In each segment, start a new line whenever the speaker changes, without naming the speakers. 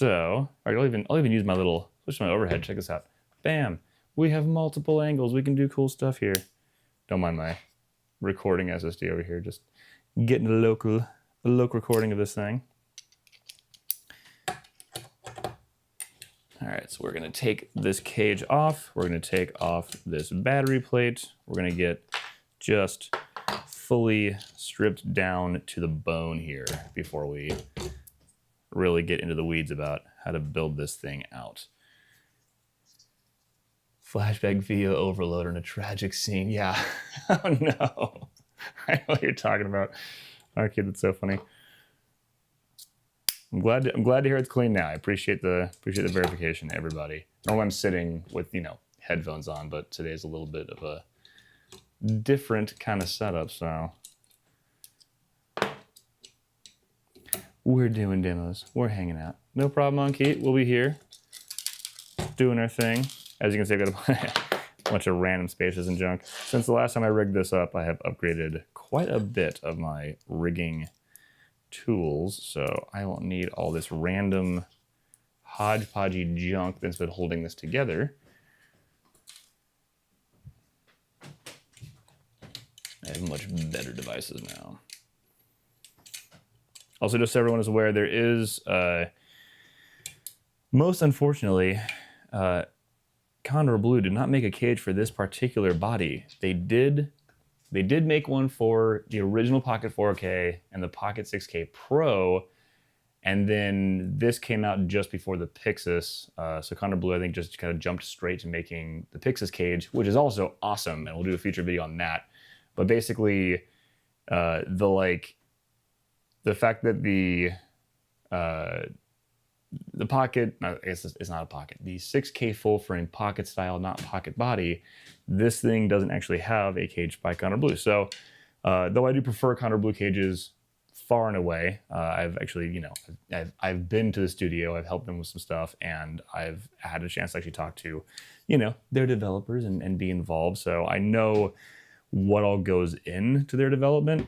So, all right, I'll even use my little, switch my overhead. Check this out. Bam. We have multiple angles. We can do cool stuff here. Don't mind my recording SSD over here. Just getting a local recording of this thing. All right, so we're gonna take this cage off. We're gonna take off this battery plate. We're gonna get just fully stripped down to the bone here before we really get into the weeds about how to build this thing out. Flashback video overload in a tragic scene. Yeah. Oh no. I know what you're talking about. Okay, that's so funny. I'm glad to hear it's clean now. I appreciate the verification, everybody. Normally I'm sitting with, you know, headphones on, but today's a little bit of a different kind of setup, so we're doing demos. We're hanging out. No problem, Monkey. We'll be here doing our thing. As you can see, I've got a bunch of random spaces and junk. Since the last time I rigged this up, I have upgraded quite a bit of my rigging tools, so I won't need all this random hodgepodgey junk that's been holding this together. I have much better devices now. Also, just so everyone is aware, there is, most unfortunately, Condor Blue did not make a cage for this particular body. They did make one for the original Pocket 4K and the Pocket 6K Pro, and then this came out just before the Pixis. So Condor Blue, I think, just kind of jumped straight to making the Pixis cage, which is also awesome, and we'll do a future video on that. But basically, the fact that the Pocket, I guess it's not a Pocket, the 6K full frame Pocket style, not Pocket body, this thing doesn't actually have a cage by Condor Blue. So though I do prefer Condor Blue cages far and away, I've actually, you know, I've been to the studio, I've helped them with some stuff, and I've had a chance to actually talk to, you know, their developers and be involved. So I know what all goes into their development.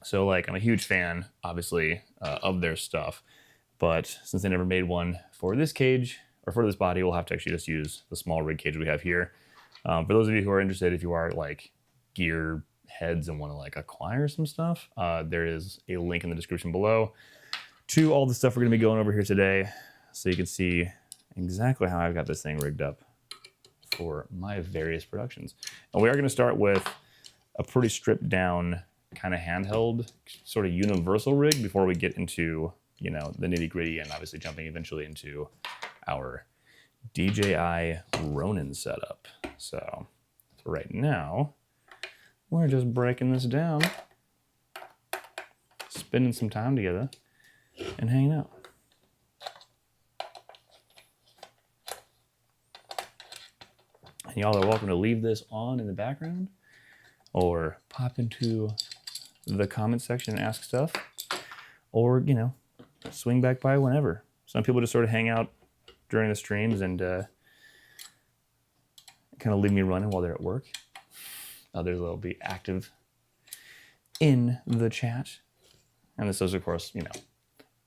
So like, I'm a huge fan, obviously, of their stuff. But since they never made one for this cage, or for this body, we'll have to actually just use the SmallRig cage we have here. For those of you who are interested, if you are like gear heads and want to like acquire some stuff, there is a link in the description below to all the stuff we're going to be going over here today, so you can see exactly how I've got this thing rigged up for my various productions. And we are going to start with a pretty stripped down kind of handheld sort of universal rig before we get into, you know, the nitty gritty and obviously jumping eventually into our DJI Ronin setup. So for right now, we're just breaking this down, spending some time together and hanging out. And y'all are welcome to leave this on in the background or pop into the comment section and ask stuff, or, you know, swing back by whenever. Some people just sort of hang out during the streams and kind of leave me running while they're at work. Others will be active in the chat. And this is, of course, you know,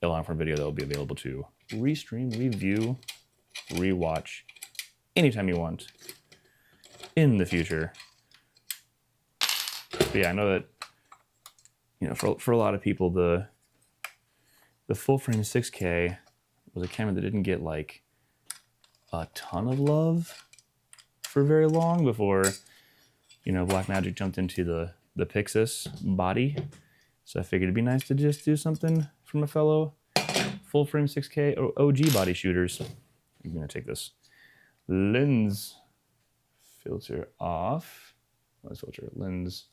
a long-form video that will be available to restream, review, rewatch anytime you want in the future. But yeah, I know that, you know, for a lot of people, the full frame 6K was a camera that didn't get like a ton of love for very long before, you know, Blackmagic jumped into the Pixis body. So I figured it'd be nice to just do something from a fellow full frame 6K OG body shooters. I'm gonna take this lens filter off. Lens filter, lens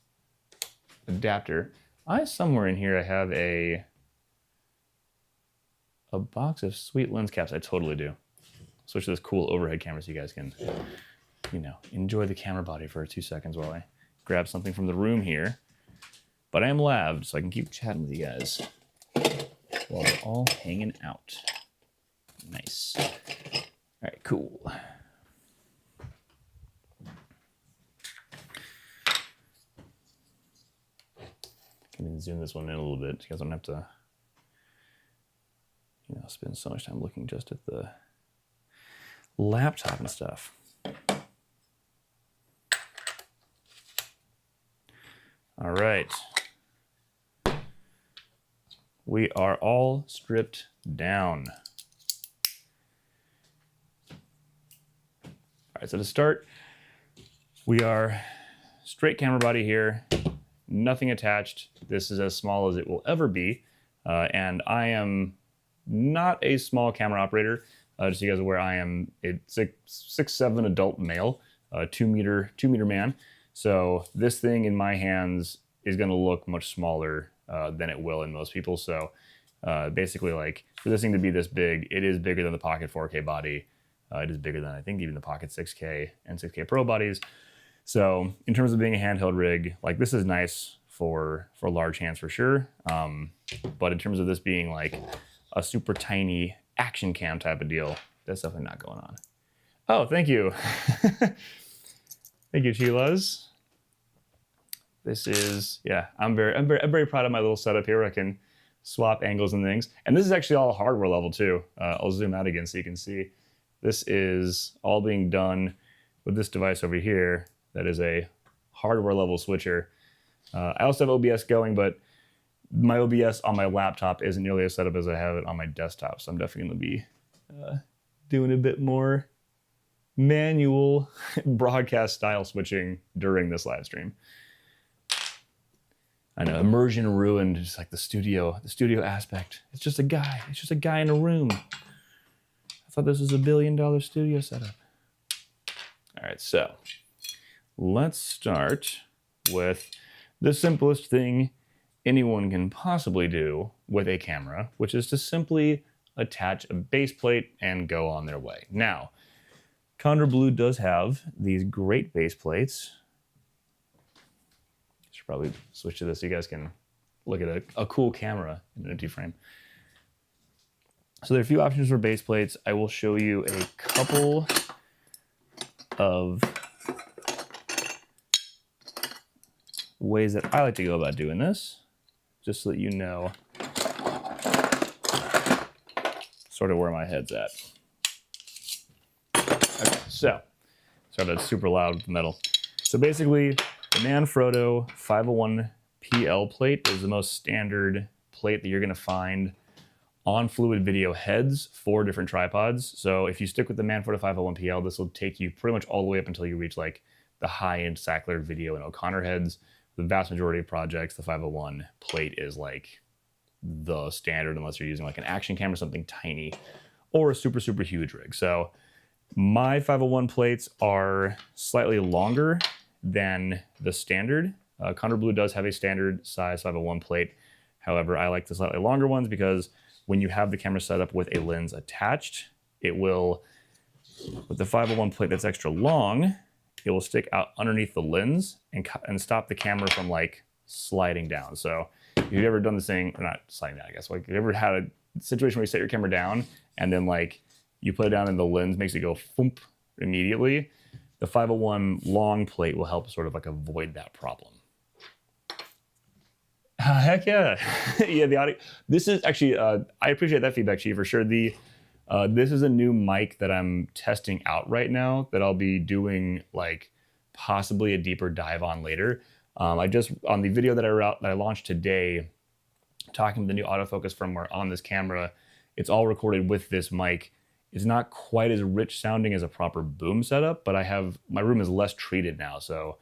adapter. Somewhere in here I have a box of sweet lens caps. I totally do. Switch to this cool overhead camera so you guys can, you know, enjoy the camera body for 2 seconds while I grab something from the room here. But I am laved, so I can keep chatting with you guys while we're all hanging out. Nice. All right, cool. Can zoom this one in a little bit. You guys don't have to, I'll spend so much time looking just at the laptop and stuff. All right. We are all stripped down. All right, so to start, we are straight camera body here, nothing attached. This is as small as it will ever be. And I am not a small camera operator. Just so you guys are aware, I am a 6'7" adult male, 2 meter man. So this thing in my hands is going to look much smaller than it will in most people. So basically, like, for this thing to be this big, it is bigger than the Pocket 4K body. It is bigger than, I think, even the Pocket 6K and 6K Pro bodies. So in terms of being a handheld rig, like, this is nice for large hands for sure. But in terms of this being like a super tiny action cam type of deal, that's definitely not going on. Oh, thank you. Thank you, Chilas. This is, yeah, I'm very proud of my little setup here where I can swap angles and things. And this is actually all hardware level too. I'll zoom out again so you can see. This is all being done with this device over here. That is a hardware level switcher. I also have OBS going, but my OBS on my laptop isn't nearly as set up as I have it on my desktop. So I'm definitely going to be doing a bit more manual broadcast style switching during this live stream. I know, immersion ruined, just like the studio aspect. It's just a guy in a room. I thought this was $1 billion studio setup. All right, so let's start with the simplest thing anyone can possibly do with a camera, which is to simply attach a base plate and go on their way. Now, Condor Blue does have these great base plates. Should probably switch to this so you guys can look at a cool camera in an empty frame. So there are a few options for base plates. I will show you a couple of ways that I like to go about doing this, just so that you know sort of where my head's at. Okay, so sorry that's super loud with the metal. So basically, the Manfrotto 501 PL plate is the most standard plate that you're going to find on fluid video heads for different tripods. So if you stick with the Manfrotto 501 PL, this will take you pretty much all the way up until you reach like the high-end Sackler video and O'Connor heads. The vast majority of projects, the 501 plate is like the standard unless you're using like an action camera, something tiny, or a super, super huge rig. So my 501 plates are slightly longer than the standard. Condor Blue does have a standard size 501 plate. However, I like the slightly longer ones because when you have the camera set up with a lens attached, it will, with the 501 plate that's extra long, it will stick out underneath the lens and stop the camera from like sliding down. So if you've ever done this thing, or not sliding down, I guess, like if you've ever had a situation where you set your camera down and then like you put it down and the lens makes it go thump immediately, the 501 long plate will help sort of like avoid that problem. Heck yeah. Yeah, the audio. This is actually, I appreciate that feedback, Chief, for sure. This is a new mic that I'm testing out right now that I'll be doing like possibly a deeper dive on later. I just, on the video that I launched today, talking about the new autofocus firmware on this camera, it's all recorded with this mic. It's not quite as rich sounding as a proper boom setup, but my room is less treated now. So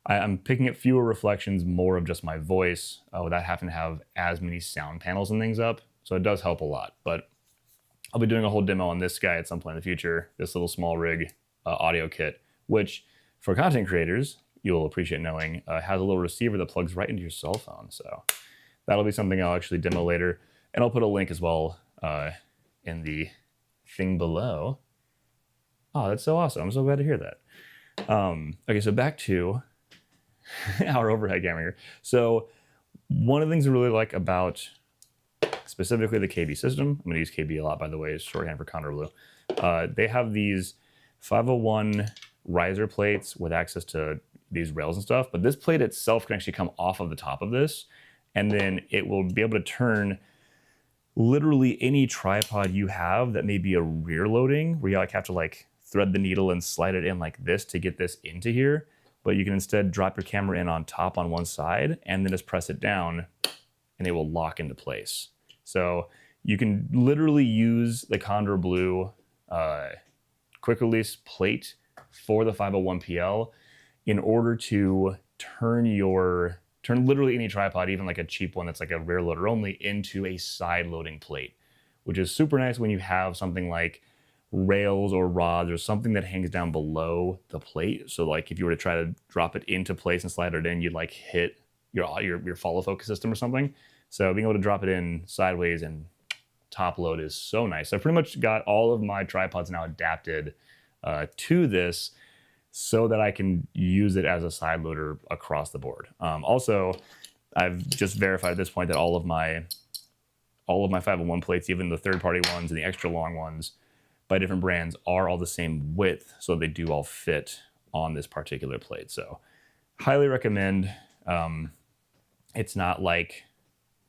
I'm picking up fewer reflections, more of just my voice without having to have as many sound panels and things up. So it does help a lot, but I'll be doing a whole demo on this guy at some point in the future, this little SmallRig audio kit, which for content creators, you'll appreciate knowing, has a little receiver that plugs right into your cell phone. So that'll be something I'll actually demo later. And I'll put a link as well in the thing below. Oh, that's so awesome. I'm so glad to hear that. Okay, so back to our overhead camera here. So one of the things I really like about specifically the KB system, I'm going to use KB a lot, by the way, it's shorthand for Condor Blue. They have these 501 riser plates with access to these rails and stuff, but this plate itself can actually come off of the top of this, and then it will be able to turn literally any tripod you have that may be a rear loading, where you like have to like thread the needle and slide it in like this to get this into here. But you can instead drop your camera in on top on one side and then just press it down and it will lock into place. So you can literally use the Condor Blue quick release plate for the 501PL in order to turn literally any tripod, even like a cheap one that's like a rear loader only, into a side loading plate, which is super nice when you have something like rails or rods or something that hangs down below the plate. So like if you were to try to drop it into place and slide it in, you'd like hit your follow focus system or something. So being able to drop it in sideways and top load is so nice. So I pretty much got all of my tripods now adapted to this so that I can use it as a side loader across the board. Also, I've just verified at this point that all of my 501 plates, even the third-party ones and the extra long ones by different brands, are all the same width, so they do all fit on this particular plate. So highly recommend. It's not like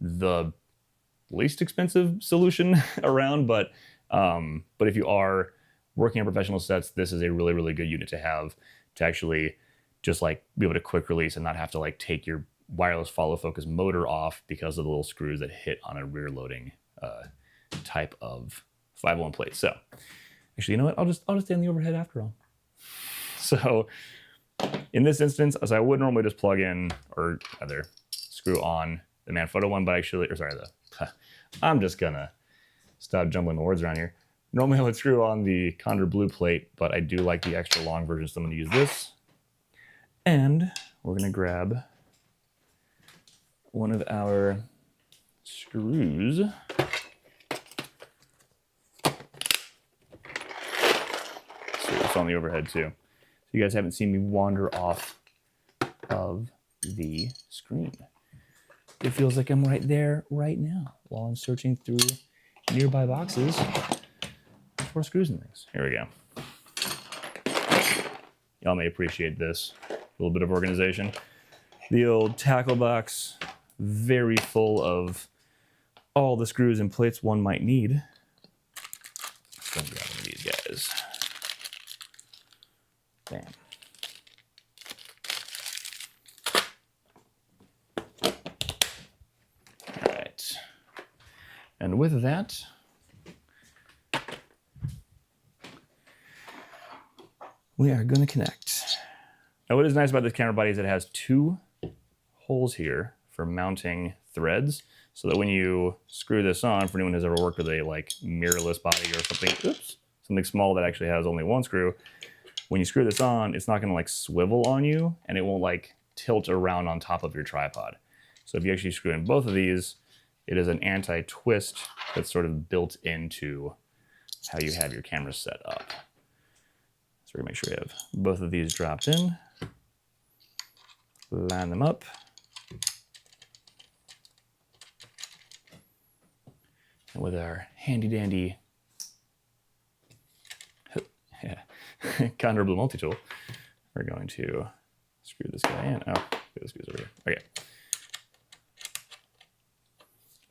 the least expensive solution around, but if you are working on professional sets, this is a really, really good unit to have to actually just like be able to quick release and not have to like take your wireless follow focus motor off because of the little screws that hit on a rear loading type of 501 plate. So actually, you know what? I'll just stay on the overhead after all. So in this instance, as I would normally just plug in or either screw on the Manfrotto one, but actually, I'm just gonna stop jumbling the words around here. Normally I would screw on the Condor Blue plate, but I do like the extra long version, so I'm gonna use this. And we're gonna grab one of our screws. So it's on the overhead too. So you guys haven't seen me wander off of the screen. It feels like I'm right there right now while I'm searching through nearby boxes for screws and things. Here we go. Y'all may appreciate this. A little bit of organization. The old tackle box, very full of all the screws and plates one might need. Let's go and grab one of these guys. Bam. All right. And with that, we are going to connect. Now, what is nice about this camera body is it has two holes here for mounting threads, so that when you screw this on, for anyone who's ever worked with a like mirrorless body or something, something small that actually has only one screw, when you screw this on, it's not going to like swivel on you, and it won't like tilt around on top of your tripod. So if you actually screw in both of these, it is an anti-twist that's sort of built into how you have your camera set up. So we're gonna make sure we have both of these dropped in, line them up, and with our handy dandy Condor Blue multi-tool, we're going to screw this guy in. Oh, the screws over here. Okay.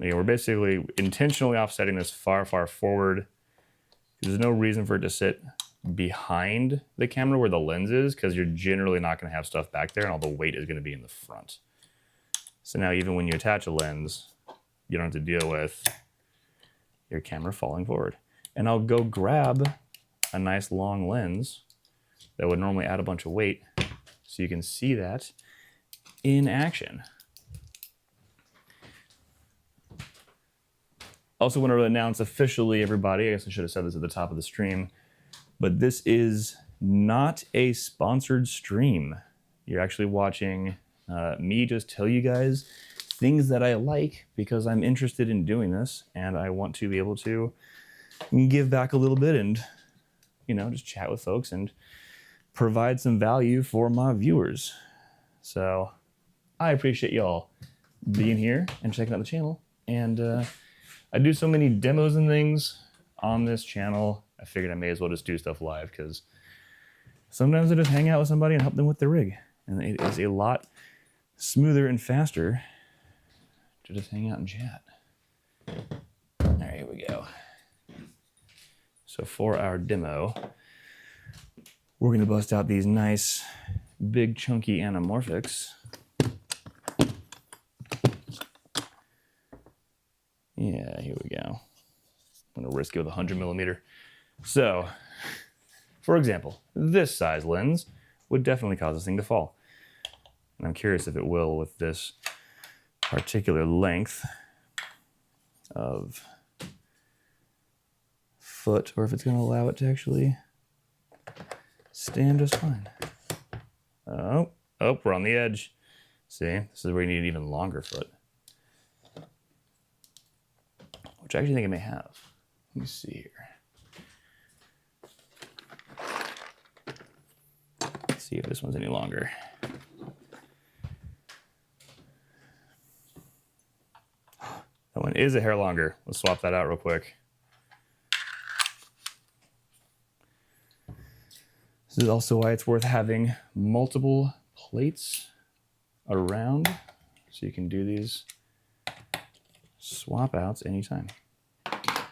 Again, we're basically intentionally offsetting this far, far forward. There's no reason for it to sit behind the camera where the lens is, because you're generally not going to have stuff back there, and all the weight is going to be in the front. So now even when you attach a lens, you don't have to deal with your camera falling forward. And I'll go grab a nice long lens that would normally add a bunch of weight so you can see that in action. Also want to announce officially, everybody, I guess I should have said this at the top of the stream, but this is not a sponsored stream. You're actually watching me just tell you guys things that I like because I'm interested in doing this, and I want to be able to give back a little bit and, you know, just chat with folks and provide some value for my viewers. So I appreciate y'all being here and checking out the channel. And I do so many demos and things on this channel, I figured I may as well just do stuff live, because sometimes I just hang out with somebody and help them with their rig. And it is a lot smoother and faster to just hang out and chat. So for our demo, we're gonna bust out these nice, big, chunky anamorphics. Yeah, here we go. I'm gonna risk it with 100mm. So, for example, this size lens would definitely cause this thing to fall. And I'm curious if it will with this particular length of foot, or if it's gonna allow it to actually stand just fine. Oh, we're on the edge. See, this is where you need an even longer foot, which I actually think it may have. Let me see here. Let's see if this one's any longer. That one is a hair longer. Let's swap that out real quick. This is also why it's worth having multiple plates around, so you can do these swap outs anytime. Let's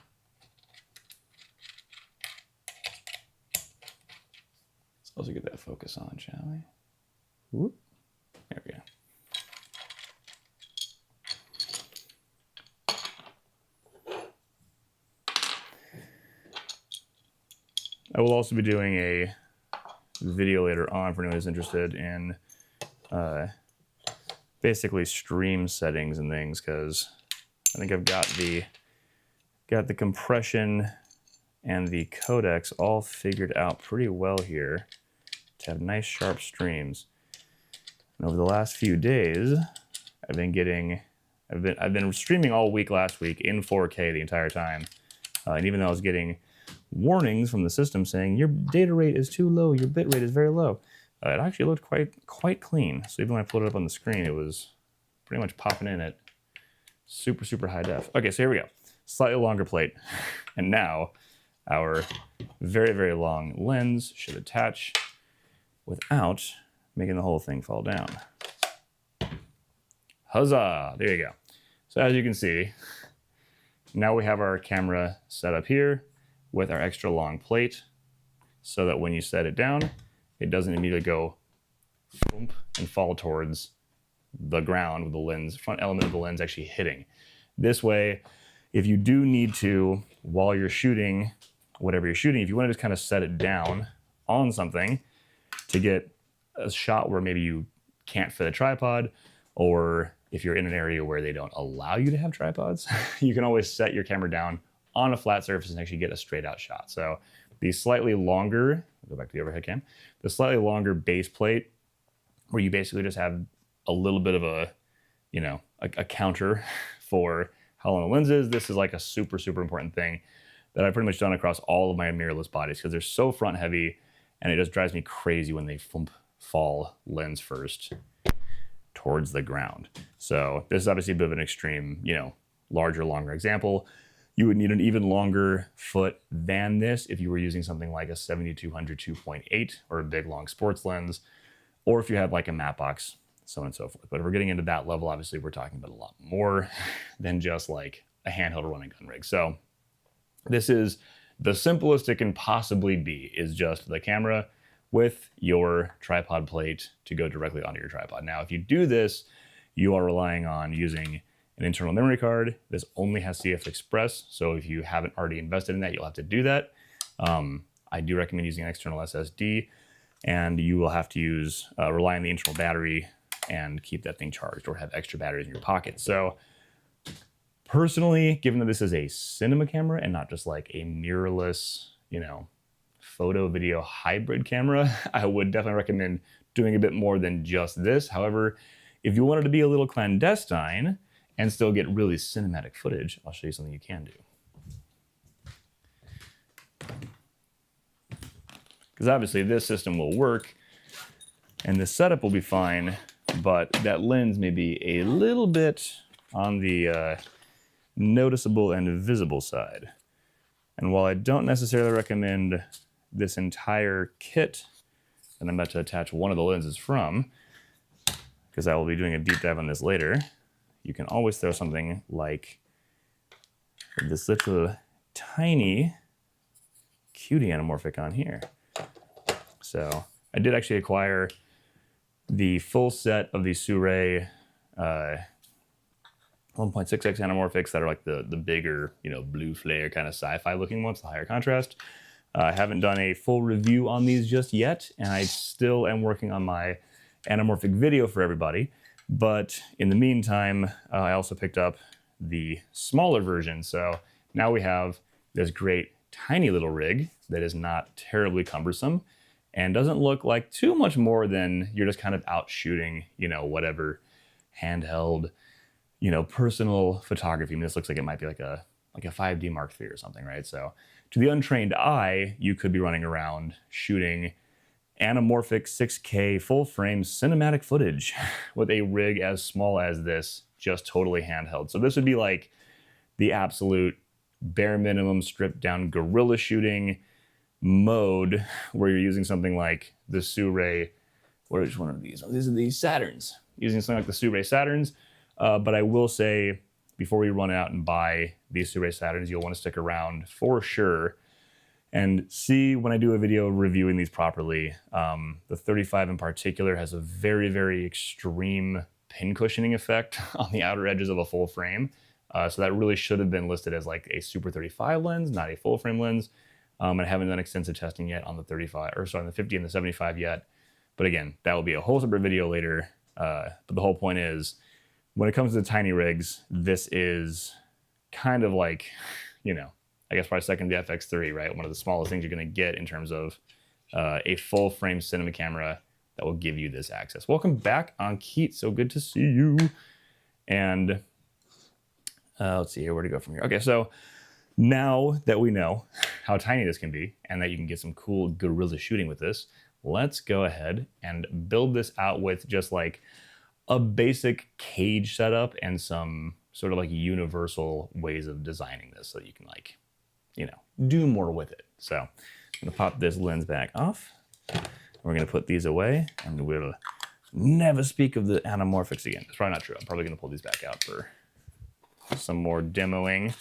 also get that focus on, shall we? Whoop. There we go. I will also be doing a video later on for anyone who's interested in basically stream settings and things, because I think I've got the compression and the codecs all figured out pretty well here to have nice sharp streams. And over the last few days, I've been streaming all week last week in 4K the entire time, and even though I was getting warnings from the system saying your data rate is too low, your bit rate is very low, it actually looked quite clean. So even when I pulled it up on the screen, it was pretty much popping in at super high def. Okay, so here we go. Slightly longer plate, and now our very long lens should attach without making the whole thing fall down. Huzzah! There you go. So as you can see, now we have our camera set up here with our extra long plate, so that when you set it down, it doesn't immediately go boom and fall towards the ground with the lens, front element of the lens actually hitting. This way, if you do need to, while you're shooting whatever you're shooting, if you want to just kind of set it down on something to get a shot where maybe you can't fit a tripod, or if you're in an area where they don't allow you to have tripods, you can always set your camera down on a flat surface and actually get a straight out shot. So the slightly longer, I'll go back to the overhead cam, the slightly longer base plate, where you basically just have a little bit of a, you know, a counter for how long the lens is. This is like a super important thing that I've pretty much done across all of my mirrorless bodies, because they're so front heavy, and it just drives me crazy when they fall lens first towards the ground. So this is obviously a bit of an extreme, you know, larger, longer example. You would need an even longer foot than this if you were using something like a 7200 2.8 or a big long sports lens, or if you had like a matte box, so on and so forth. But if we're getting into that level, obviously we're talking about a lot more than just like a handheld running gun rig. So this is the simplest it can possibly be, is just the camera with your tripod plate to go directly onto your tripod. Now, if you do this, you are relying on using an internal memory card. This only has CF Express, so if you haven't already invested in that, you'll have to do that. I do recommend using an external SSD, and you will have to use rely on the internal battery and keep that thing charged, or have extra batteries in your pocket. So personally, given that this is a cinema camera and not just like a mirrorless, you know, photo video hybrid camera, I would definitely recommend doing a bit more than just this. However, if you wanted to be a little clandestine and still get really cinematic footage, I'll show you something you can do. Because obviously this system will work and the setup will be fine, but that lens may be a little bit on the noticeable and visible side. And while I don't necessarily recommend this entire kit that I'm about to attach one of the lenses from, because I will be doing a deep dive on this later, you can always throw something like this little tiny cutie anamorphic on here. So I did actually acquire the full set of the Sirui 1.6x anamorphics that are like the bigger, you know, blue flare kind of sci-fi looking ones, the higher contrast. I haven't done a full review on these just yet, and I still am working on my anamorphic video for everybody. But in the meantime, I also picked up the smaller version. So now we have this great tiny little rig that is not terribly cumbersome and doesn't look like too much more than you're just kind of out shooting, you know, whatever handheld, you know, personal photography. I mean, this looks like it might be like a 5D Mark III or something, right? So to the untrained eye, you could be running around shooting anamorphic 6K full frame cinematic footage with a rig as small as this, just totally handheld. So this would be like the absolute bare minimum stripped down guerrilla shooting mode where you're using something like the Sirui, which one of these? Oh, these are the Saturns. Using something like the Sirui Saturns. But I will say, before we run out and buy these Sirui Saturns, you'll want to stick around for sure and see when I do a video reviewing these properly. The 35 in particular has a very, very extreme pin cushioning effect on the outer edges of a full frame. So that really should have been listed as like a Super 35 lens, not a full frame lens. And I haven't done extensive testing yet on the 35, or sorry, on the 50 and the 75 yet. But again, that will be a whole separate video later. But the whole point is, when it comes to the tiny rigs, this is kind of like, you know, I guess probably second to the FX3, right? One of the smallest things you're going to get in terms of a full frame cinema camera that will give you this access. Welcome back, Ankit. So good to see you. And let's see here, where to go from here. Okay, so now that we know how tiny this can be and that you can get some cool guerrilla shooting with this, let's go ahead and build this out with just like a basic cage setup and some sort of like universal ways of designing this so that you can, like, you know, do more with it. So I'm gonna pop this lens back off. We're gonna put these away and we'll never speak of the anamorphics again. It's probably not true. I'm probably gonna pull these back out for some more demoing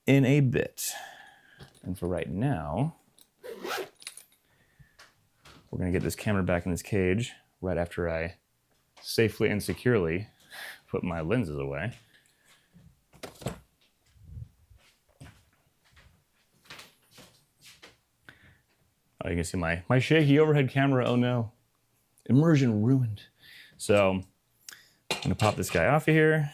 in a bit. And for right now, we're gonna get this camera back in this cage right after I safely and securely put my lenses away. Oh, you can see my shaky overhead camera. Oh no, immersion ruined. So I'm gonna pop this guy off of here,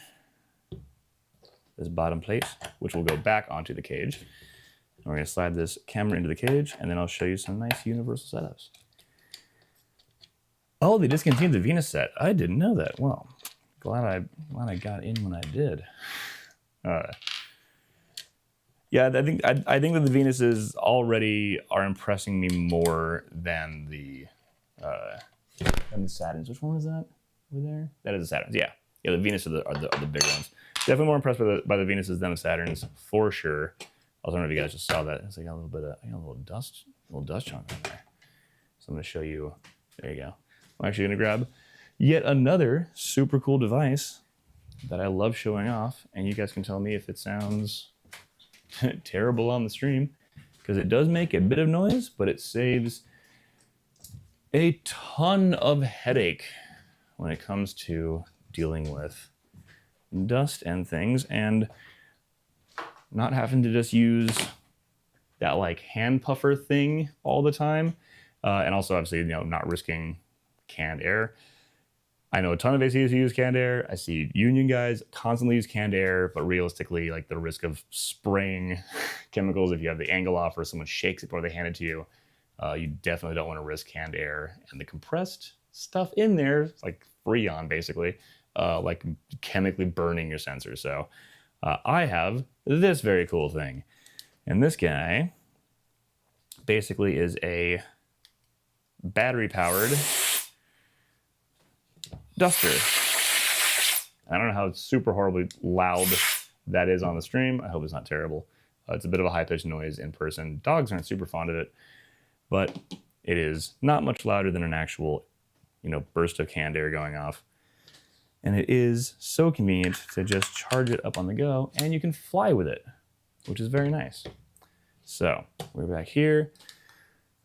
this bottom plate, which will go back onto the cage. And we're gonna slide this camera into the cage, and then I'll show you some nice universal setups. Oh, they discontinued the Venus set. I didn't know that. Well, glad I got in when I did. Yeah, I think that the Venuses already are impressing me more than the Saturns. Which one was that over there? That is the Saturns. Yeah, the Venus are the big ones. Definitely more impressed by the Venuses than the Saturns for sure. I was wondering if you guys just saw that. It's like I got a little dust chunk on there. So I'm gonna show you. There you go. I'm actually gonna grab yet another super cool device that I love showing off, and you guys can tell me if it sounds terrible on the stream, because it does make a bit of noise, but it saves a ton of headache when it comes to dealing with dust and things, and not having to just use that like hand puffer thing all the time, and also obviously, you know, not risking canned air. I know a ton of ACs use canned air. I see union guys constantly use canned air, but realistically, like the risk of spraying chemicals if you have the angle off or someone shakes it before they hand it to you, you definitely don't want to risk canned air. And the compressed stuff in there, it's like Freon basically, like chemically burning your sensors. So I have this very cool thing. And this guy basically is a battery-powered duster. I don't know how super horribly loud that is on the stream. I hope it's not terrible. It's a bit of a high-pitched noise in person. Dogs aren't super fond of it, but it is not much louder than an actual, you know, burst of canned air going off. And it is so convenient to just charge it up on the go, and you can fly with it, which is very nice. So we're back here.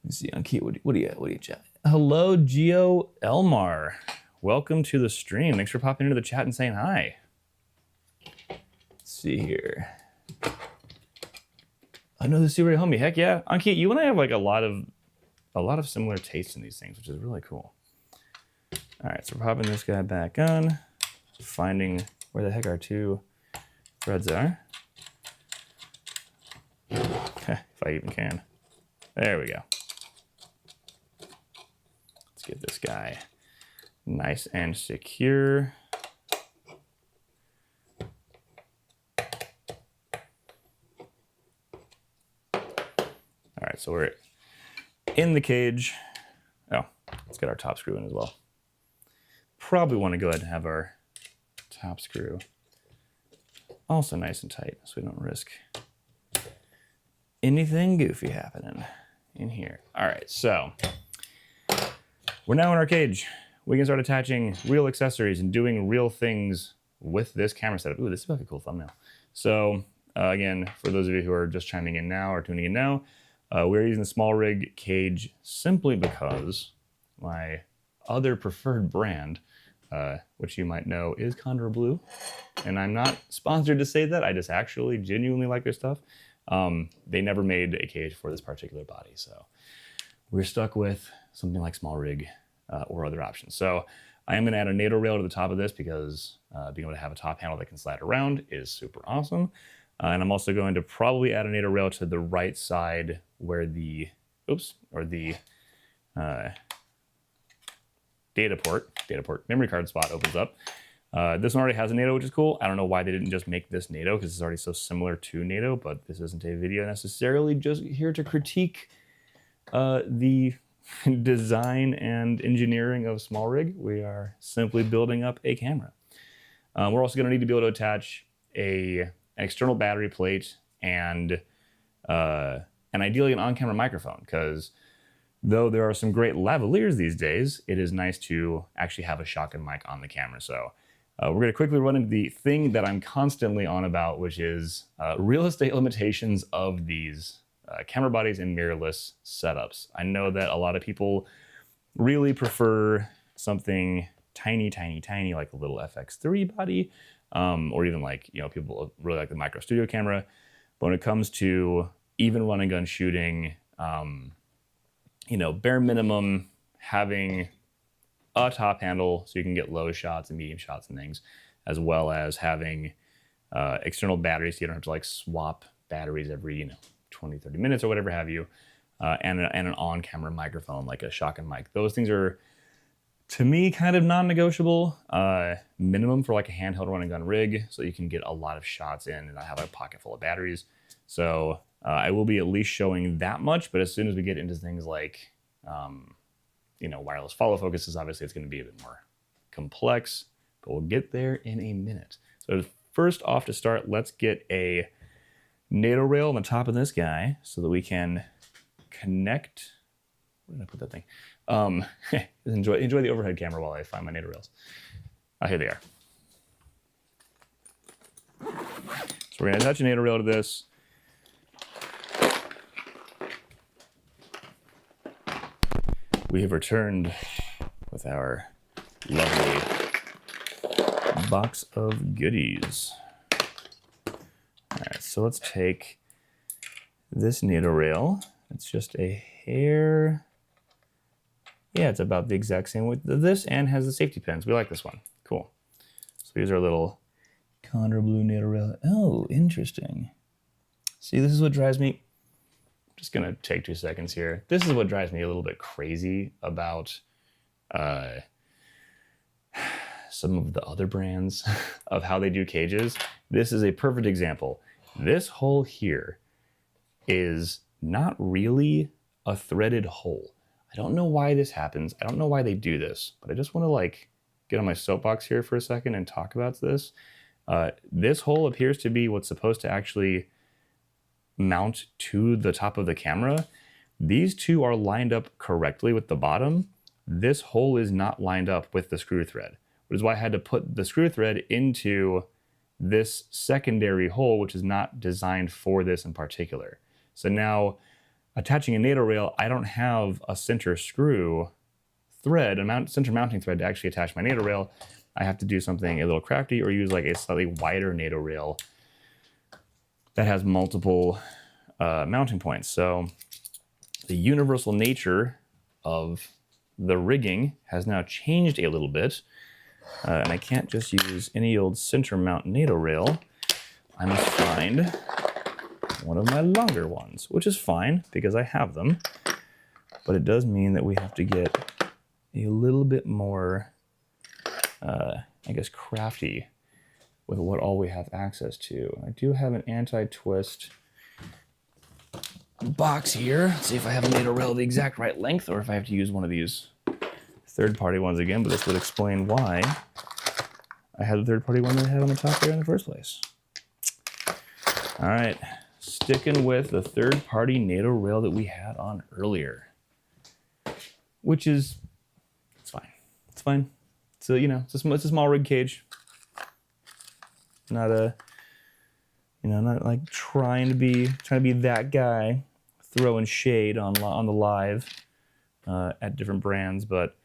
Let's see on key. What do you chat? Hello, Geo Elmar. Welcome to the stream. Thanks for popping into the chat and saying hi. Let's see here. I know the Super homie. Heck yeah, Anki, you and I have like a lot of similar tastes in these things, which is really cool. All right, so we're popping this guy back on, finding where the heck our two threads are. If I even can. There we go. Let's get this guy nice and secure. All right, so we're in the cage. Oh, let's get our top screw in as well. Probably want to go ahead and have our top screw also nice and tight so we don't risk anything goofy happening in here. All right, so we're now in our cage. We can start attaching real accessories and doing real things with this camera setup. Ooh, this is like a cool thumbnail. So again, for those of you who are just chiming in now or tuning in now, we're using the SmallRig cage simply because my other preferred brand, which you might know, is Condor Blue. And I'm not sponsored to say that. I just actually genuinely like their stuff. They never made a cage for this particular body. So we're stuck with something like SmallRig or other options. So I am going to add a NATO rail to the top of this because being able to have a top handle that can slide around is super awesome. And I'm also going to probably add a NATO rail to the right side where the, data port memory card spot opens up. This one already has a NATO, which is cool. I don't know why they didn't just make this NATO because it's already so similar to NATO, but this isn't a video necessarily just here to critique the design and engineering of SmallRig. We are simply building up a camera. We're also going to need to be able to attach an external battery plate and ideally an on-camera microphone, because though there are some great lavaliers these days, it is nice to actually have a shotgun mic on the camera. So we're going to quickly run into the thing that I'm constantly on about, which is real estate limitations of these camera bodies and mirrorless setups. I know that a lot of people really prefer something tiny, like a little FX3 body, or even like, people really like the micro studio camera. But when it comes to even run and gun shooting, bare minimum having a top handle so you can get low shots and medium shots and things, as well as having external batteries so you don't have to like swap batteries every 20, 30 minutes or whatever have you, and an on-camera microphone like a shotgun mic. Those things are, to me, kind of non-negotiable. Minimum for like a handheld run and gun rig so you can get a lot of shots in and not have a pocket full of batteries. So I will be at least showing that much, but as soon as we get into things like wireless follow focuses, obviously it's going to be a bit more complex, but we'll get there in a minute. So first off, to start, let's get a NATO rail on the top of this guy so that we can connect. Where did I put that thing? Enjoy the overhead camera while I find my NATO rails. Oh, here they are. So we're going to attach a NATO rail to this. We have returned with our lovely box of goodies. All right, so let's take this NATO rail. It's just a hair. Yeah, it's about the exact same width of this and has the safety pins. We like this one. Cool. So here's our little Condor Blue NATO rail. Oh, interesting. See, this is what drives me. I'm just going to take 2 seconds here. This is what drives me a little bit crazy about some of the other brands of how they do cages. This is a perfect example. This hole here is not really a threaded hole. I don't know why this happens. I don't know why they do this, but I just want to get on my soapbox here for a second and talk about this. This hole appears to be what's supposed to actually mount to the top of the camera. These two are lined up correctly with the bottom. This hole is not lined up with the screw thread, which is why I had to put the screw thread into this secondary hole, which is not designed for this in particular. So now attaching a NATO rail, I don't have a center screw thread, center mounting thread to actually attach my NATO rail. I have to do something a little crafty or use like a slightly wider NATO rail that has multiple mounting points. So the universal nature of the rigging has now changed a little bit. And I can't just use any old center mount NATO rail. I must find one of my longer ones, which is fine because I have them. But it does mean that we have to get a little bit more, I guess, crafty with what all we have access to. I do have an anti-twist box here. Let's see if I have a NATO rail the exact right length or if I have to use one of these third-party ones again, but this would explain why I had the third-party one that I had on the top there in the first place. All right, sticking with the third-party NATO rail that we had on earlier, which is, it's fine. It's fine. So, you know, it's a SmallRig cage. Not a, you know, not like trying to be that guy throwing shade on the live at different brands, but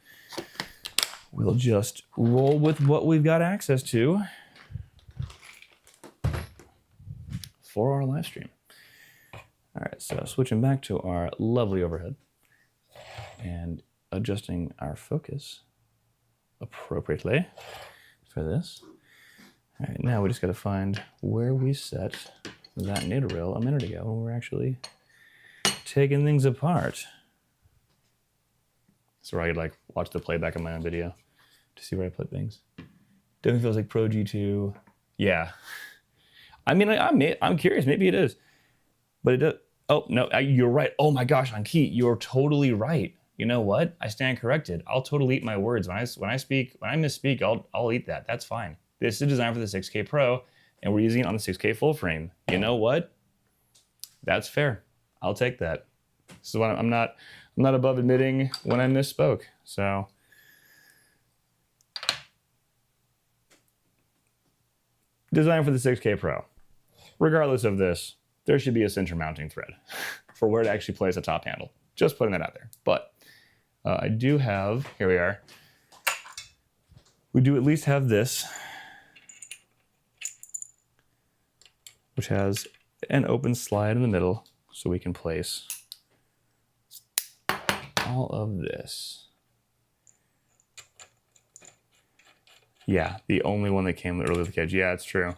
we'll just roll with what we've got access to for our live stream. All right, so switching back to our lovely overhead and adjusting our focus appropriately for this. All right, now we just got to find where we set that NATO rail a minute ago when we were actually taking things apart. So I could like watch the playback of my own video to see where I put things. Definitely feels like Pro G2. Yeah. I mean, I'm curious. Maybe it is. But it does. Oh, no, you're right. Oh my gosh, Ankit, you're totally right. You know what? I stand corrected. I'll totally eat my words. When I misspeak, I'll eat that. That's fine. This is designed for the 6K Pro, and we're using it on the 6K full frame. You know what? That's fair. I'll take that. So I'm not above admitting when I misspoke. So designed for the 6K Pro. Regardless of this, there should be a center mounting thread for where to actually place a top handle. Just putting that out there. But I do have, here we are. We do at least have this, which has an open slide in the middle so we can place all of this. Yeah, the only one that came early with the cage. Yeah, it's true.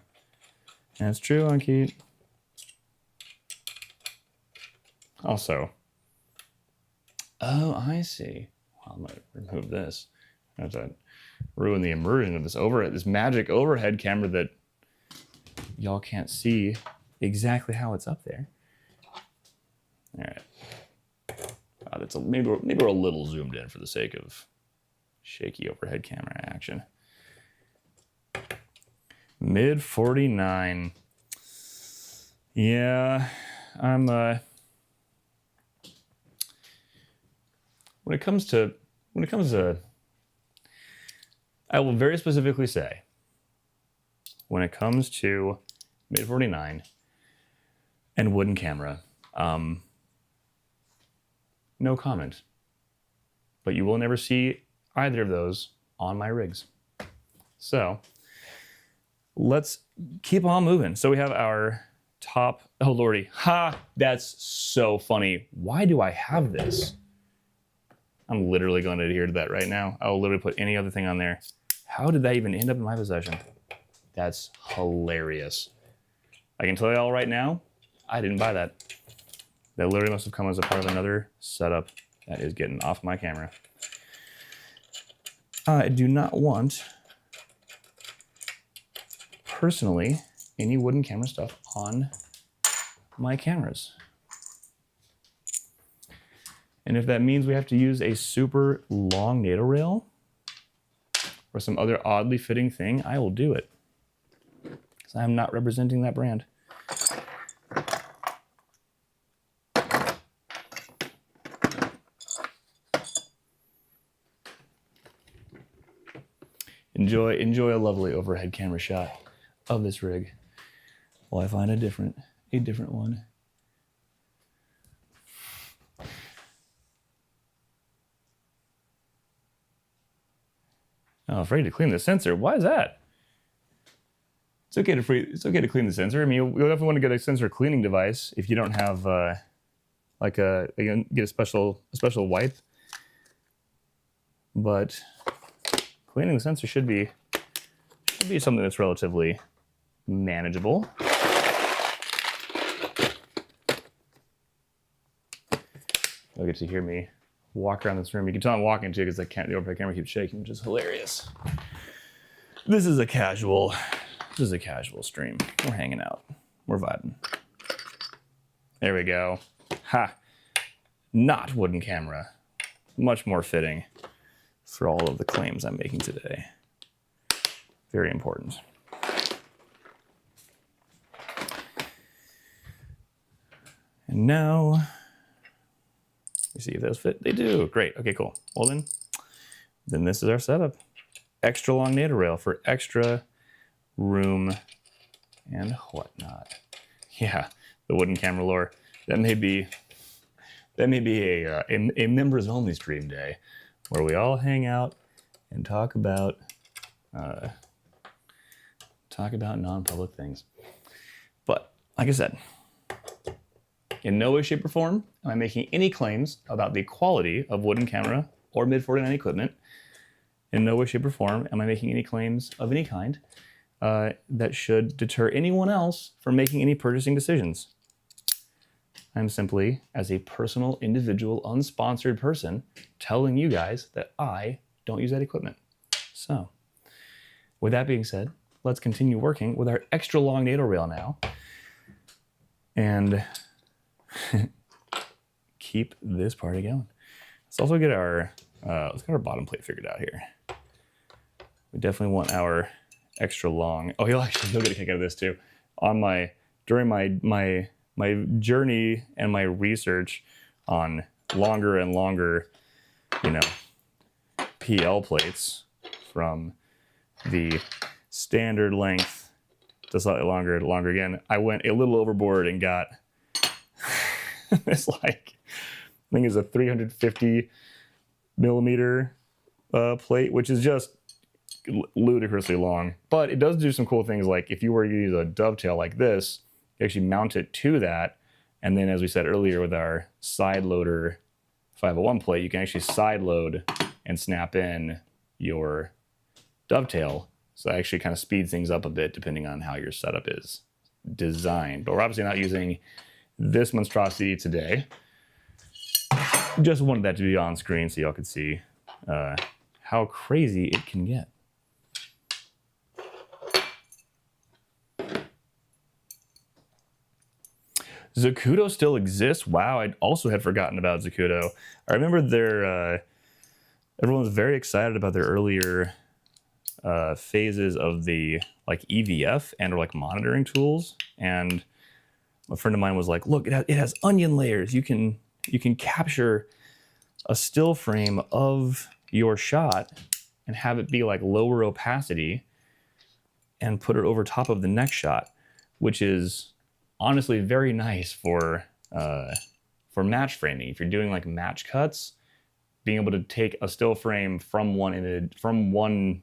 That's true, Ankit. Also, oh, I see. Well, I'm gonna remove this. I have to ruin the immersion of this magic overhead camera that y'all can't see exactly how it's up there. All right. That's maybe we're a little zoomed in for the sake of shaky overhead camera action. Mid 49. Yeah, I'm when it comes to I will very specifically say when it comes to mid 49 and wooden camera, no comment. But you will never see either of those on my rigs. So let's keep on moving. So we have our top, oh lordy, ha, that's so funny. Why do I have this? I'm literally going to adhere to that right now. I'll literally put any other thing on there. How did that even end up in my possession? That's hilarious. I can tell you all right now, I didn't buy that. That literally must have come as a part of another setup that is getting off my camera. I do not want, personally, any wooden camera stuff on my cameras. And if that means we have to use a super long NATO rail or some other oddly fitting thing, I will do it. Because I'm not representing that brand. Enjoy a lovely overhead camera shot of this rig while I find a different one. Oh, afraid to clean the sensor. Why is that? It's okay to clean the sensor. I mean, you'll definitely want to get a sensor cleaning device if you don't have you can get a special wipe. But cleaning the sensor should be something that's relatively manageable. You'll get to hear me walk around this room. You can tell I'm walking too because the overhead camera keeps shaking, which is hilarious. This is a casual stream. We're hanging out. We're vibing. There we go. Ha! Not wooden camera. Much more fitting for all of the claims I'm making today. Very important. And now, let me see if those fit. They do. Great. Okay, cool. Well then this is our setup. Extra long NATO rail for extra room and whatnot. Yeah, the wooden camera lore. That may be a members only stream day where we all hang out and talk about non-public things. But like I said, in no way, shape, or form am I making any claims about the quality of wooden camera or mid-49 equipment. In no way, shape, or form am I making any claims of any kind that should deter anyone else from making any purchasing decisions. I'm simply, as a personal, individual, unsponsored person, telling you guys that I don't use that equipment. So, with that being said, let's continue working with our extra long NATO rail now. And keep this party going. Let's also get our bottom plate figured out here. We definitely want our extra long. Oh, he'll get a kick out of this too. During my journey and my research on longer and longer, PL plates from the standard length to slightly longer again, I went a little overboard and got this I think it's a 350 millimeter plate, which is just ludicrously long. But it does do some cool things, like if you were to use a dovetail like this, you actually mount it to that, and then as we said earlier with our side loader 501 plate, you can actually side load and snap in your dovetail. So it actually kind of speeds things up a bit depending on how your setup is designed. But we're obviously not using this monstrosity today. Just wanted that to be on screen so y'all could see how crazy it can get. Zacuto still exists? Wow, I also had forgotten about Zacuto. I remember everyone was very excited about their earlier phases of the EVF and or monitoring tools. And a friend of mine was like, look, it has onion layers. You can capture a still frame of your shot and have it be lower opacity and put it over top of the next shot, which is honestly very nice for match framing. If you're doing match cuts, being able to take a still frame from one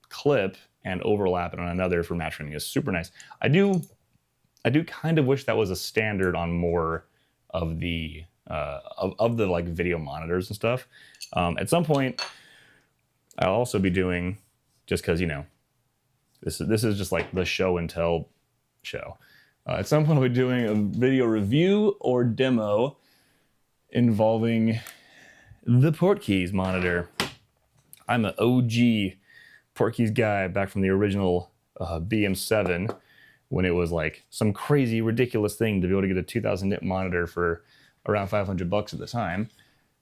clip and overlap it on another for match framing is super nice. I do kind of wish that was a standard on more of the video monitors and stuff. At some point, I'll also be doing, just because this is just the show and tell show. At some point, I'll be doing a video review or demo involving the Portkeys monitor. I'm an OG Portkeys guy back from the original BM7, when it was some crazy, ridiculous thing to be able to get a 2000 nit monitor for around $500 at the time.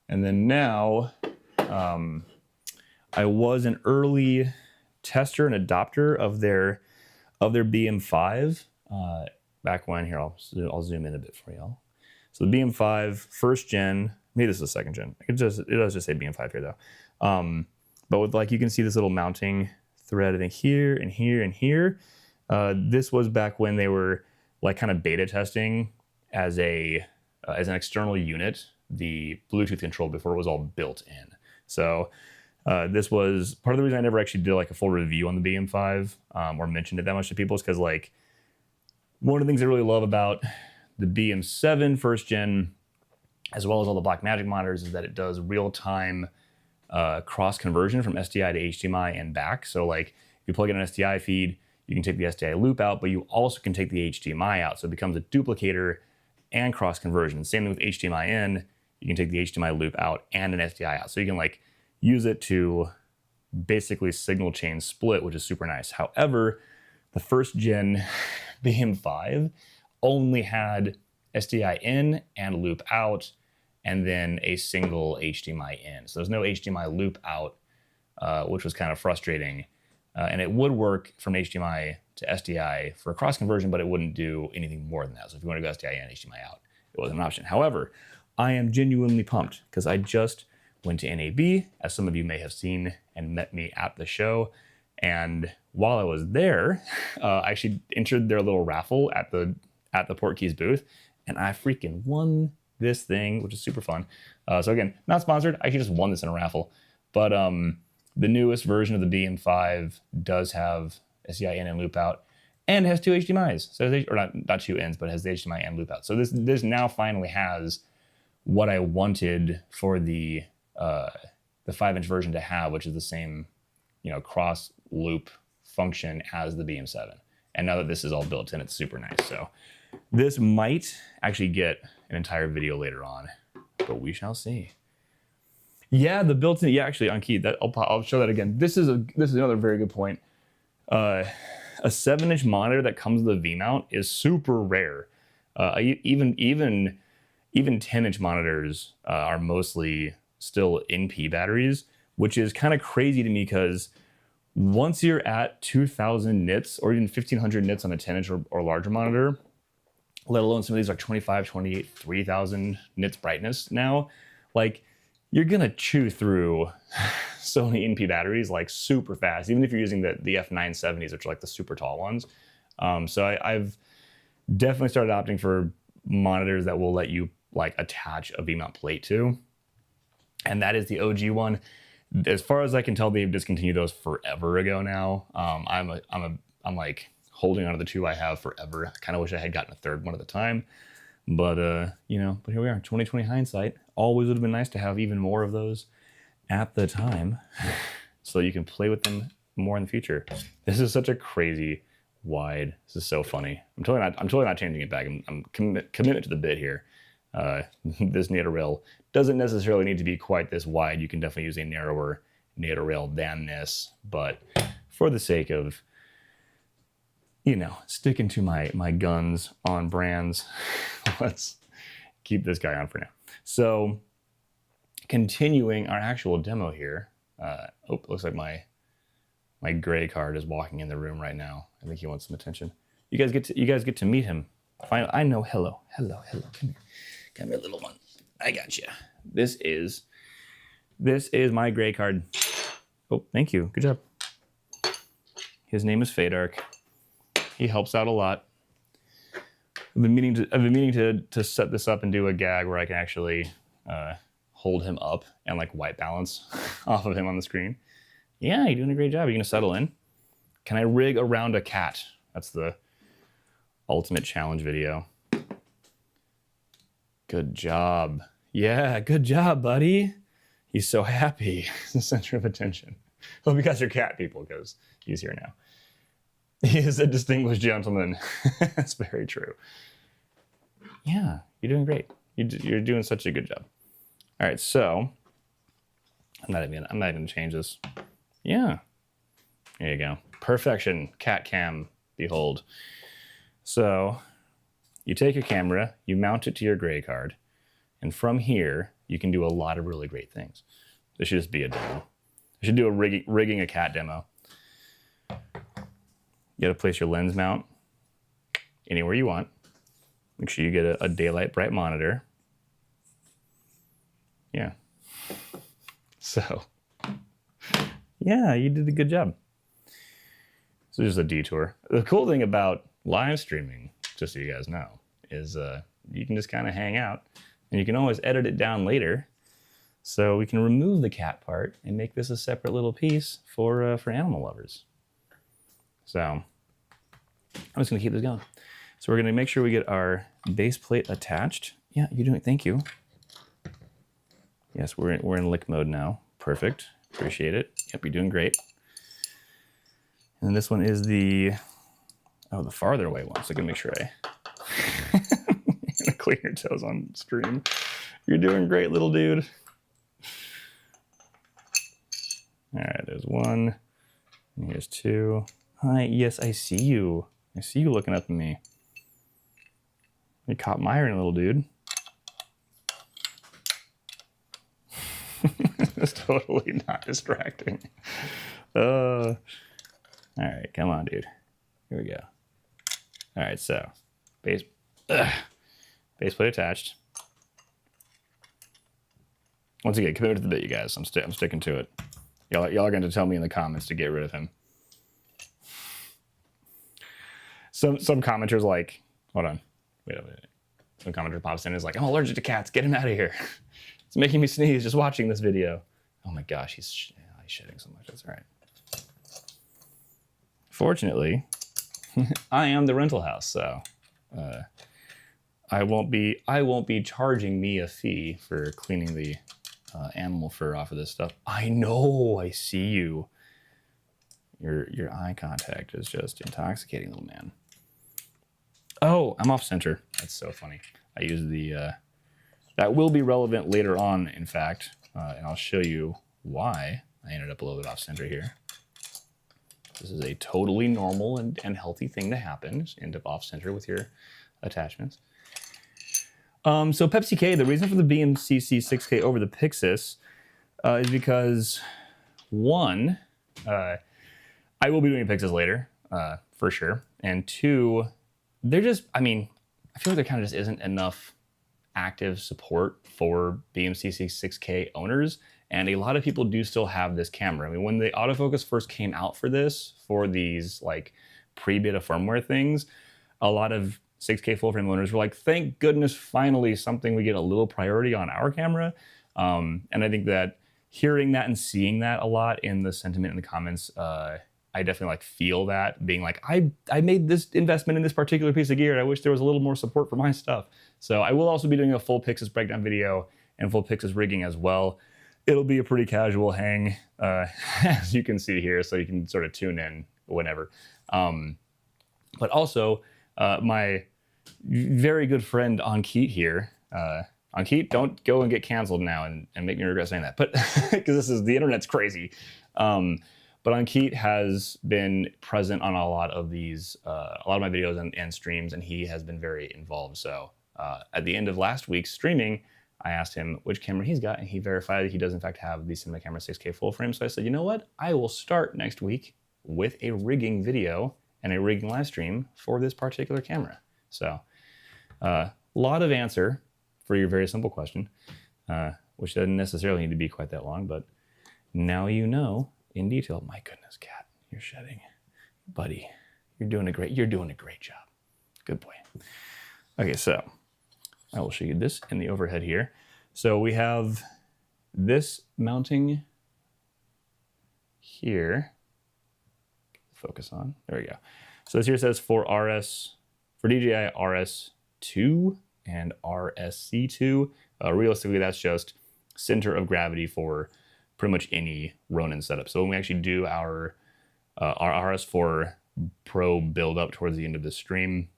And then now, I was an early tester and adopter of their BM5. Back when, here, I'll zoom in a bit for y'all. So the BM5 first gen, maybe this is the second gen. It does just say BM5 here though. But with you can see this little mounting thread, I think here and here and here. This was back when they were kind of beta testing as an external unit, the Bluetooth control before it was all built in. So This was part of the reason I never actually did like a full review on the BM5 or mentioned it that much to people is because like one of the things I really love about the BM7 first gen, as well as all the Blackmagic monitors, is that it does real-time cross conversion from SDI to HDMI and back. So like if you plug in an SDI feed, you can take the SDI loop out, but you also can take the HDMI out. So it becomes a duplicator and cross conversion. Same thing with HDMI in, you can take the HDMI loop out and an SDI out. So you can like use it to basically signal chain split, which is super nice. However, the first gen BM5 only had SDI in and loop out, and then a single HDMI in. So there's no HDMI loop out, which was kind of frustrating. And it would work from HDMI to SDI for a cross conversion, but it wouldn't do anything more than that. So if you want to go SDI in, HDMI out, it wasn't an option. However, I am genuinely pumped because I just went to NAB, as some of you may have seen and met me at the show. And while I was there, I actually entered their little raffle at the Portkeys booth, and I freaking won this thing, which is super fun. So again, not sponsored. I actually just won this in a raffle. But the newest version of the BM5 does have SDI in and loop out, and has two HDMIs. So or not two ins, but has the HDMI and loop out. So this now finally has what I wanted for the 5-inch version to have, which is the same, cross loop function as the BM7. And now that this is all built in, it's super nice. So this might actually get an entire video later on, but we shall see. Yeah, the built-in, yeah, actually on key, I'll show that again. This is another very good point. A 7-inch monitor that comes with a V-mount is super rare. Even 10-inch monitors are mostly still NP batteries, which is kind of crazy to me because once you're at 2,000 nits or even 1,500 nits on a 10-inch or larger monitor, let alone some of these are 25, 28, 3,000 nits brightness now, like you're gonna chew through so many NP batteries like super fast, even if you're using the F970s, which are like the super tall ones. So I've definitely started opting for monitors that will let you like attach a V-mount plate to, and that is the OG one. As far as I can tell, they've discontinued those forever ago now. I'm like holding on to the two I have forever. I kind of wish I had gotten a third one at the time, but but here we are, 2020 hindsight. Always would have been nice to have even more of those at the time, so you can play with them more in the future. This is such a crazy wide. This is so funny. I'm totally not changing it back. I'm committed to the bit here. This NATO rail doesn't necessarily need to be quite this wide. You can definitely use a narrower NATO rail than this, but for the sake of sticking to my guns on brands, let's keep this guy on for now. So continuing our actual demo here. Looks like my gray card is walking in the room right now. I think he wants some attention. You guys get to meet him. Finally, I know. Hello. Come here, little one. I got you. This is my gray card. Oh, thank you. Good job. His name is Fedark. He helps out a lot. I've been meaning to set this up and do a gag where I can actually hold him up and like white balance off of him on the screen. Yeah, you're doing a great job. Are you gonna settle in? Can I rig around a cat? That's the ultimate challenge video. Good job. Yeah, good job, buddy. He's so happy. He's the center of attention. Well, because you're cat people, because he's here now. He is a distinguished gentleman. That's very true. Yeah, you're doing great. You're doing such a good job. All right, so I'm not even gonna change this. Yeah, there you go. Perfection. Cat cam. Behold. So you take your camera, you mount it to your gray card, and from here you can do a lot of really great things. This should just be a demo. I should do a rigging a cat demo. You gotta place your lens mount anywhere you want. Make sure you get a daylight bright monitor. Yeah. So, yeah, you did a good job. So just a detour. The cool thing about live streaming, just so you guys know, is you can just kind of hang out, and you can always edit it down later So we can remove the cat part and make this a separate little piece for animal lovers. So I'm just gonna keep this going. So we're gonna make sure we get our base plate attached. Yeah, you're doing it, thank you. Yes, we're in lick mode now. Perfect, appreciate it. Yep, you're doing great. And this one is the farther away one. So I'm gonna make sure I'm gonna clean your toes on stream. You're doing great, little dude. All right, there's one, and here's two. Hi, yes, I see you. I see you looking up at me. You caught my iron, little dude. It's totally not distracting. All right, come on, dude. Here we go. All right, so base plate attached. Once again, committed to the bit, you guys. I'm sticking to it. Y'all are going to tell me in the comments to get rid of him. Some commenters like, hold on, wait a minute. Some commenter pops in and is like, I'm allergic to cats. Get him out of here. It's making me sneeze just watching this video. Oh my gosh, he's shedding so much. That's all right. Fortunately, I am the rental house, so I won't be charging me a fee for cleaning the animal fur off of this stuff. I know, I see you. Your eye contact is just intoxicating, little man. Oh, I'm off center. That's so funny. I use the, that will be relevant later on, in fact, and I'll show you why I ended up a little bit off center here. This is a totally normal and healthy thing to happen, just end up off center with your attachments. So Pepsi K, the reason for the BMCC6K over the Pixis is because, one, I will be doing Pixis later, for sure. And two, they're just, I mean, I feel like there kind of just isn't enough active support for BMCC6K owners. And a lot of people do still have this camera. I mean, when the autofocus first came out for this, for these like pre-beta firmware things, a lot of 6K full frame owners were like, thank goodness, finally something we get a little priority on our camera. And I think that hearing that and seeing that a lot in the sentiment in the comments, I definitely like feel that, being like, I made this investment in this particular piece of gear and I wish there was a little more support for my stuff. So I will also be doing a full Pixis breakdown video and full Pixis rigging as well. It'll be a pretty casual hang, as you can see here, so you can sort of tune in whenever. But also, my very good friend Ankit here, Ankit, don't go and get canceled now and make me regret saying that, but because the internet's crazy. But Ankit has been present on a lot of these, a lot of my videos and streams, and he has been very involved. So at the end of last week's streaming, I asked him which camera he's got, and he verified that he does in fact have the Cinema Camera 6K full frame. So I said, you know what? I will start next week with a rigging video and a rigging live stream for this particular camera. So a lot of answer for your very simple question, which doesn't necessarily need to be quite that long, but now you know in detail. My goodness, cat, you're shedding. Buddy, you're doing a great job. Good boy. Okay, so I will show you this in the overhead here. So we have this mounting here. Focus on, there we go. So this here says for DJI RS2 and RSC2. Realistically, that's just center of gravity for pretty much any Ronin setup. So when we actually do our RS4 Pro build up towards the end of this stream,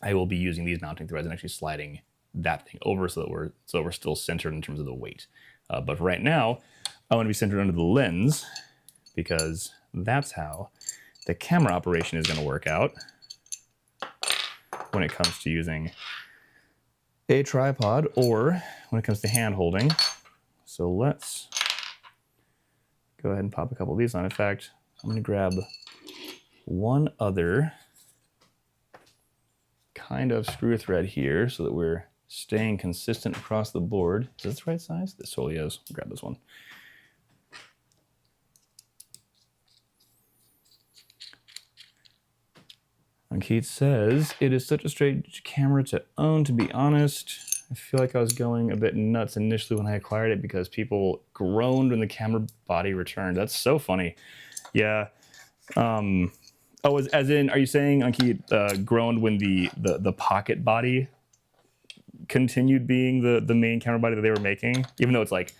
I will be using these mounting threads and actually sliding that thing over so that we're still centered in terms of the weight. But right now, I want to be centered under the lens because that's how the camera operation is going to work out when it comes to using a tripod or when it comes to hand holding. So let's go ahead and pop a couple of these on. In fact, I'm going to grab one other kind of screw thread here so that we're staying consistent across the board. Is this the right size? This totally is. I'll grab this one. And Keith says, it is such a strange camera to own, to be honest. I feel like I was going a bit nuts initially when I acquired it because people groaned when the camera body returned. That's so funny. Yeah. Oh, as in, are you saying, Anki, groaned when the pocket body continued being the main camera body that they were making, even though it's like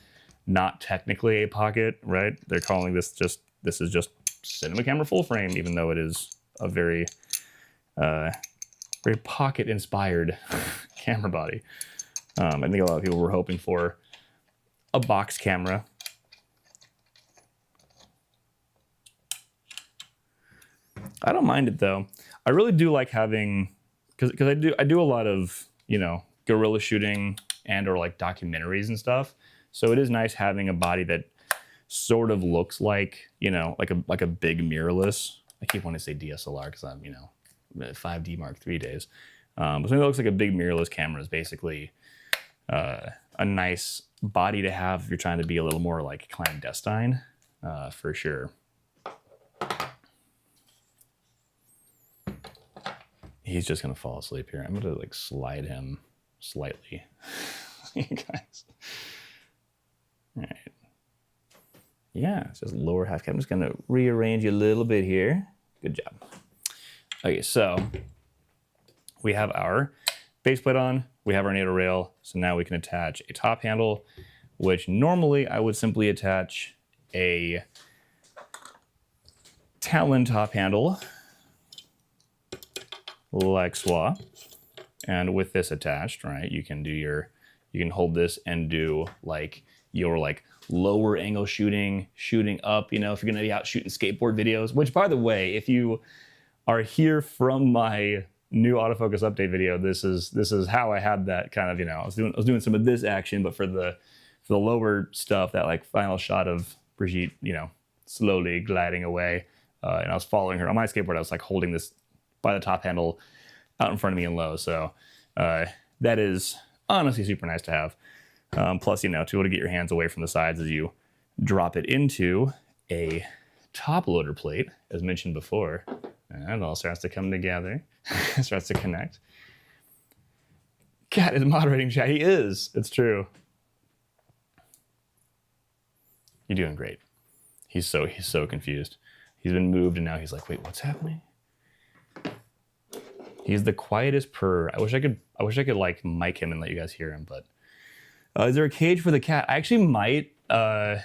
not technically a pocket, right? They're calling this is just cinema camera full frame, even though it is a very very pocket inspired camera body. I think a lot of people were hoping for a box camera. I don't mind it though. I really do like having, because I do a lot of, you know, guerrilla shooting and or like documentaries and stuff. So it is nice having a body that sort of looks like, you know, like a big mirrorless. I keep wanting to say DSLR because I'm, you know, 5D Mark III days. But something that looks like a big mirrorless camera is basically a nice body to have if you're trying to be a little more like clandestine, for sure. He's just gonna fall asleep here. I'm gonna like slide him slightly. You guys. All right. Yeah, it's just lower half cap. I'm just gonna rearrange you a little bit here. Good job. Okay, so we have our baseplate on, we have our NATO rail, so now we can attach a top handle, which normally I would simply attach a Talon top handle, like so. And with this attached, right, you can hold this and do like your like lower angle shooting up, you know, if you're gonna be out shooting skateboard videos, which by the way, if you are here from my new autofocus update video, this is how I had that kind of, you know, I was doing some of this action, but for the lower stuff, that like final shot of Brigitte, you know, slowly gliding away, and I was following her on my skateboard. I was like holding this by the top handle out in front of me and low. So that is honestly super nice to have. Plus, you know, to be able to get your hands away from the sides as you drop it into a top loader plate, as mentioned before. And it all starts to come together, starts to connect. Cat is moderating chat. He is. It's true. You're doing great. He's so confused. He's been moved and now he's like, wait, what's happening? He's the quietest purr. I wish I could like mic him and let you guys hear him, but is there a cage for the cat? I actually might I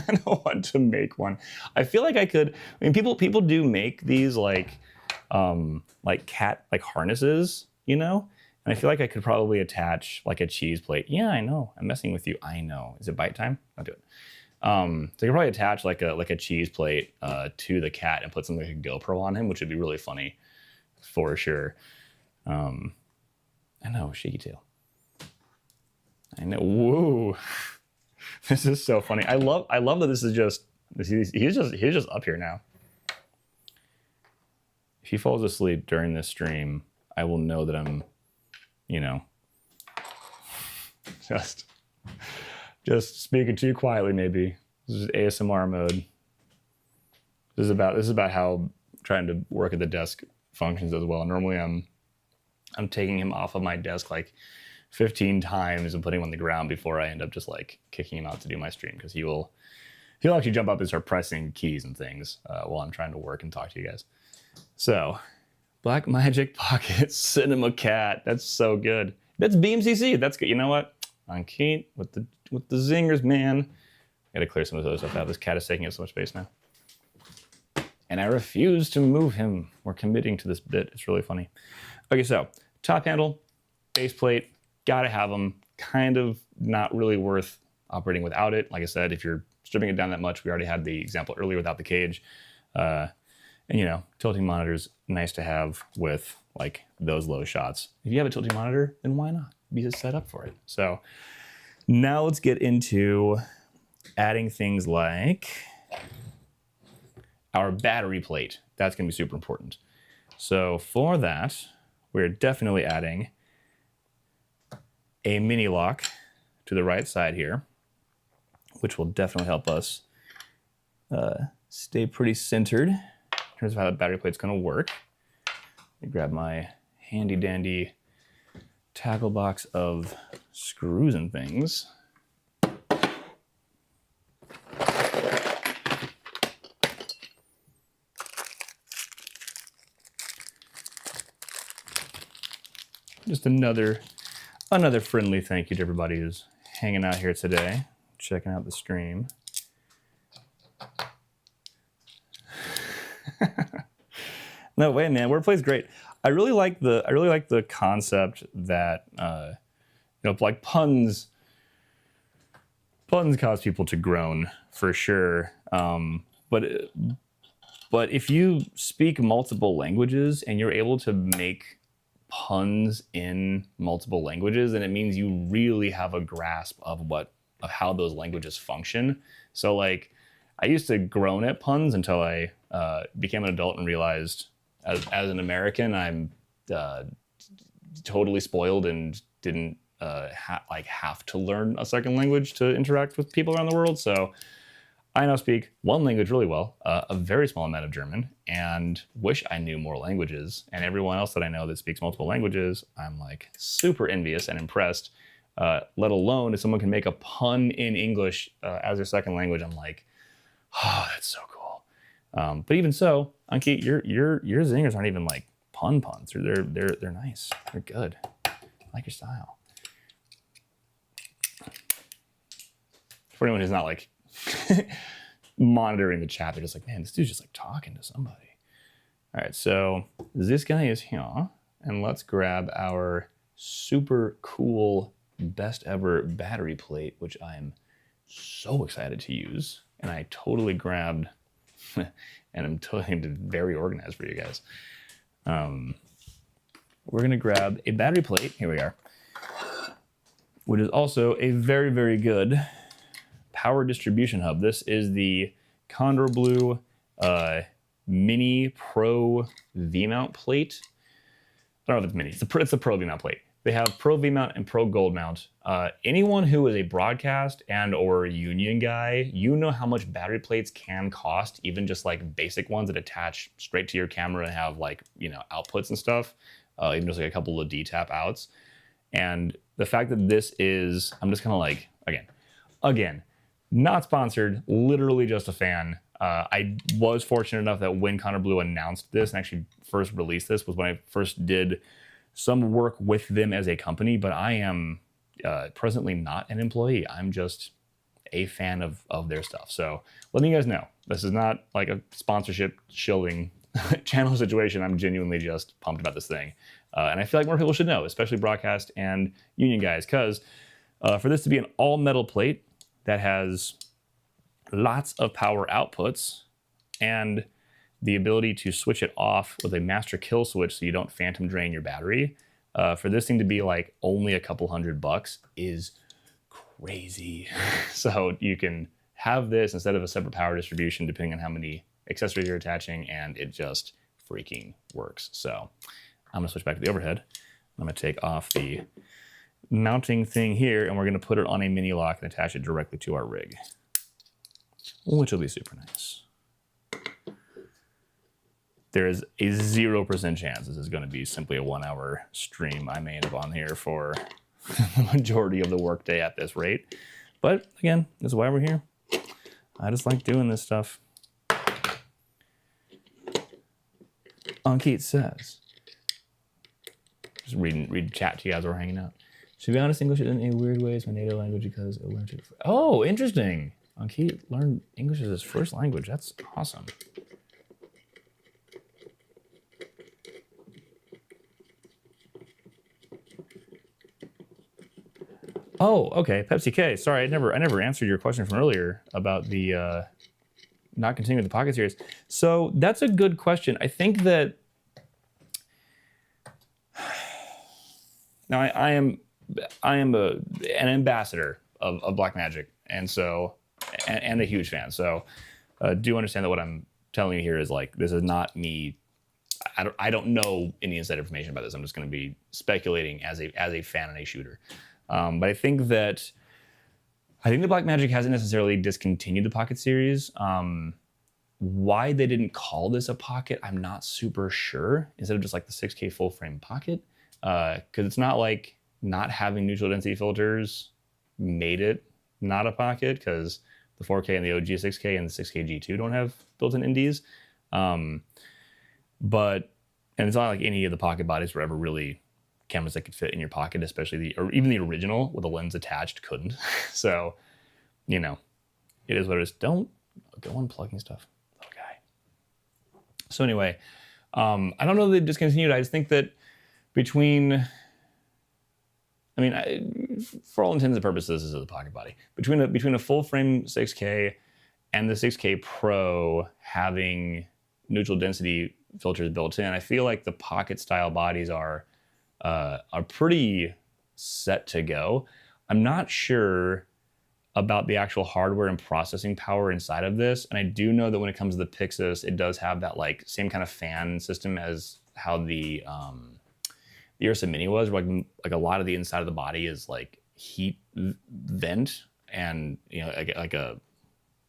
don't want to make one. I feel like I could. I mean, people do make these like cat like harnesses, you know. And I feel like I could probably attach like a cheese plate. Yeah, I know. I'm messing with you. I know. Is it bite time? I'll do it. So I could probably attach like a cheese plate to the cat and put something like a GoPro on him, which would be really funny for sure. I know, shaky tail. I know. Whoa. This is so funny. I love that this is just he's just up here now. If he falls asleep during this stream, I will know that I'm, you know, just speaking too quietly maybe. This is ASMR mode. This is about how trying to work at the desk functions as well. Normally I'm taking him off of my desk like 15 times and putting him on the ground before I end up just like kicking him out to do my stream, because he'll actually jump up and start pressing keys and things while I'm trying to work and talk to you guys. So, Blackmagic Pocket Cinema Cat. That's so good. That's BMCC. That's good. You know what? On Kate with the zingers, man. I gotta clear some of those stuff out. This cat is taking up so much space now. And I refuse to move him. We're committing to this bit. It's really funny. Okay, so top handle, base plate. Gotta have them. Kind of not really worth operating without it. Like I said, if you're stripping it down that much, we already had the example earlier without the cage. And you know, tilting monitors, nice to have with like those low shots. If you have a tilting monitor, then why not? Be just set up for it. So now let's get into adding things like our battery plate. That's gonna be super important. So for that, we're definitely adding a mini lock to the right side here, which will definitely help us stay pretty centered in terms of how the battery plate's gonna work. Let me grab my handy dandy tackle box of screws and things. Just another friendly thank you to everybody who's hanging out here today, checking out the stream. No way, man. Wordplay's great. I really like the concept that like puns cause people to groan for sure. But if you speak multiple languages and you're able to make puns in multiple languages, then it means you really have a grasp of how those languages function. So like, I used to groan at puns until I became an adult and realized, as an American, I'm totally spoiled and didn't have to learn a second language to interact with people around the world. So I now speak one language really well, a very small amount of German, and wish I knew more languages. And everyone else that I know that speaks multiple languages, I'm like super envious and impressed. Let alone if someone can make a pun in English as their second language, I'm like, oh, that's so cool. But even so, Ankit, your zingers aren't even like puns. They're nice. They're good. I like your style. For anyone who's not like monitoring the chat, they're just like, man, this dude's just like talking to somebody. All right, so this guy is here, and let's grab our super cool best ever battery plate, which I'm so excited to use. And I totally grabbed, and I'm totally very organized for you guys. We're gonna grab a battery plate. Here we are, which is also a very, very good power distribution hub. This is the Condor Blue Mini Pro V-mount plate. I don't know if it's mini. It's a Pro V-mount plate. They have Pro V-mount and Pro Gold mount. Anyone who is a broadcast and or union guy, you know how much battery plates can cost, even just like basic ones that attach straight to your camera and have like, outputs and stuff, even just like a couple of D-tap outs. And the fact that this is, I'm just kind of like, again, not sponsored, literally just a fan. I was fortunate enough that when Condor Blue announced this and actually first released this was when I first did some work with them as a company, but I am presently not an employee. I'm just a fan of their stuff. So letting you guys know, this is not like a sponsorship shilling channel situation. I'm genuinely just pumped about this thing. And I feel like more people should know, especially broadcast and union guys, because for this to be an all metal plate that has lots of power outputs and the ability to switch it off with a master kill switch so you don't phantom drain your battery, for this thing to be like only a couple $100 is crazy. So you can have this instead of a separate power distribution depending on how many accessories you're attaching, and it just freaking works. So I'm gonna switch back to the overhead. I'm gonna take off the mounting thing here, and we're gonna put it on a mini lock and attach it directly to our rig, which will be super nice. There is a 0% chance this is going to be simply a 1 hour stream. I may end up on here for the majority of the workday at this rate. But again, this is why we're here. I just like doing this stuff. Ankit says, just read chat to you guys while we're hanging out. To be honest, English in a weird way is my native language because I learned it. Oh, interesting. Ankit learned English as his first language. That's awesome. Oh, okay. Pepsi K. Sorry, I never answered your question from earlier about the not continuing the Pocket series. So that's a good question. I think that now I am an ambassador of Blackmagic, and so and a huge fan. So do understand that what I'm telling you here is like, this is not me. I don't know any inside information about this. I'm just going to be speculating as a fan and a shooter. But I think that Blackmagic hasn't necessarily discontinued the Pocket series. Why they didn't call this a Pocket, I'm not super sure. Instead of just like the 6K full frame Pocket, because it's not like not having neutral density filters made it not a pocket, because the 4K and the OG 6K and the 6K G2 don't have built-in NDs. But, and it's not like any of the pocket bodies were ever really cameras that could fit in your pocket, especially or even the original with a lens attached couldn't. So, you know, it is what it is. Don't go unplugging stuff. Okay. So anyway, I don't know that they discontinued. I just think that between, I mean, for all intents and purposes, this is a pocket body. Between a full frame 6K and the 6K Pro having neutral density filters built in, I feel like the pocket style bodies are pretty set to go. I'm not sure about the actual hardware and processing power inside of this, and I do know that when it comes to the Pixis, it does have that like same kind of fan system as how the Ursa Mini was. Like a lot of the inside of the body is like heat vent, and you know, like a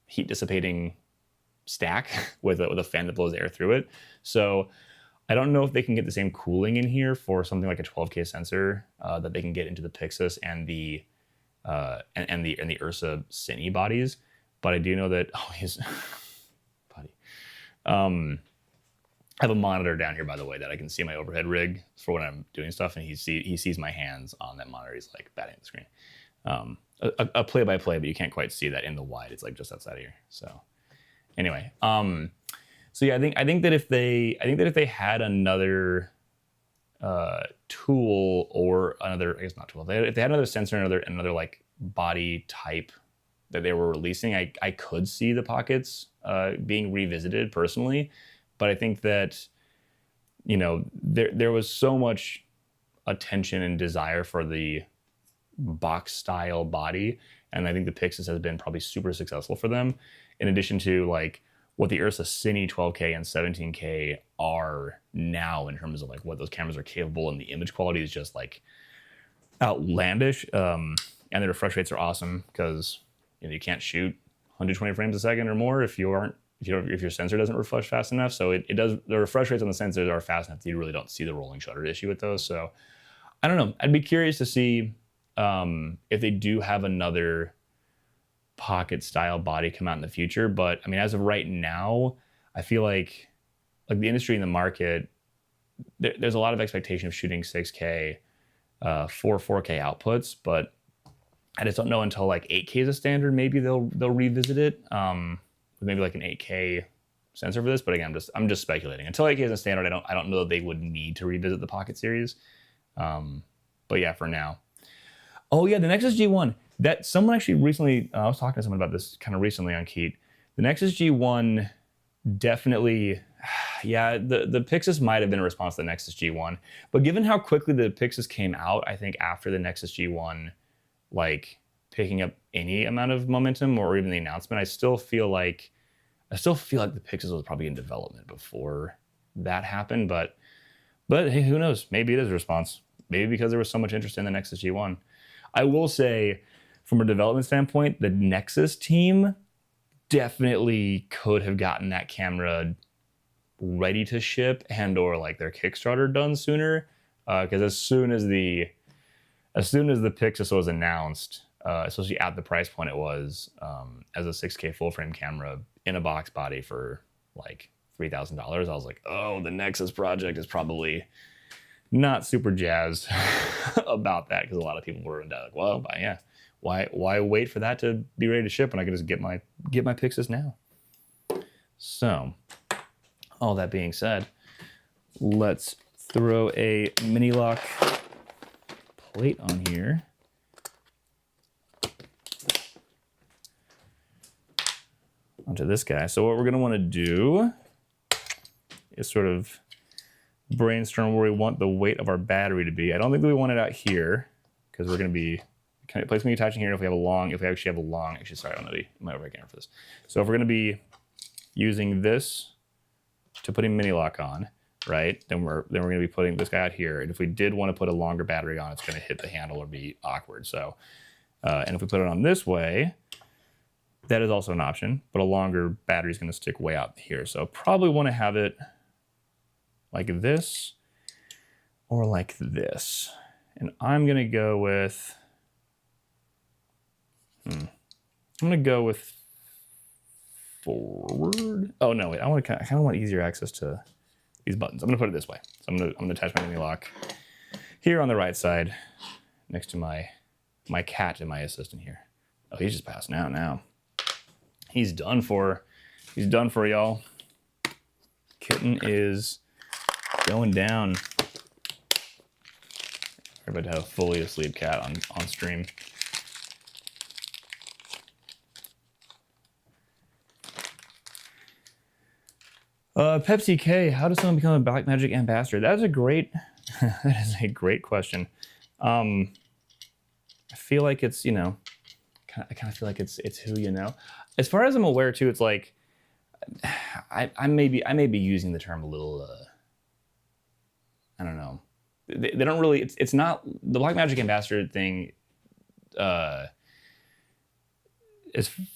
heat dissipating stack with a fan that blows air through it. So I don't know if they can get the same cooling in here for something like a 12K sensor that they can get into the Pixis and the Ursa Cine bodies. But I do know that his body. I have a monitor down here, by the way, that I can see my overhead rig for when I'm doing stuff, and he sees my hands on that monitor. He's like batting at the screen. A play-by-play, but you can't quite see that in the wide. It's like just outside of here. So anyway, so yeah, I think that if they had another tool or another, I guess not tool, if they had another sensor, another like body type that they were releasing, I could see the pockets being revisited personally. But I think that, you know, there was so much attention and desire for the box style body, and I think the Pixis has been probably super successful for them, in addition to like what the Ursa Cine 12K and 17K are now in terms of like what those cameras are capable, and the image quality is just like outlandish. And the refresh rates are awesome because, you know, you can't shoot 120 frames a second or more if your sensor doesn't refresh fast enough. So it does, the refresh rates on the sensors are fast enough that you really don't see the rolling shutter issue with those. So I don't know. I'd be curious to see if they do have another pocket style body come out in the future. But I mean, as of right now, I feel like the industry and the market, there's a lot of expectation of shooting 6K for 4K outputs, but I just don't know until like 8K is a standard. Maybe they'll revisit it with maybe like an 8K sensor for this. But again, I'm just speculating. Until 8K is a standard, I don't know that they would need to revisit the Pocket series. But yeah, for now. Oh yeah, the Nexus G1. That someone actually recently, I was talking to someone about this kind of recently on Keat. The Nexus G1 definitely, yeah, the Pixis might have been a response to the Nexus G1, but given how quickly the Pixis came out, I think after the Nexus G1, like picking up any amount of momentum or even the announcement, I still feel like the Pixis was probably in development before that happened, but hey, who knows? Maybe it is a response. Maybe because there was so much interest in the Nexus G1. I will say, from a development standpoint, the Nexus team definitely could have gotten that camera ready to ship and or like their Kickstarter done sooner. Because as soon as the Pixis was announced, especially at the price point it was, as a 6K full frame camera in a box body for like $3,000, I was like, oh, the Nexus project is probably not super jazzed about that, because a lot of people were like, well, yeah, why wait for that to be ready to ship when I can just get my Pixis now? So, all that being said, let's throw a mini lock plate on here. Onto this guy. So what we're gonna want to do is sort of brainstorm where we want the weight of our battery to be. I don't think that we want it out here, because we're going to be kind of placing attaching here. If we actually have a long, sorry, I don't know my overhead camera for this. So if we're going to be using this to putting mini lock on, right? Then we're going to be putting this guy out here. And if we did want to put a longer battery on, it's going to hit the handle or be awkward. So, and if we put it on this way, that is also an option, but a longer battery is going to stick way out here. So probably want to have it like this or like this. And I'm going to go with, I'm going to go with forward. Oh no, wait, I kind of want easier access to these buttons. I'm going to put it this way. So I'm going to attach my mini lock here on the right side next to my cat and my assistant here. Oh, he's just passing out now. He's done for. He's done for, y'all. Kitten is going down. We're about to have a fully asleep cat on stream. Pepsi K, how does someone become a Blackmagic ambassador? That is a great, that is a great question. I feel like it's, you know, I kind of feel like it's who you know. As far as I'm aware too, it's like, I may be using the term a little, I don't know. They don't really, it's not, the Blackmagic ambassador thing, as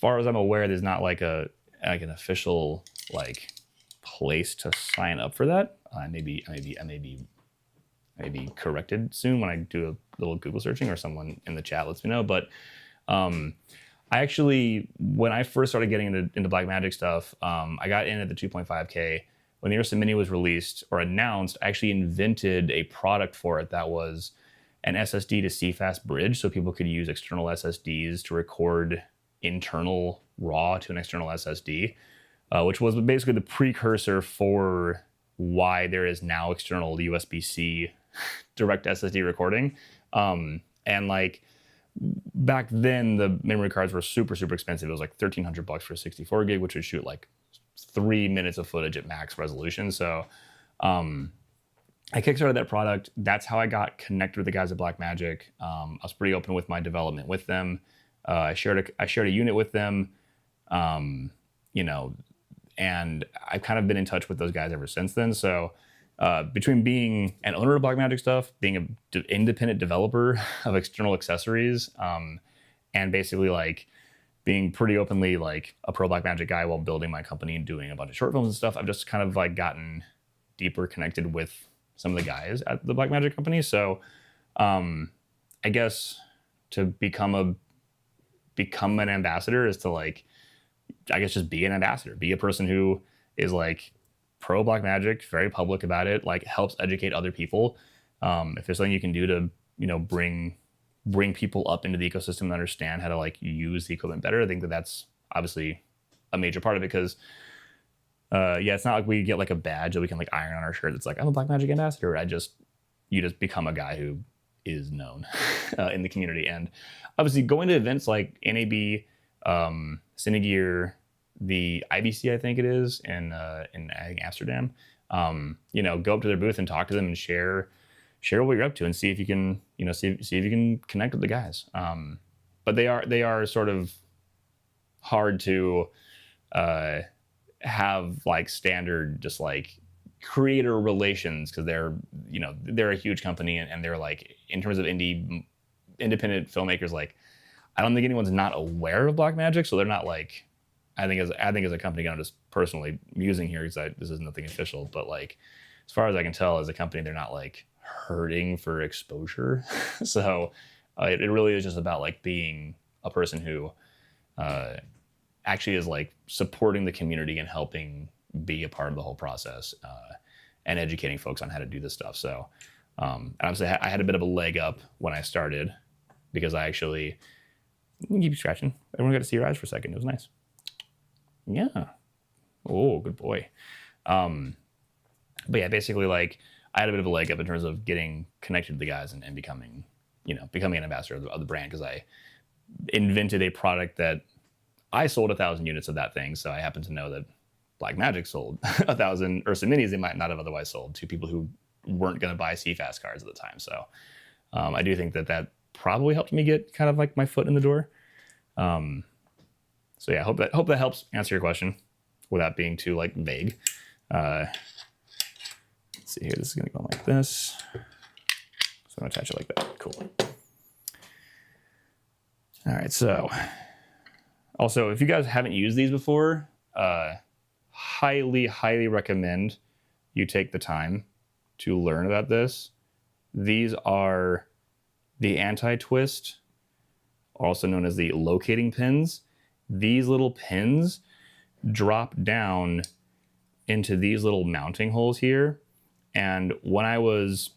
far as I'm aware, there's not like an official like place to sign up for that. I may be corrected soon when I do a little Google searching or someone in the chat lets me know. But I actually, when I first started getting into Blackmagic stuff, I got in at the 2.5K. When the Ursa Mini was released or announced, I actually invented a product for it that was an SSD to CFast bridge, so people could use external SSDs to record internal RAW to an external SSD, which was basically the precursor for why there is now external USB-C direct SSD recording. And like back then, the memory cards were super expensive. It was like $1,300 for a 64 gig, which would shoot like 3 minutes of footage at max resolution. So I kickstarted that product. That's how I got connected with the guys at Blackmagic. I was pretty open with my development with them. I shared a unit with them, you know, and I've kind of been in touch with those guys ever since then. So between being an owner of Blackmagic stuff, being an independent developer of external accessories, and basically like being pretty openly like a pro Blackmagic guy while building my company and doing a bunch of short films and stuff, I've just kind of like gotten deeper connected with some of the guys at the Blackmagic company. So I guess to become an ambassador is to like, I guess just be an ambassador, be a person who is like pro Blackmagic, very public about it, like helps educate other people. If there's something you can do to, you know, bring people up into the ecosystem and understand how to like use the equipment better, I think that that's obviously a major part of it. Because yeah, it's not like we get like a badge that we can like iron on our shirt that's like, I'm a Blackmagic ambassador. You just become a guy who is known in the community. And obviously going to events like NAB, Cinegear, the IBC, I think it is, in Amsterdam, you know, go up to their booth and talk to them and share what you're up to and see if you can, you know, see if you can connect with the guys. But they are sort of hard to have like standard just like creator relations, because they're a huge company and they're like, in terms of independent filmmakers, like I don't think anyone's not aware of Blackmagic, so they're not like, I think as a company, I'm just personally musing here because this is nothing official, but like as far as I can tell, as a company, they're not like hurting for exposure. So it really is just about like being a person who actually is like supporting the community and helping be a part of the whole process, and educating folks on how to do this stuff. So and obviously I had a bit of a leg up when I started, because I actually, keep scratching, everyone got to see your eyes for a second. It was nice. Yeah. Oh, good boy. But yeah, basically like I had a bit of a leg up in terms of getting connected to the guys and becoming an ambassador of the brand, because I invented a product that I sold 1,000 units of that thing. So I happen to know that Blackmagic sold 1,000 Ursa Minis they might not have otherwise sold to people who weren't going to buy CFast cards at the time. So I do think that probably helped me get kind of like my foot in the door. So yeah, hope that helps answer your question without being too like vague. Let's see here. This is gonna go like this. So I'm gonna attach it like that. Cool. All right. So also, if you guys haven't used these before, highly recommend you take the time to learn about this. These are the anti-twist, also known as the locating pins, these little pins drop down into these little mounting holes here. And when I was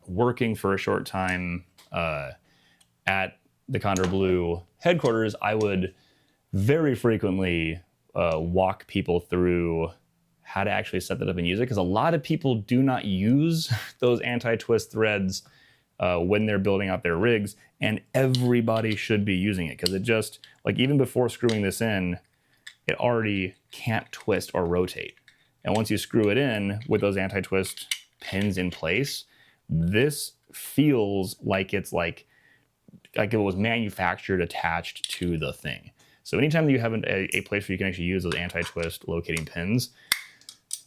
working for a short time at the Condor Blue headquarters, I would very frequently walk people through how to actually set that up and use it, because a lot of people do not use those anti-twist threads when they're building out their rigs, and everybody should be using it, because it just, like, even before screwing this in, it already can't twist or rotate. And once you screw it in with those anti-twist pins in place, this feels like it's like it was manufactured attached to the thing. So anytime that you have a place where you can actually use those anti-twist locating pins,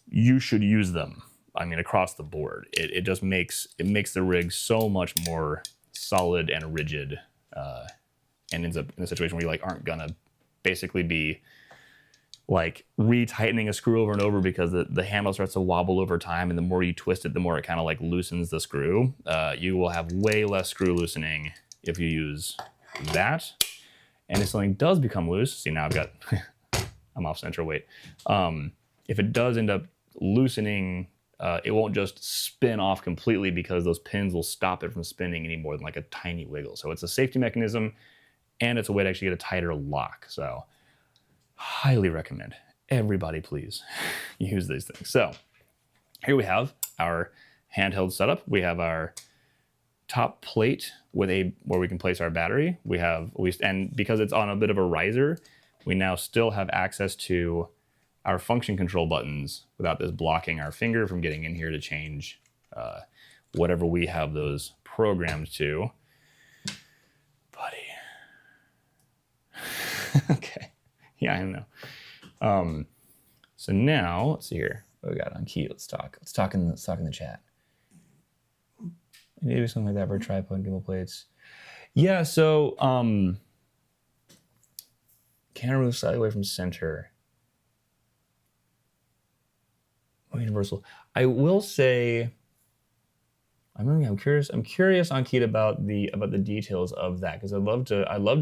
you should use them. I mean, across the board. It just makes the rig so much more solid and rigid, and ends up in a situation where you like aren't gonna basically be like retightening a screw over and over, because the handle starts to wobble over time, and the more you twist it, the more it kind of like loosens the screw. You will have way less screw loosening if you use that. And if something does become loose, see, now I've got I'm off center weight. If it does end up loosening, it won't just spin off completely, because those pins will stop it from spinning any more than like a tiny wiggle. So it's a safety mechanism, and it's a way to actually get a tighter lock. So highly recommend. Everybody please use these things. So here we have our handheld setup. We have our top plate with where we can place our battery. We have, and because it's on a bit of a riser, we now still have access to our function control buttons without this blocking our finger from getting in here to change whatever we have those programmed to. Buddy. Okay. Yeah, I know. So now, let's see here. What we got on key? Let's talk. Let's talk in the chat. Maybe something like that for tripod gimbal plates. Yeah, so camera moves slightly away from center. Universal. I will say, I'm curious on Keith about the details of that, because I'd love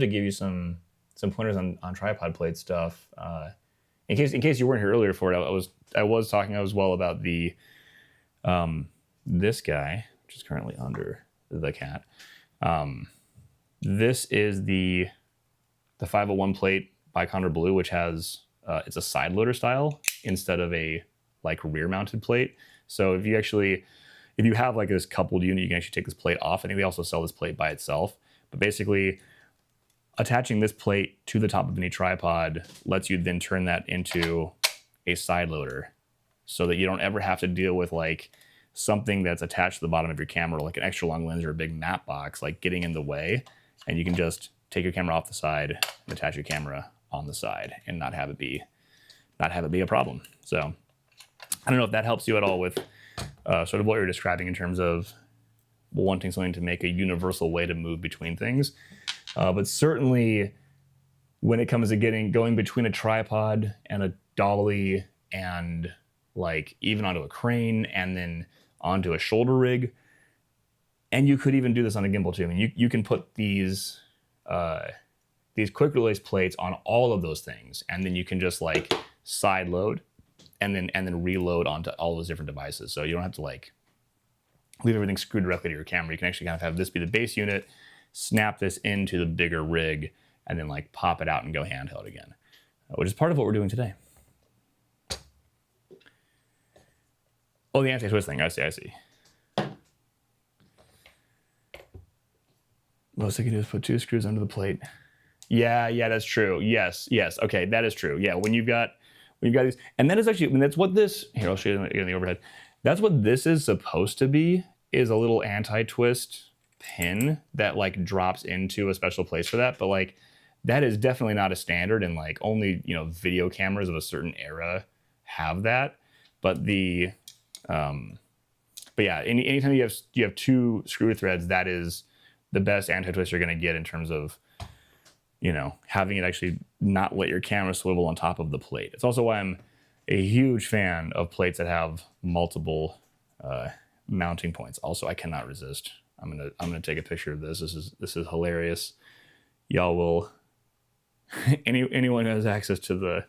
to give you some pointers on tripod plate stuff. In case you weren't here earlier for it, I was talking as well about the this guy, which is currently under the cat. This is the 501 plate by Condor Blue, which has it's a side loader style instead of a like rear mounted plate. So if you have like this coupled unit, you can actually take this plate off. I think they also sell this plate by itself. But basically, attaching this plate to the top of any tripod lets you then turn that into a side loader, so that you don't ever have to deal with like something that's attached to the bottom of your camera, like an extra long lens or a big map box, like getting in the way. And you can just take your camera off the side and attach your camera on the side and not have it be a problem. So I don't know if that helps you at all with sort of what you're describing in terms of wanting something to make a universal way to move between things. But certainly when it comes to going between a tripod and a dolly and like even onto a crane and then onto a shoulder rig, and you could even do this on a gimbal too. I mean, you can put these quick release plates on all of those things, and then you can just like side load and then reload onto all those different devices. So you don't have to like leave everything screwed directly to your camera. You can actually kind of have this be the base unit, snap this into the bigger rig, and then like pop it out and go handheld again, which is part of what we're doing today. Oh, the anti-twist thing. I see. Most I can do is put 2 screws under the plate. Yeah, that's true. Yes. Okay, that is true. Yeah, when you've got these, and that is actually, I mean, that's what this, here, I'll show you in the overhead. That's what this is supposed to be, is a little anti-twist pin that like drops into a special place for that. But like, that is definitely not a standard, and like only, video cameras of a certain era have that. But but yeah, anytime you have 2 screw threads, that is the best anti-twist you're going to get in terms of, having it actually not let your camera swivel on top of the plate. It's also why I'm a huge fan of plates that have multiple mounting points. Also, I cannot resist I'm gonna take a picture of this. This is hilarious. Y'all will anyone who has access to the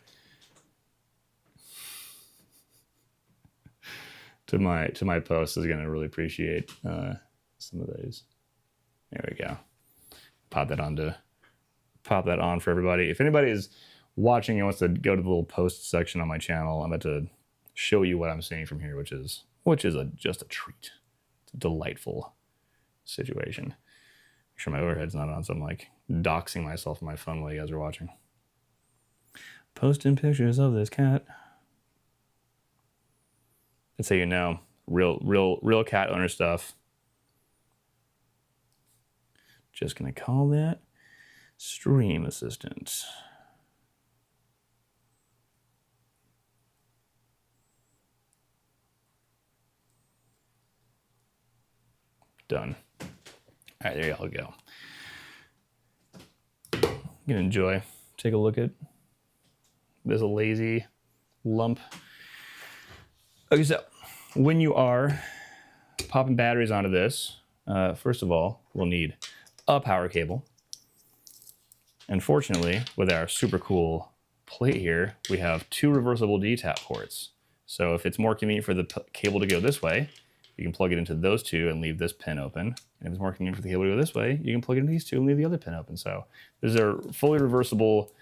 to my post is gonna really appreciate some of those. There we go. Pop that on for everybody. If anybody is watching and wants to go to the little post section on my channel, I'm about to show you what I'm seeing from here, which is just a treat. It's a delightful situation. Make sure my overhead's not on, so I'm like doxing myself on my phone while you guys are watching. Posting pictures of this cat. That's how you know, real cat owner stuff. Just gonna call that Stream Assistant. Done. All right, there y'all go. You can enjoy. Take a look at this lazy lump. Okay, so when you are popping batteries onto this, first of all, we'll need a power cable. And fortunately, with our super cool plate here, we have 2 reversible D-tap ports. So if it's more convenient for the cable to go this way, you can plug it into those 2 and leave this pin open. And if it's more convenient for the cable to go this way, you can plug it into these 2 and leave the other pin open. So these are fully reversible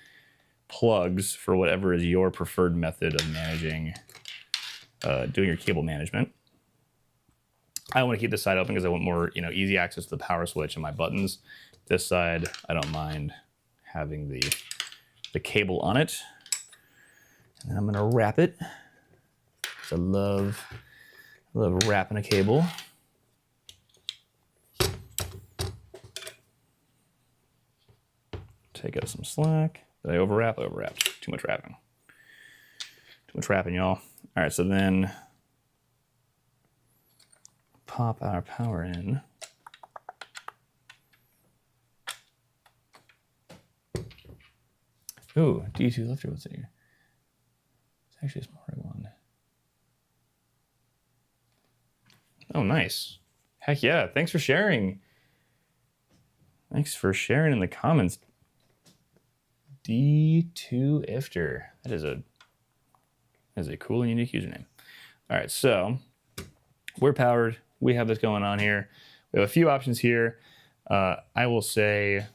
plugs for whatever is your preferred method of managing, doing your cable management. I want to keep this side open because I want more, easy access to the power switch and my buttons. This side, I don't mind having the cable on it. And then I'm gonna wrap it. I love wrapping a cable. Take out some slack. Did I overwrap? I overwrapped. Too much wrapping. Too much wrapping, y'all. All right, so then pop our power in. Ooh, D2 lifter, what's it here? It's actually a SmallRig one. Oh, nice. Heck yeah, thanks for sharing. Thanks for sharing in the comments. D2 Ifter. That is a cool and unique username. All right, so we're powered. We have this going on here. We have a few options here. I will say,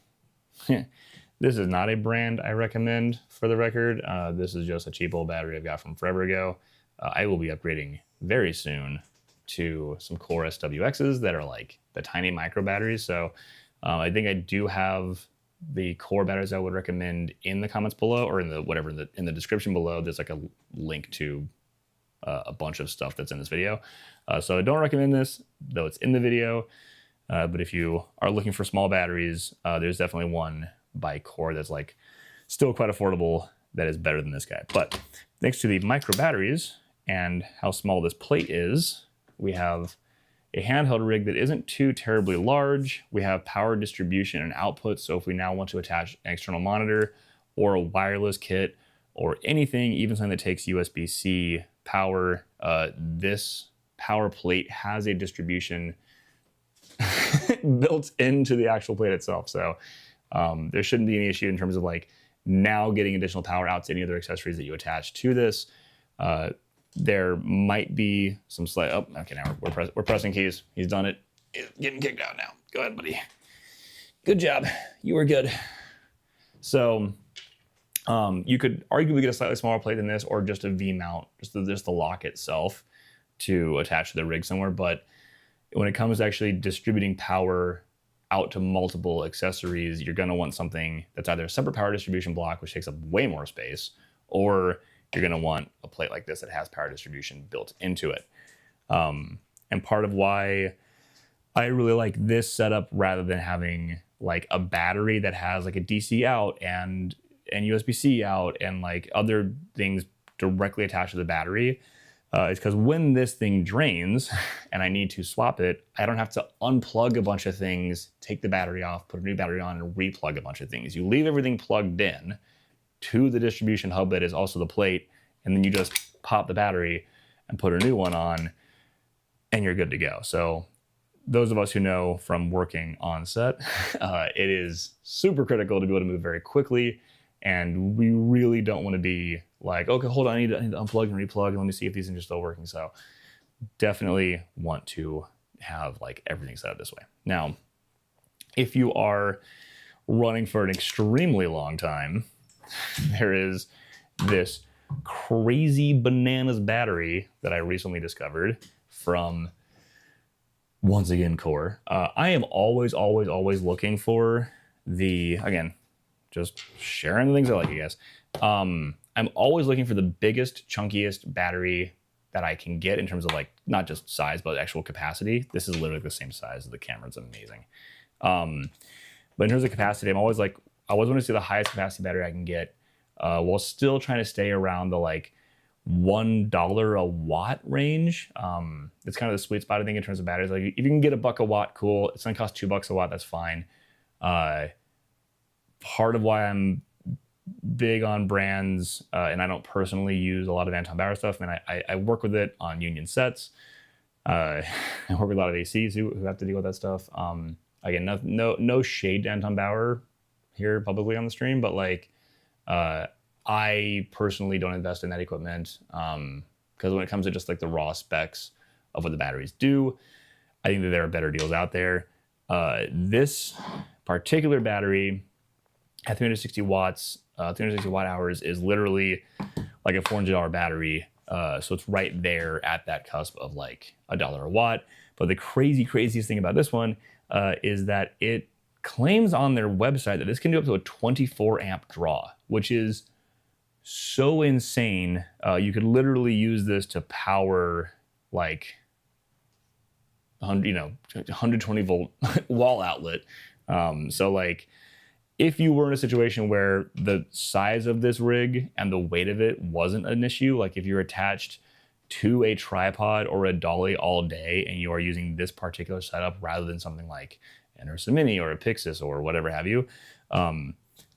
this is not a brand I recommend for the record. This is just a cheap old battery I've got from forever ago. I will be upgrading very soon to some Core SWXs that are like the tiny micro batteries. So I think I do have the Core batteries I would recommend in the comments below, or in the description below. There's like a link to a bunch of stuff that's in this video. So I don't recommend this, though it's in the video. But if you are looking for small batteries, there's definitely one by Core that's like still quite affordable that is better than this guy. But thanks to the micro batteries and how small this plate is, we have a handheld rig that isn't too terribly large. We have power distribution and output. So if we now want to attach an external monitor or a wireless kit or anything, even something that takes USB-C power, this power plate has a distribution built into the actual plate itself. So there shouldn't be any issue in terms of like now getting additional power out to any other accessories that you attach to this. There might be some slight, oh, okay, now we're pressing keys. He's done it. He's getting kicked out now. Go ahead, buddy. Good job. You were good. So you could arguably get a slightly smaller plate than this, or just a V-mount, just the lock itself to attach to the rig somewhere. But when it comes to actually distributing power out to multiple accessories, you're gonna want something that's either a separate power distribution block, which takes up way more space, or you're gonna want a plate like this that has power distribution built into it. And part of why I really like this setup rather than having like a battery that has like a DC out and USB-C out and like other things directly attached to the battery, is because when this thing drains and I need to swap it, I don't have to unplug a bunch of things, take the battery off, put a new battery on, and replug a bunch of things. You leave everything plugged in to the distribution hub that is also the plate, and then you just pop the battery and put a new one on, and you're good to go. So those of us who know from working on set, it is super critical to be able to move very quickly. And we really don't want to be like, okay, hold on, I need to unplug and replug, and let me see if these things are still working. So definitely want to have like everything set up this way. Now, if you are running for an extremely long time, there is this crazy bananas battery that I recently discovered from, once again, Core. I am always looking for the, again, just sharing the things I like, I guess. I'm always looking for the biggest, chunkiest battery that I can get in terms of like, not just size, but actual capacity. This is literally the same size as the camera. It's amazing. But in terms of capacity, I'm always like, I always want to see the highest capacity battery I can get, while still trying to stay around the like $1 a watt range. It's kind of the sweet spot, I think, in terms of batteries. Like if you can get $1 a watt, cool. It's gonna cost $2 a watt, that's fine. Part of why I'm big on brands, and I don't personally use a lot of Anton Bauer stuff. I mean, I work with it on union sets. I work with a lot of ACs who have to deal with that stuff. Again, no shade to Anton Bauer here publicly on the stream, but like, I personally don't invest in that equipment, because when it comes to just like the raw specs of what the batteries do, I think that there are better deals out there. This particular battery at 360 watts, 360 watt hours is literally like a $400 battery. So it's right there at that cusp of like $1 a watt. But the craziest thing about this one is that it claims on their website that this can do up to a 24 amp draw, which is so insane. You could literally use this to power like 120 volt wall outlet. So like, if you were in a situation where the size of this rig and the weight of it wasn't an issue, like if you're attached to a tripod or a dolly all day and you are using this particular setup rather than something like an Ursa Mini or a Pixis or whatever have you,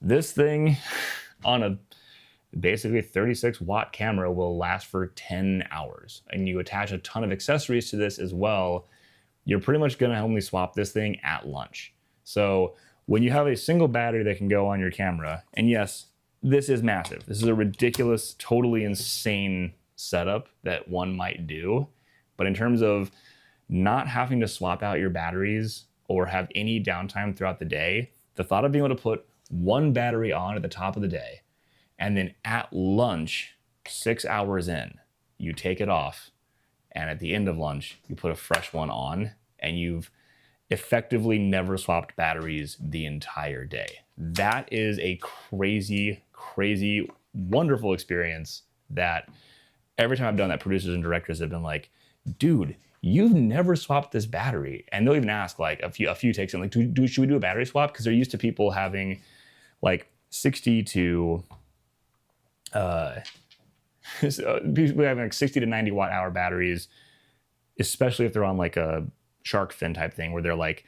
this thing on a basically 36 watt camera will last for 10 hours. And you attach a ton of accessories to this as well, you're pretty much gonna only swap this thing at lunch. So when you have a single battery that can go on your camera, and yes, this is massive. This is a ridiculous, totally insane setup that one might do. But in terms of not having to swap out your batteries or have any downtime throughout the day, the thought of being able to put one battery on at the top of the day, and then at lunch, 6 hours in, you take it off, and at the end of lunch, you put a fresh one on, and you've effectively never swapped batteries the entire day. That is a crazy, wonderful experience that every time I've done that, producers and directors have been like, dude, you've never swapped this battery. And they'll even ask like a few takes in, like, should we do a battery swap? Because they're used to people having like 60 to people having like 60 to 90 watt hour batteries, especially if they're on like a shark fin type thing where they're like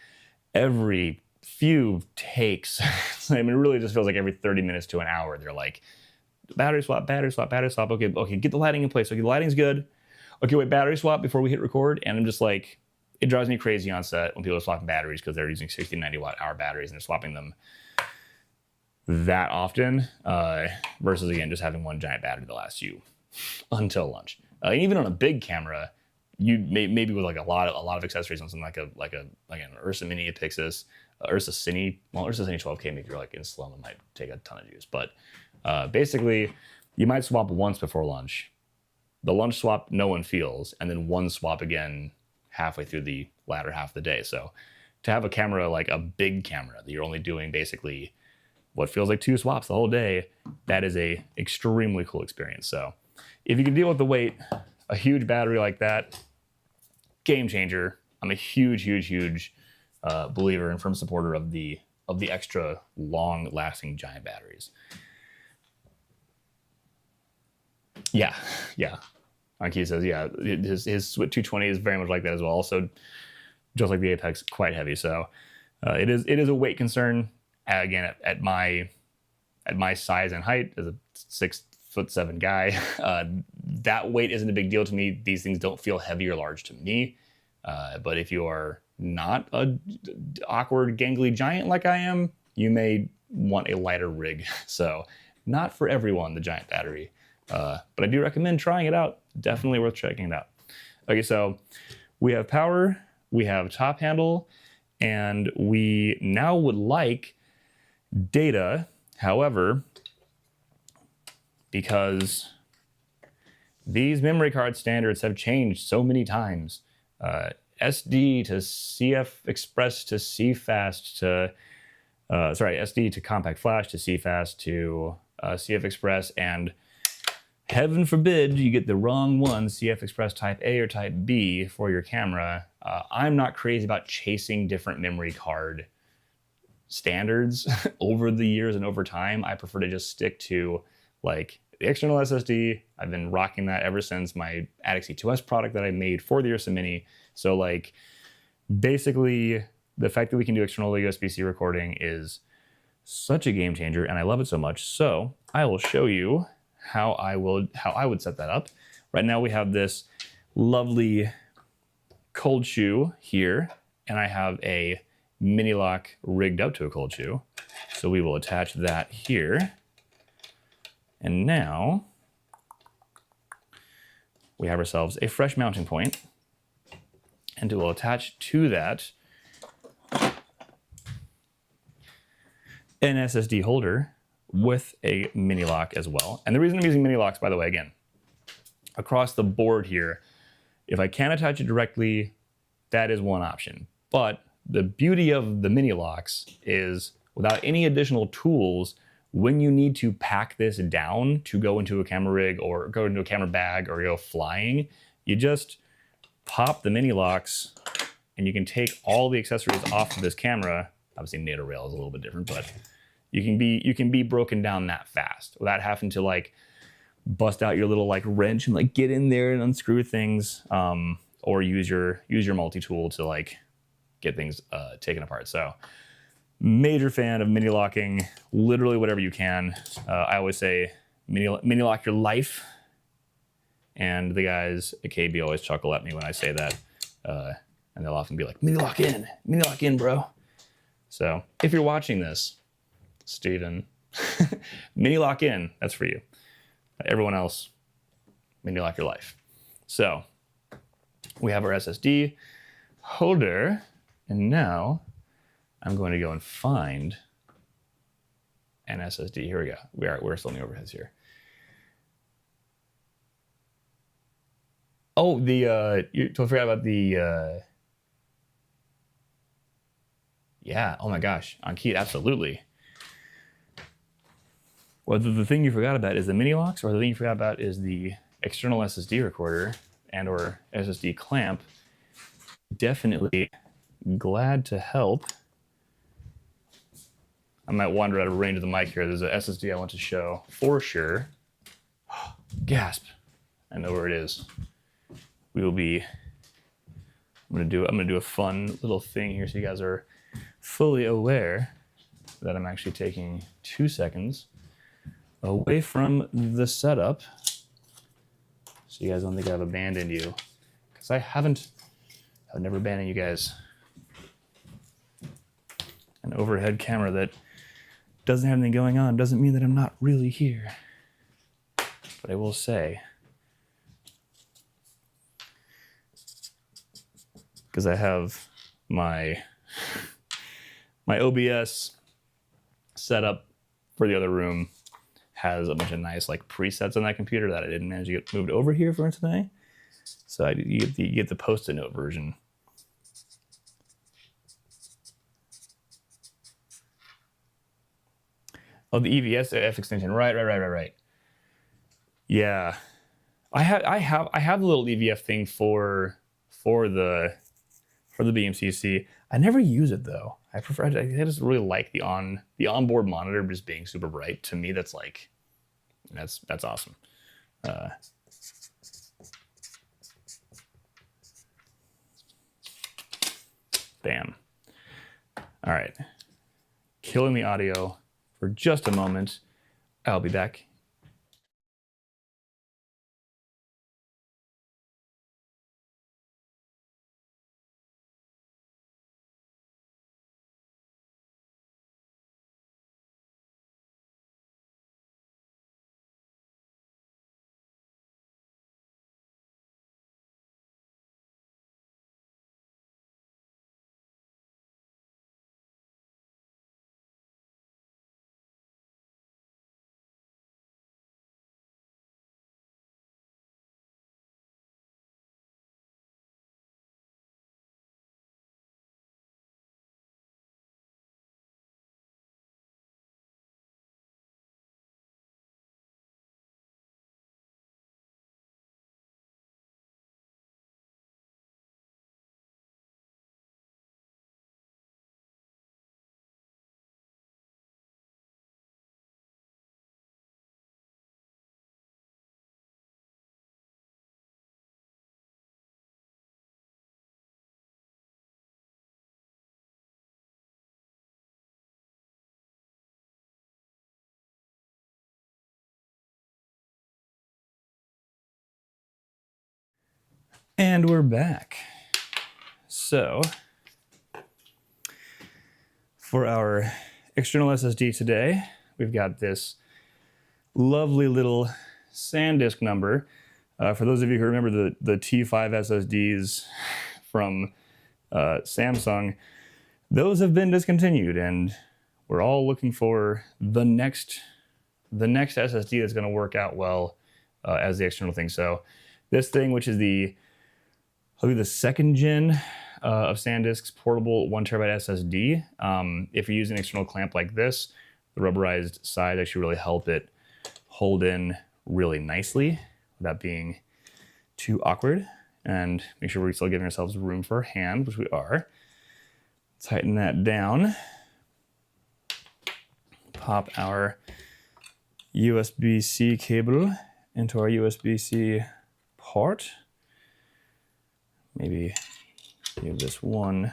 every few takes, I mean, it really just feels like every 30 minutes to an hour, they're like, battery swap. Okay, get the lighting in place. Okay, the lighting's good. Okay, wait, battery swap before we hit record. And I'm just like, it drives me crazy on set when people are swapping batteries because they're using 60 to 90 watt hour batteries and they're swapping them that often, versus again, just having one giant battery that lasts you until lunch. And even on a big camera, you maybe with like a lot of accessories on something like an Ursa Mini, a Pixis, Ursa Cine 12K, maybe you're like in slow, it might take a ton of juice. But basically, you might swap once before lunch. The lunch swap no one feels, and then one swap again halfway through the latter half of the day. So to have a camera like a big camera that you're only doing basically what feels like 2 swaps the whole day, that is a extremely cool experience. So if you can deal with the weight, a huge battery like that, game changer. I'm a huge believer and firm supporter of the extra long-lasting giant batteries. Yeah. Anki says, yeah, his Switch 220 is very much like that as well. Also, just like the Apex, quite heavy. So it is a weight concern. Again, at my size and height as a 6'7" guy, that weight isn't a big deal to me. These things don't feel heavy or large to me. But if you are not a awkward, gangly giant like I am, you may want a lighter rig. So not for everyone, the giant battery. But I do recommend trying it out. Definitely worth checking it out. Okay, so we have power, we have top handle, and we now would like data. However, because these memory card standards have changed so many times, SD to CF Express to CFast to, SD to Compact Flash to CFast to CF Express, and heaven forbid you get the wrong one, CF Express Type A or Type B for your camera. I'm not crazy about chasing different memory card standards over the years and over time. I prefer to just stick to like the external SSD. I've been rocking that ever since my Addix E2S product that I made for the Ursa Mini. So like basically the fact that we can do external USB-C recording is such a game changer, and I love it so much. So I will show you how I would set that up. Right now we have this lovely cold shoe here, and I have a mini lock rigged up to a cold shoe. So we will attach that here. And now we have ourselves a fresh mounting point, and it will attach to that an SSD holder with a mini lock as well. And the reason I'm using mini locks, by the way, again, across the board here, if I can't attach it directly, that is one option. But the beauty of the mini locks is without any additional tools, when you need to pack this down to go into a camera rig or go into a camera bag or go flying, you just pop the mini locks and you can take all the accessories off of this camera. Obviously NATO rail is a little bit different, but you can be broken down that fast without having to like bust out your little like wrench and like get in there and unscrew things, or use your multi-tool to like get things taken apart. So major fan of mini locking, literally whatever you can. I always say mini lock your life, and the guys at KB always chuckle at me when I say that, and they'll often be like, mini lock in, bro. So if you're watching this, Steven, mini lock in, that's for you. Everyone else, mini lock your life. So we have our SSD holder, and now I'm going to go and find an SSD. Here we go. We're still in the overheads here. Oh, you totally forgot about the, yeah, oh my gosh, on Keat, absolutely. Whether the thing you forgot about is the mini locks or the thing you forgot about is the external SSD recorder and or SSD clamp, definitely glad to help. I might wander out of range of the mic here. There's a SSD I want to show for sure. Gasp. I know where it is. I'm gonna do a fun little thing here so you guys are fully aware that I'm actually taking 2 seconds away from the setup, so you guys don't think I've abandoned you, because I've never abandoned you guys. An overhead camera that doesn't have anything going on doesn't mean that I'm not really here. But I will say, because I have my OBS setup for the other room has a bunch of nice like presets on that computer that I didn't manage to get moved over here for today. So you get the Post-it note version. Oh, the EVSF extension, right. Yeah, I have a little EVF thing for the BMCC. I never use it though. I just really like the onboard monitor just being super bright. To me, that's like, that's awesome. Bam. All right, killing the audio for just a moment. I'll be back. And we're back. So for our external SSD today, we've got this lovely little SanDisk number. For those of you who remember the T5 SSDs from Samsung, those have been discontinued, and we're all looking for the next SSD that's going to work out well as the external thing. So this thing, which is the second gen of SanDisk's portable 1 terabyte SSD. If you're using an external clamp like this, the rubberized side actually really help it hold in really nicely without being too awkward. And make sure we're still giving ourselves room for our hand, which we are. Tighten that down. Pop our USB-C cable into our USB-C port. Maybe give this one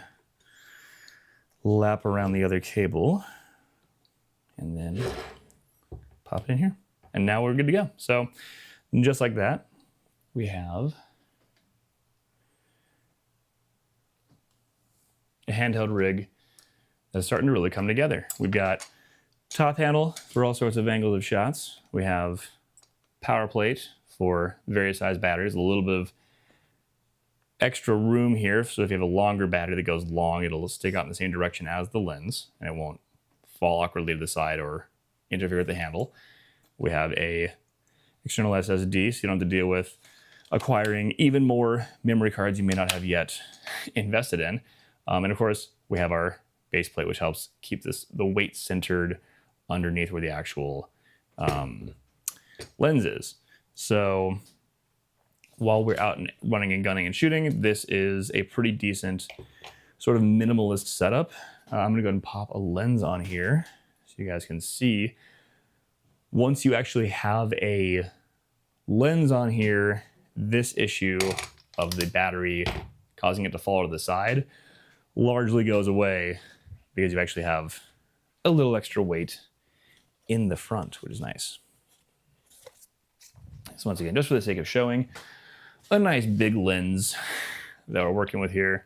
lap around the other cable and then pop it in here. And now we're good to go. So just like that, we have a handheld rig that's starting to really come together. We've got top handle for all sorts of angles of shots. We have power plate for various size batteries, a little bit of extra room here. So if you have a longer battery that goes long, it'll stick out in the same direction as the lens and it won't fall awkwardly to the side or interfere with the handle. We have a external SSD, so you don't have to deal with acquiring even more memory cards you may not have yet invested in. And of course, we have our base plate, which helps keep the weight centered underneath where the actual lens is. So while we're out and running and gunning and shooting, this is a pretty decent sort of minimalist setup. I'm gonna go ahead and pop a lens on here so you guys can see. Once you actually have a lens on here, this issue of the battery causing it to fall to the side largely goes away because you actually have a little extra weight in the front, which is nice. So once again, just for the sake of showing a nice big lens that we're working with here,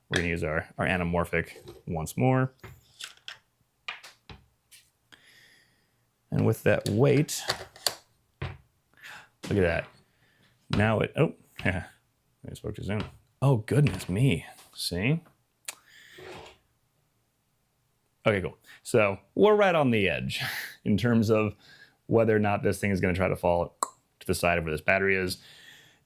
we're gonna use our anamorphic once more. And with that weight, look at that. Now it, oh, yeah, I spoke too soon. Oh, goodness me, see? Okay, cool. So we're right on the edge in terms of whether or not this thing is gonna try to fall to the side of where this battery is.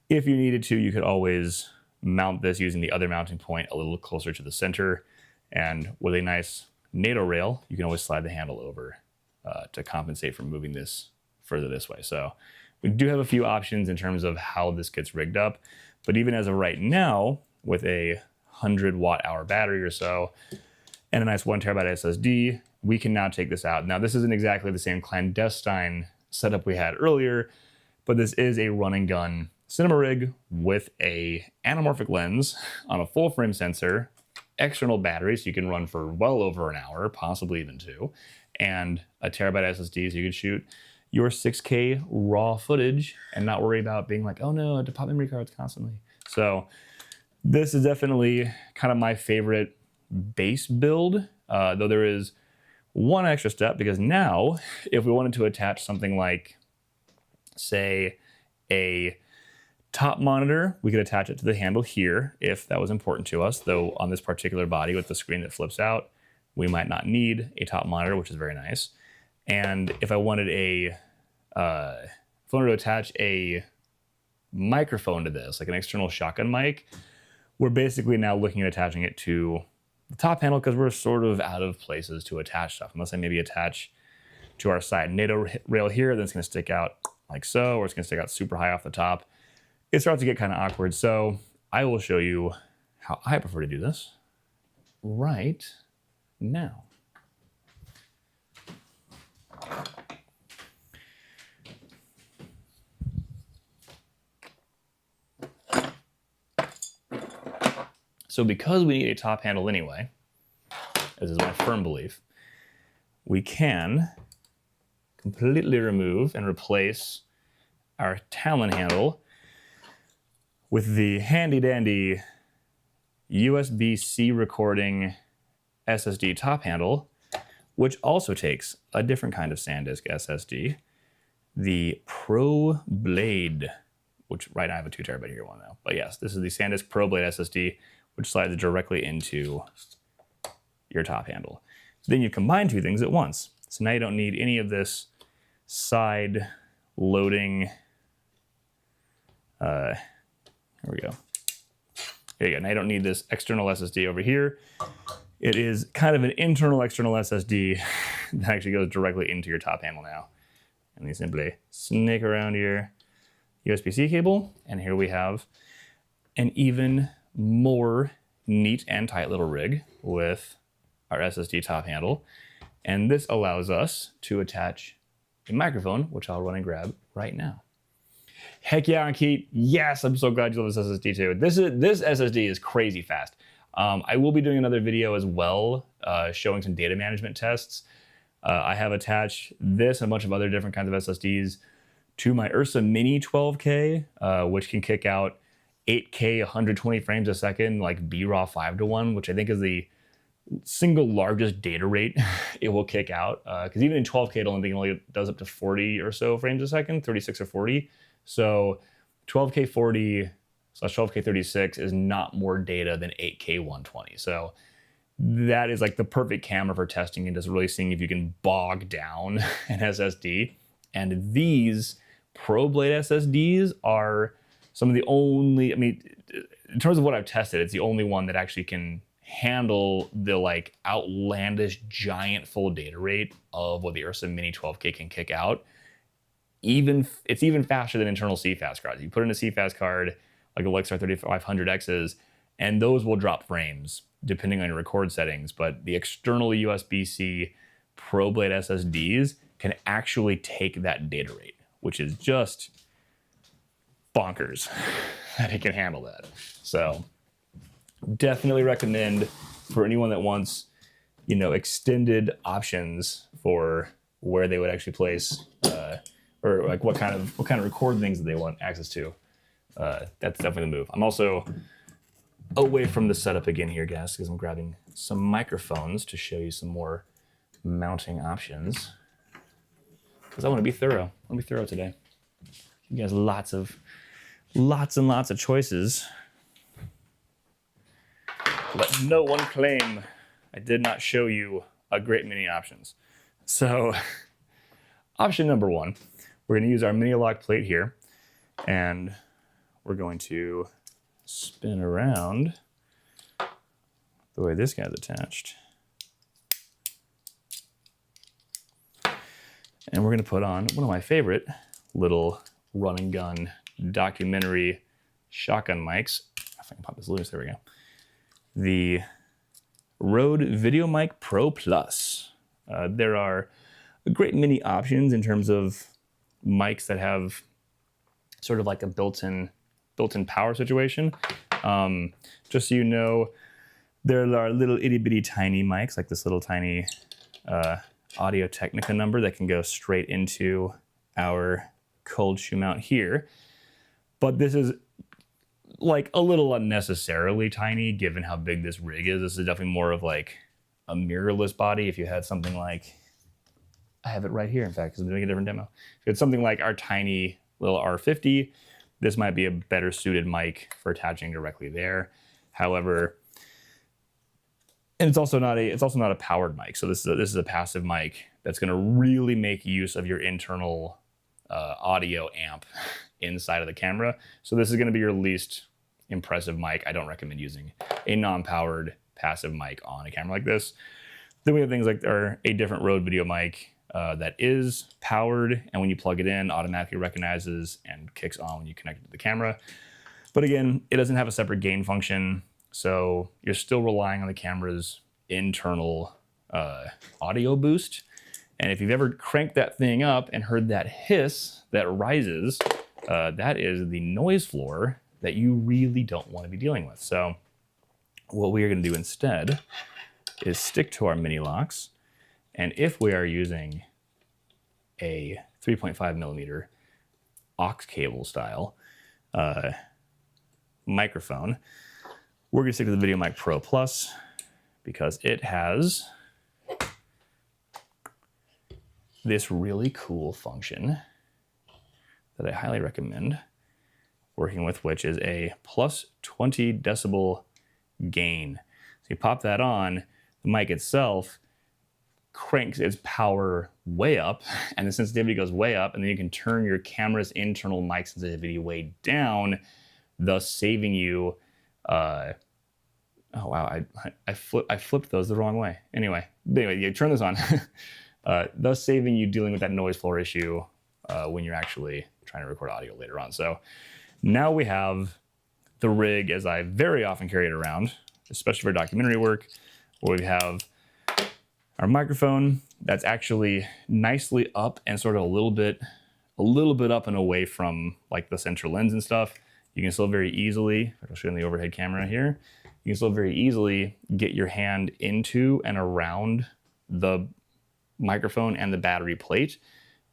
If you needed to, you could always mount this using the other mounting point a little closer to the center. And with a nice NATO rail, you can always slide the handle over to compensate for moving this further this way. So we do have a few options in terms of how this gets rigged up. But even as of right now, with a 100 watt-hour battery or so, and a nice 1 terabyte SSD, we can now take this out. Now, this isn't exactly the same Clandestine setup we had earlier, but this is a run and gun cinema rig with a anamorphic lens on a full frame sensor, external battery, so you can run for well over an hour, possibly even 2, and a terabyte SSD, so you can shoot your 6K raw footage and not worry about being like, oh no, I have to pop memory cards constantly. So this is definitely kind of my favorite base build, though there is one extra step, because now if we wanted to attach something like, say, a top monitor, we could attach it to the handle here if that was important to us, though on this particular body with the screen that flips out, we might not need a top monitor, which is very nice. And if I wanted to attach a microphone to this, like an external shotgun mic, we're basically now looking at attaching it to the top panel because we're sort of out of places to attach stuff, unless I maybe attach to our side NATO rail here, then it's gonna stick out like so, or it's gonna stick out super high off the top. It starts to get kind of awkward. So I will show you how I prefer to do this right now. So because we need a top handle anyway, as is my firm belief, we can completely remove and replace our Talon handle with the handy dandy USB-C recording SSD top handle, which also takes a different kind of SanDisk SSD, the Pro Blade, which right now I have a 2 terabyte here one now. But yes, this is the SanDisk Pro Blade SSD, which slides directly into your top handle. So then you combine two things at once. So now you don't need any of this side loading. Here we go. There you go. Now you don't need this external SSD over here. It is kind of an internal external SSD that actually goes directly into your top handle now. And you simply snake around your USB-C cable, and here we have an even more neat and tight little rig with our SSD top handle. And this allows us to attach a microphone, which I'll run and grab right now. Heck yeah, Ankit. Yes, I'm so glad you love this SSD too. This SSD is crazy fast. I will be doing another video as well, showing some data management tests. I have attached this and a bunch of other different kinds of SSDs to my Ursa Mini 12K, which can kick out 8K 120 frames a second, like BRAW 5:1, which I think is the single largest data rate it will kick out. Because even in 12K, it only does up to 40 or so frames a second, 36 or 40. So 12K 40 / 12K 36 is not more data than 8K 120. So that is like the perfect camera for testing and just really seeing if you can bog down an SSD. And these Pro Blade SSDs are some of the only, I mean, in terms of what I've tested, it's the only one that actually can handle the like outlandish giant full data rate of what the Ursa Mini 12K can kick out. It's even faster than internal CFast cards. You put in a CFast card like a Lexar 3500Xs, and those will drop frames depending on your record settings. But the external USB-C Pro Blade SSDs can actually take that data rate, which is just bonkers that it can handle that. So definitely recommend for anyone that wants, you know, extended options for where they would actually place or like what kind of record things that they want access to. That's definitely the move. I'm also away from the setup again here, guys, because I'm grabbing some microphones to show you some more mounting options. Because I want to be thorough. I want to be thorough today. You guys lots and lots of choices. Let no one claim I did not show you a great many options. So option number one, we're going to use our mini lock plate here, and we're going to spin around the way this guy's attached. And we're going to put on one of my favorite little run and gun documentary shotgun mics. If I can pop this loose, there we go. The Rode VideoMic Pro Plus. There are a great many options in terms of mics that have sort of like a built-in power situation. Just so you know, there are little itty bitty tiny mics, like this little tiny Audio Technica number that can go straight into our cold shoe mount here. But this is like a little unnecessarily tiny given how big this rig is. This is definitely more of like a mirrorless body. If you had something like, I have it right here, in fact, because I'm doing a different demo. If you had something like our tiny little R50, this might be a better suited mic for attaching directly there. However, and it's also not a powered mic. So this is a passive mic that's going to really make use of your internal audio amp inside of the camera. So this is going to be your least impressive mic. I don't recommend using a non-powered passive mic on a camera like this. Then we have things like a different Rode video mic that is powered, and when you plug it in, automatically recognizes and kicks on when you connect it to the camera. But again, it doesn't have a separate gain function, so you're still relying on the camera's internal audio boost. And if you've ever cranked that thing up and heard that hiss that rises, that is the noise floor that you really don't want to be dealing with. So what we are going to do instead is stick to our mini locks. And if we are using a 3.5 millimeter aux cable style, microphone. We're going to stick with the VideoMic Pro Plus because it has this really cool function that I highly recommend working with, which is a plus 20 decibel gain. So you pop that on, the mic itself cranks its power way up, and the sensitivity goes way up, and then you can turn your camera's internal mic sensitivity way down, thus saving you, oh wow, I flipped those the wrong way. Anyway, you turn this on, thus saving you dealing with that noise floor issue when you're actually trying to record audio later on. So now we have the rig as I very often carry it around, especially for documentary work, where we have our microphone that's actually nicely up and sort of a little bit up and away from like the center lens and stuff. You can still very easily, I'll show you in the overhead camera here, you can still very easily get your hand into and around the microphone and the battery plate,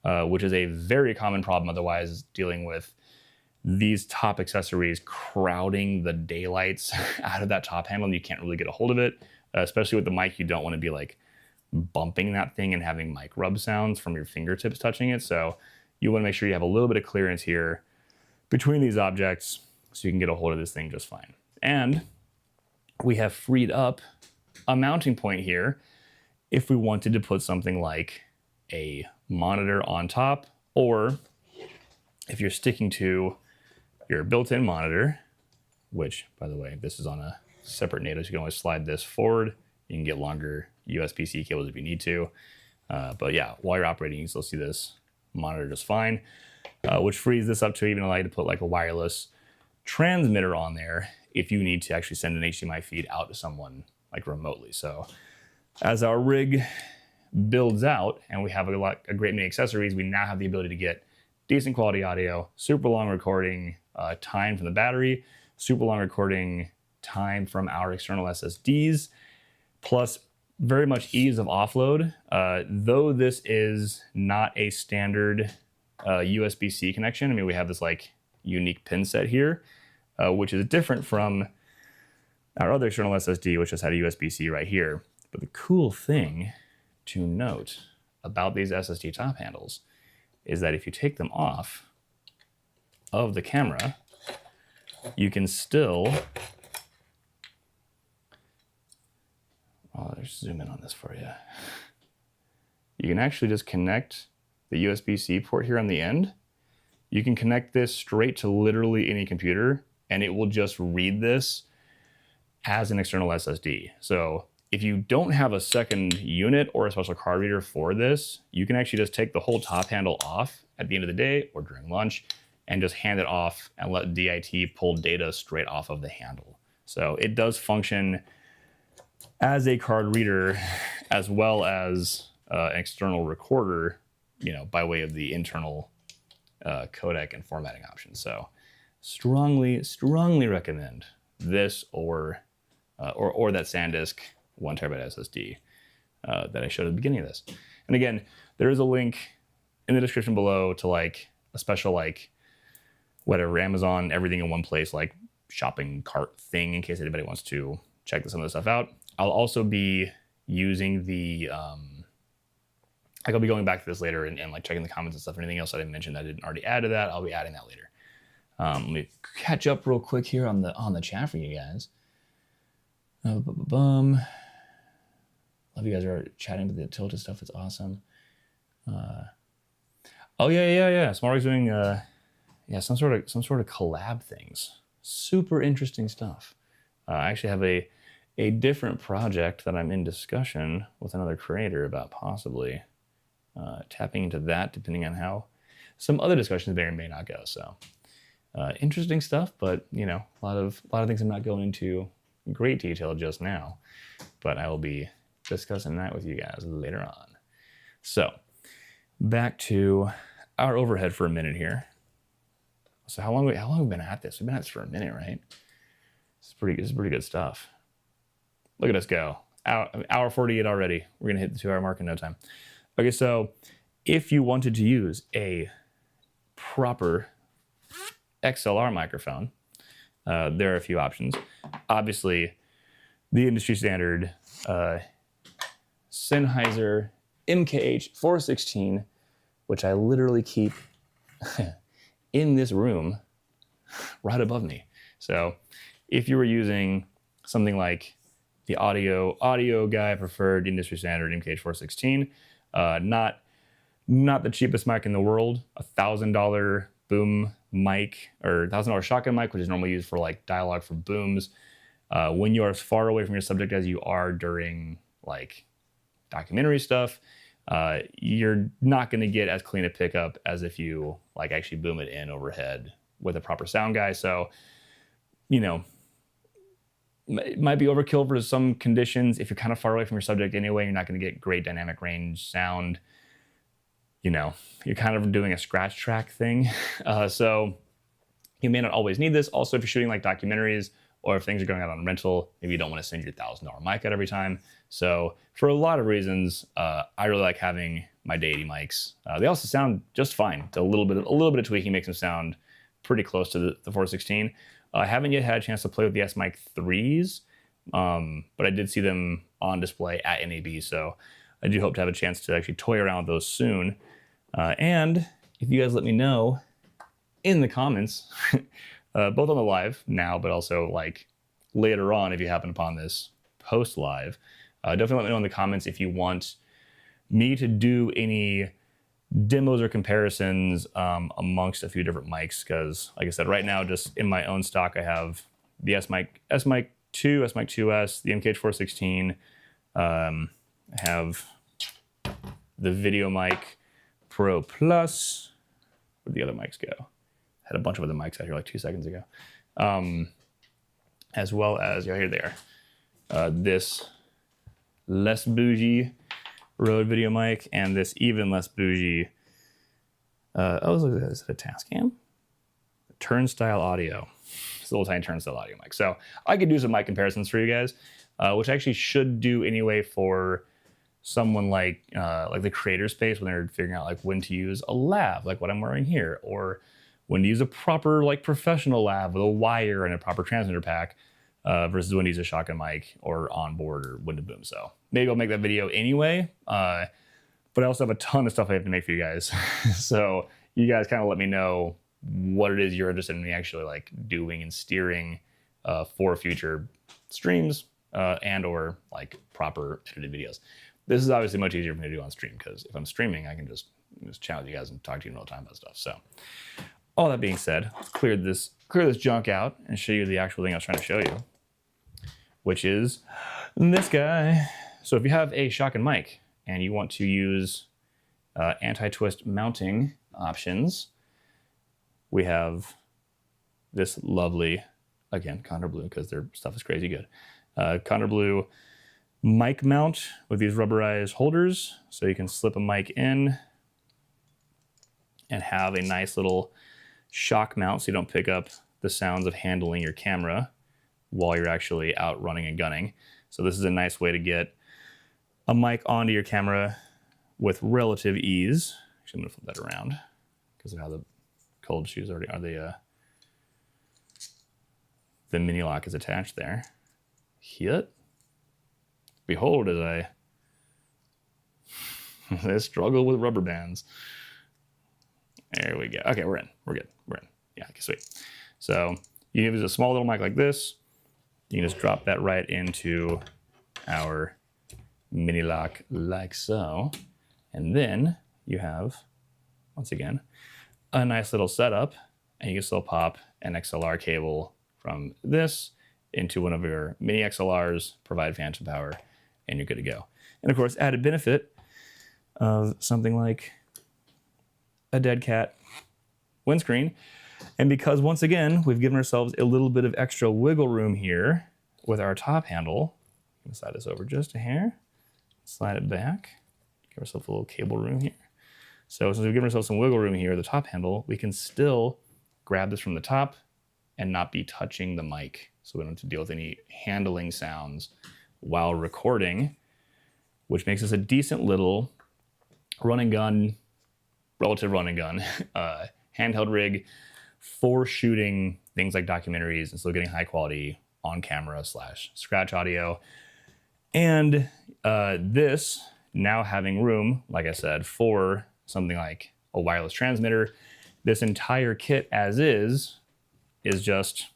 which is a very common problem otherwise, dealing with these top accessories crowding the daylights out of that top handle and you can't really get a hold of it. Especially with the mic, you don't want to be like bumping that thing and having mic rub sounds from your fingertips touching it. So you want to make sure you have a little bit of clearance here between these objects so you can get a hold of this thing just fine. And we have freed up a mounting point here if we wanted to put something like a monitor on top, or if you're sticking to your built-in monitor, which, by the way, this is on a separate NATO, so you can always slide this forward. You can get longer USB-C cables if you need to. But yeah, while you're operating, you can still see this monitor just fine, which frees this up to even allow you to put like a wireless transmitter on there if you need to actually send an HDMI feed out to someone like remotely. So as our rig builds out and we have a great many accessories, we now have the ability to get decent quality audio, super long recording time from the battery, super long recording time from our external SSDs, plus very much ease of offload. Though this is not a standard USB-C connection, I mean, we have this like unique pin set here, which is different from our other external SSD, which just had a USB-C right here. But the cool thing to note about these SSD top handles is that if you take them off of the camera, you can still, let's zoom in on this for you. You can actually just connect the USB-C port here on the end. You can connect this straight to literally any computer and it will just read this as an external SSD. So if you don't have a second unit or a special card reader for this, you can actually just take the whole top handle off at the end of the day or during lunch and just hand it off and let DIT pull data straight off of the handle. So it does function as a card reader as well as an external recorder, you know, by way of the internal codec and formatting options. So strongly recommend this or that SanDisk 1 terabyte SSD that I showed at the beginning of this. And again, there is a link in the description below to like a special like whatever Amazon everything in one place like shopping cart thing in case anybody wants to check some of this stuff out. I'll also be using the I'll be going back to this later and like checking the comments and stuff. Anything else I didn't mention that I didn't already add to that, I'll be adding that later. Let me catch up real quick here on the chat for you guys. Love you guys are chatting with the tilted stuff. It's awesome. Oh yeah. SmallRig's doing some sort of collab things. Super interesting stuff. I actually have a different project that I'm in discussion with another creator about possibly tapping into that, depending on how some other discussions may or may not go. So interesting stuff, but you know, a lot of things I'm not going into in great detail just now, but I will be discussing that with you guys later on. So back to our overhead for a minute here. So how long have we been at this? We've been at this for a minute, right? This is pretty good stuff. Look at us go. Hour 48 already. We're gonna hit the 2-hour mark in no time. Okay, so if you wanted to use a proper XLR microphone, there are a few options. Obviously, the industry standard Sennheiser MKH416, which I literally keep in this room right above me. So if you were using something like the audio guy preferred industry standard MKH416, not the cheapest mic in the world, $1,000 boom mic or $1,000 shotgun mic, which is normally used for like dialogue for booms. When you are as far away from your subject as you are during like documentary stuff, you're not going to get as clean a pickup as if you like actually boom it in overhead with a proper sound guy. So, you know, it might be overkill for some conditions. If you're kind of far away from your subject anyway, you're not going to get great dynamic range sound. You know, you're kind of doing a scratch track thing. So you may not always need this. Also, if you're shooting like documentaries or if things are going out on rental, maybe you don't want to send your $1,000 mic out every time. So for a lot of reasons, I really like having my deity mics. They also sound just fine. A little bit of tweaking makes them sound pretty close to the 416. I haven't yet had a chance to play with the S-Mic 3s, but I did see them on display at NAB, so I do hope to have a chance to actually toy around with those soon. And if you guys let me know in the comments, both on the live now, but also like later on if you happen upon this post live, definitely let me know in the comments if you want me to do any demos or comparisons amongst a few different mics, because like I said, right now just in my own stock I have the S-Mic 2, S-Mic 2S, the MKH416, I have the Video Mic Pro Plus. Where'd the other mics go? Had a bunch of other mics out here like 2 seconds ago. As well as, yeah, here they are. This less bougie Rode video mic and this even less bougie, is it a Tascam? Turnstile Audio. It's a little tiny turnstile audio mic. So I could do some mic comparisons for you guys, which I actually should do anyway for someone like the creator space when they're figuring out like when to use a lav, like what I'm wearing here, or when to use a proper like professional lav with a wire and a proper transmitter pack, versus when to use a shotgun mic or onboard or when to boom. So maybe I'll make that video anyway, but I also have a ton of stuff I have to make for you guys. So you guys kind of let me know what it is you're interested in me actually like doing and steering for future streams and or like proper edited videos. This is obviously much easier for me to do on stream because if I'm streaming, I can just chat with you guys and talk to you in real time about stuff. So all that being said, let's clear this junk out and show you the actual thing I was trying to show you, which is this guy. So if you have a shotgun mic and you want to use anti-twist mounting options, we have this lovely, again, Condor Blue, because their stuff is crazy good. Condor Blue mic mount with these rubberized holders, so you can slip a mic in and have a nice little shock mount so you don't pick up the sounds of handling your camera while you're actually out running and gunning. So this is a nice way to get a mic onto your camera with relative ease. Actually, I'm gonna flip that around because of how the cold shoes already are. The mini lock is attached there. Hit. Behold, as I struggle with rubber bands. There we go. Okay, we're in. We're good. We're in. Yeah, okay, sweet. So you use a small little mic like this. You can just drop that right into our mini lock like so. And then you have, once again, a nice little setup. And you can still pop an XLR cable from this into one of your mini XLRs, provide phantom power, and you're good to go. And of course, added benefit of something like a dead cat windscreen. And because once again, we've given ourselves a little bit of extra wiggle room here with our top handle. I'm gonna slide this over just a hair, slide it back, give ourselves a little cable room here. So since we've given ourselves some wiggle room here, the top handle, we can still grab this from the top and not be touching the mic. So we don't have to deal with any handling sounds while recording, which makes this a decent little run and gun, relative run and gun, handheld rig for shooting things like documentaries and still getting high quality on camera / scratch audio. And this now having room, like I said, for something like a wireless transmitter. This entire kit as is just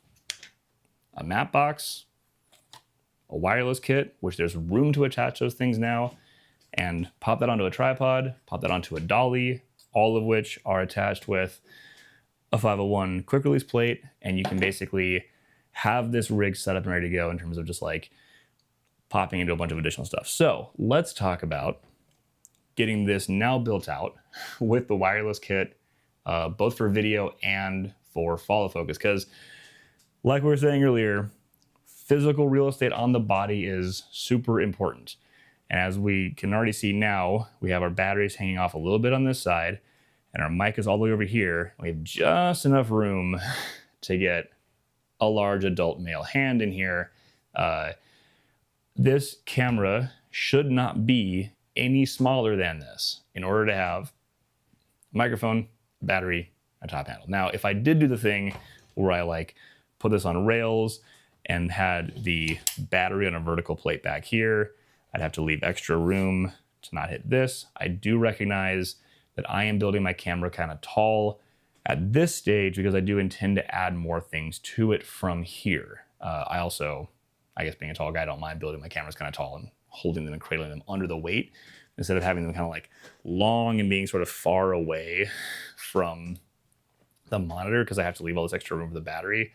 a map box, a wireless kit, which there's room to attach those things now, and pop that onto a tripod, pop that onto a dolly, all of which are attached with a 501 quick release plate, and you can basically have this rig set up and ready to go in terms of just like popping into a bunch of additional stuff. So let's talk about getting this now built out with the wireless kit, both for video and for follow focus, because like we were saying earlier, physical real estate on the body is super important. And as we can already see now, we have our batteries hanging off a little bit on this side, and our mic is all the way over here. We have just enough room to get a large adult male hand in here. This camera should not be any smaller than this in order to have a microphone, battery, a top handle. Now, if I did do the thing where I like put this on rails and had the battery on a vertical plate back here, I'd have to leave extra room to not hit this. I do recognize that I am building my camera kind of tall at this stage because I do intend to add more things to it from here. I also, I guess being a tall guy, I don't mind building my cameras kind of tall and holding them and cradling them under the weight instead of having them kind of like long and being sort of far away from the monitor because I have to leave all this extra room for the battery.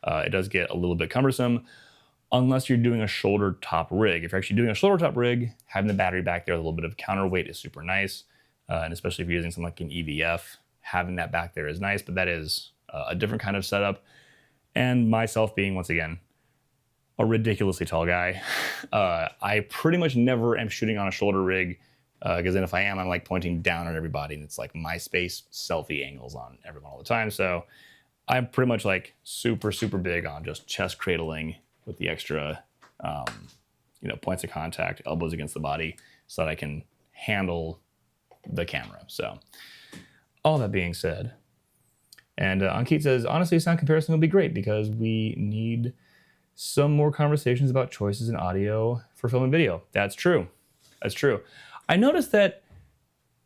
It does get a little bit cumbersome unless you're doing a shoulder top rig. If you're actually doing a shoulder top rig, having the battery back there with a little bit of counterweight is super nice. And especially if you're using something like an EVF, having that back there is nice, but that is a different kind of setup. And myself being, once again, a ridiculously tall guy, I pretty much never am shooting on a shoulder rig because then if I am, I'm like pointing down at everybody and it's like MySpace selfie angles on everyone all the time. So I'm pretty much like super, super big on just chest cradling with the extra, points of contact, elbows against the body so that I can handle the camera. So all that being said, and Ankit says, honestly, sound comparison will be great because we need some more conversations about choices in audio for film and video. That's true. That's true. I noticed that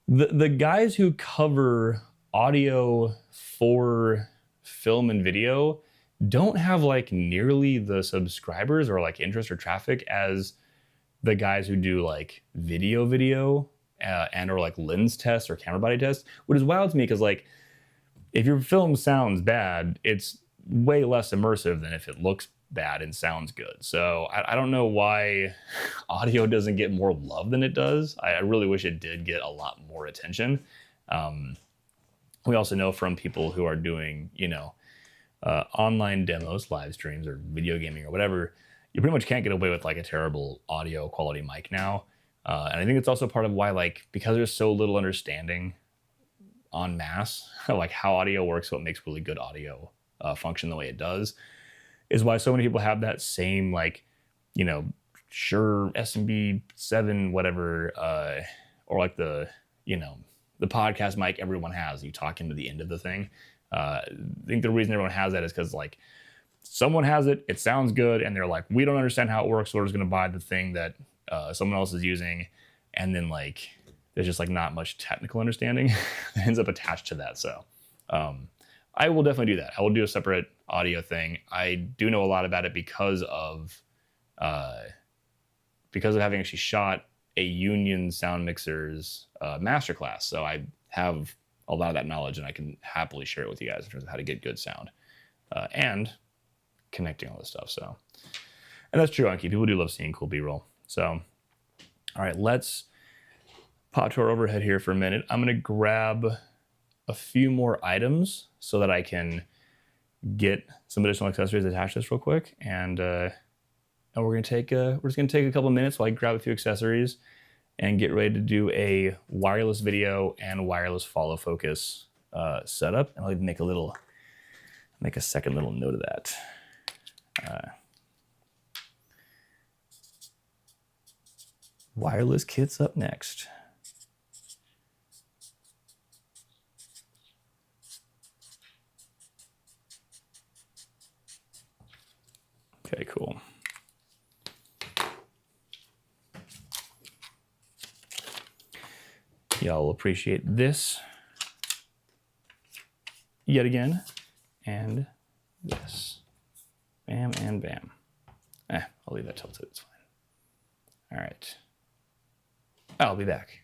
the guys who cover audio for film and video don't have like nearly the subscribers or like interest or traffic as the guys who do like video and or like lens tests or camera body tests, which is wild to me because like if your film sounds bad, it's way less immersive than if it looks bad and sounds good. So I don't know why audio doesn't get more love than it does. I really wish it did get a lot more attention. We also know from people who are doing, online demos, live streams, or video gaming or whatever, you pretty much can't get away with like a terrible audio quality mic now. And I think it's also part of why, like, because there's so little understanding en masse, like how audio works, what makes really good audio function the way it does, is why so many people have that same, like, Shure SMB7 whatever, or like the podcast mic everyone has. You talk into the end of the thing. I think the reason everyone has that is because like someone has it, it sounds good, and they're like, we don't understand how it works, so we're just going to buy the thing that someone else is using, and then like there's just like not much technical understanding that ends up attached to that. So I will definitely do that. I will do a separate audio thing. I do know a lot about it because of having actually shot a Union Sound Mixers masterclass. So I have a lot of that knowledge, and I can happily share it with you guys in terms of how to get good sound and connecting all this stuff. So, and that's true, Anki. People do love seeing cool B-roll. So, all right, let's pop to our overhead here for a minute. I'm going to grab a few more items so that I can get some additional accessories attached to this real quick, and we're going to take we're just going to take a couple minutes while I grab a few accessories and get ready to do a wireless video and wireless follow focus setup. And I'll even make a second little note of that. Wireless kits up next. Okay, cool. Y'all will appreciate this yet again, and this. Bam and bam. I'll leave that tilted, it's fine. All right. I'll be back.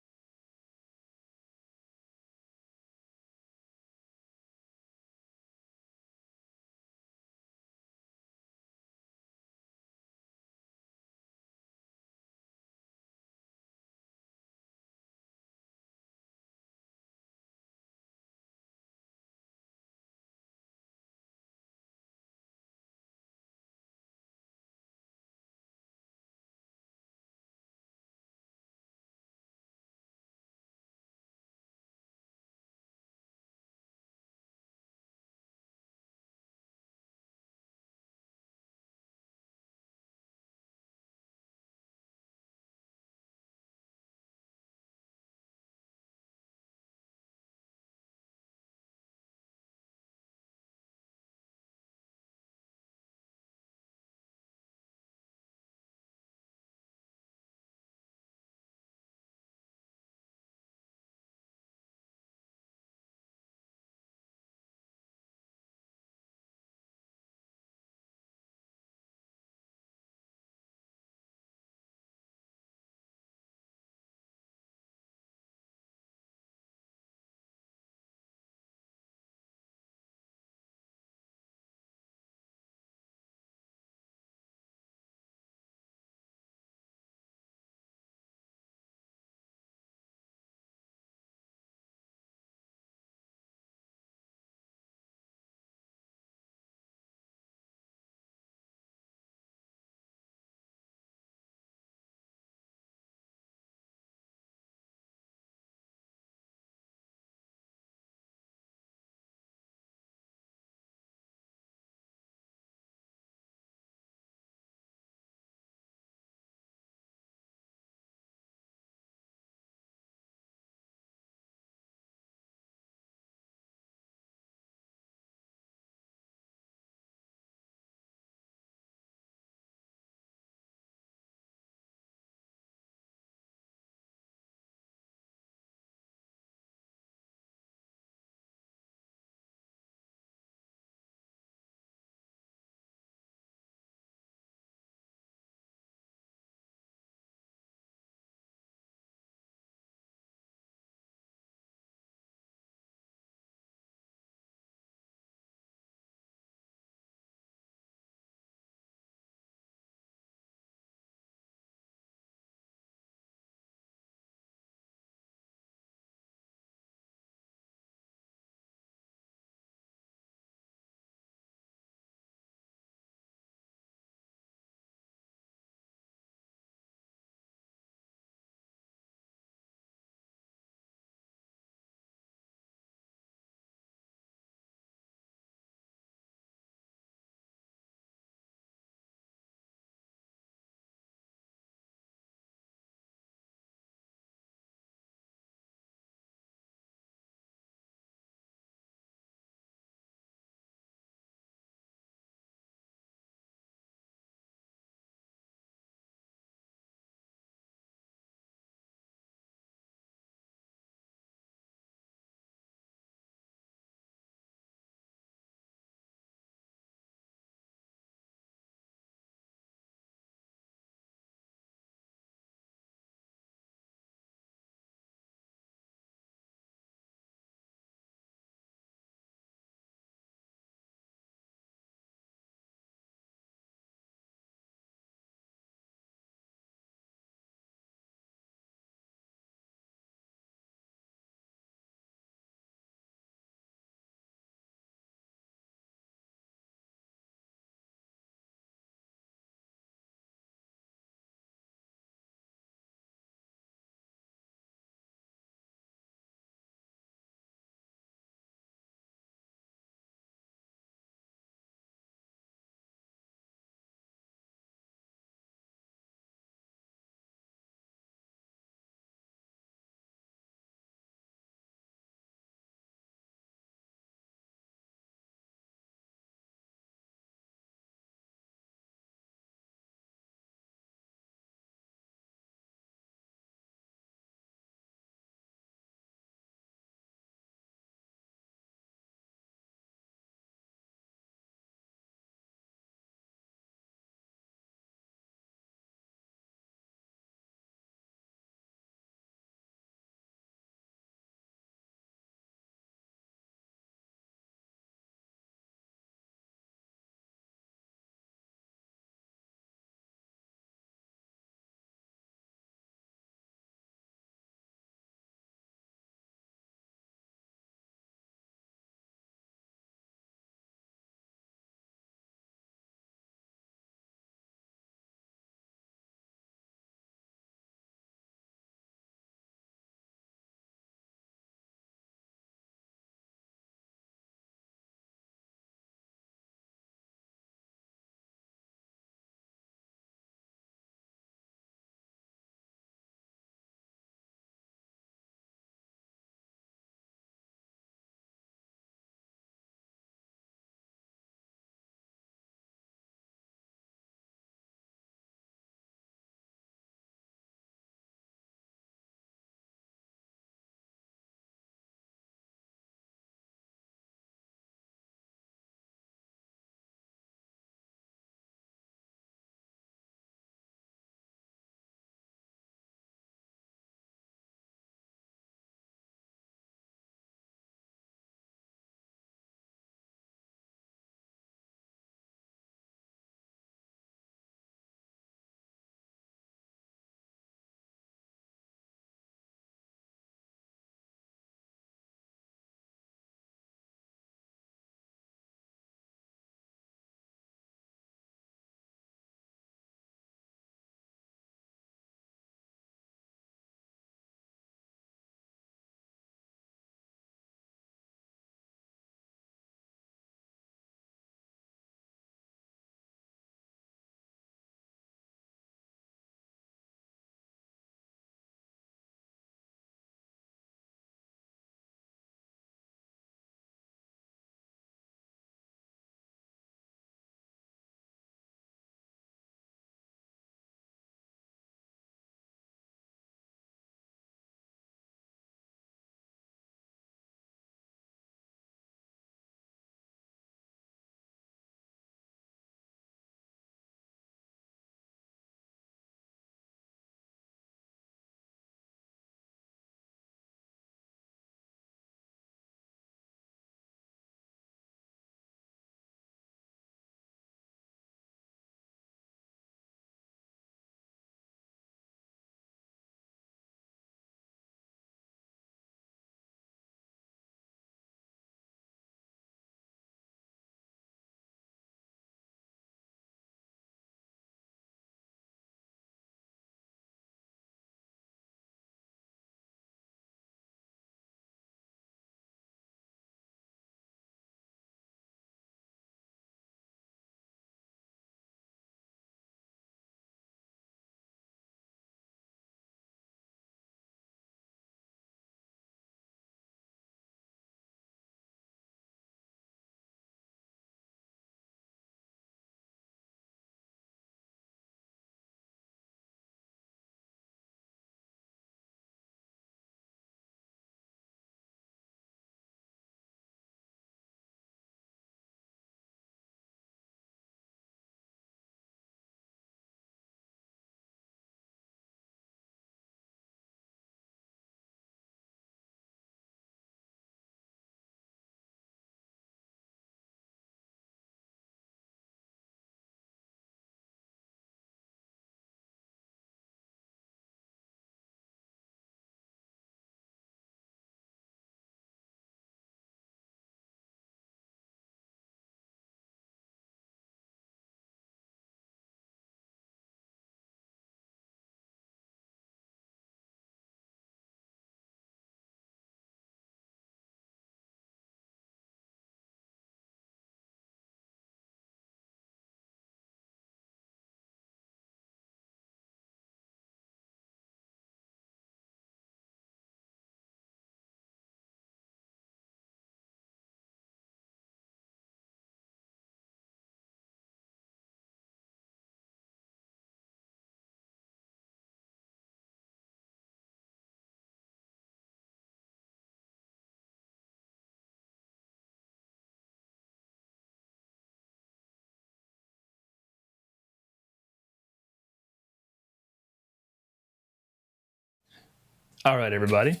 All right, everybody.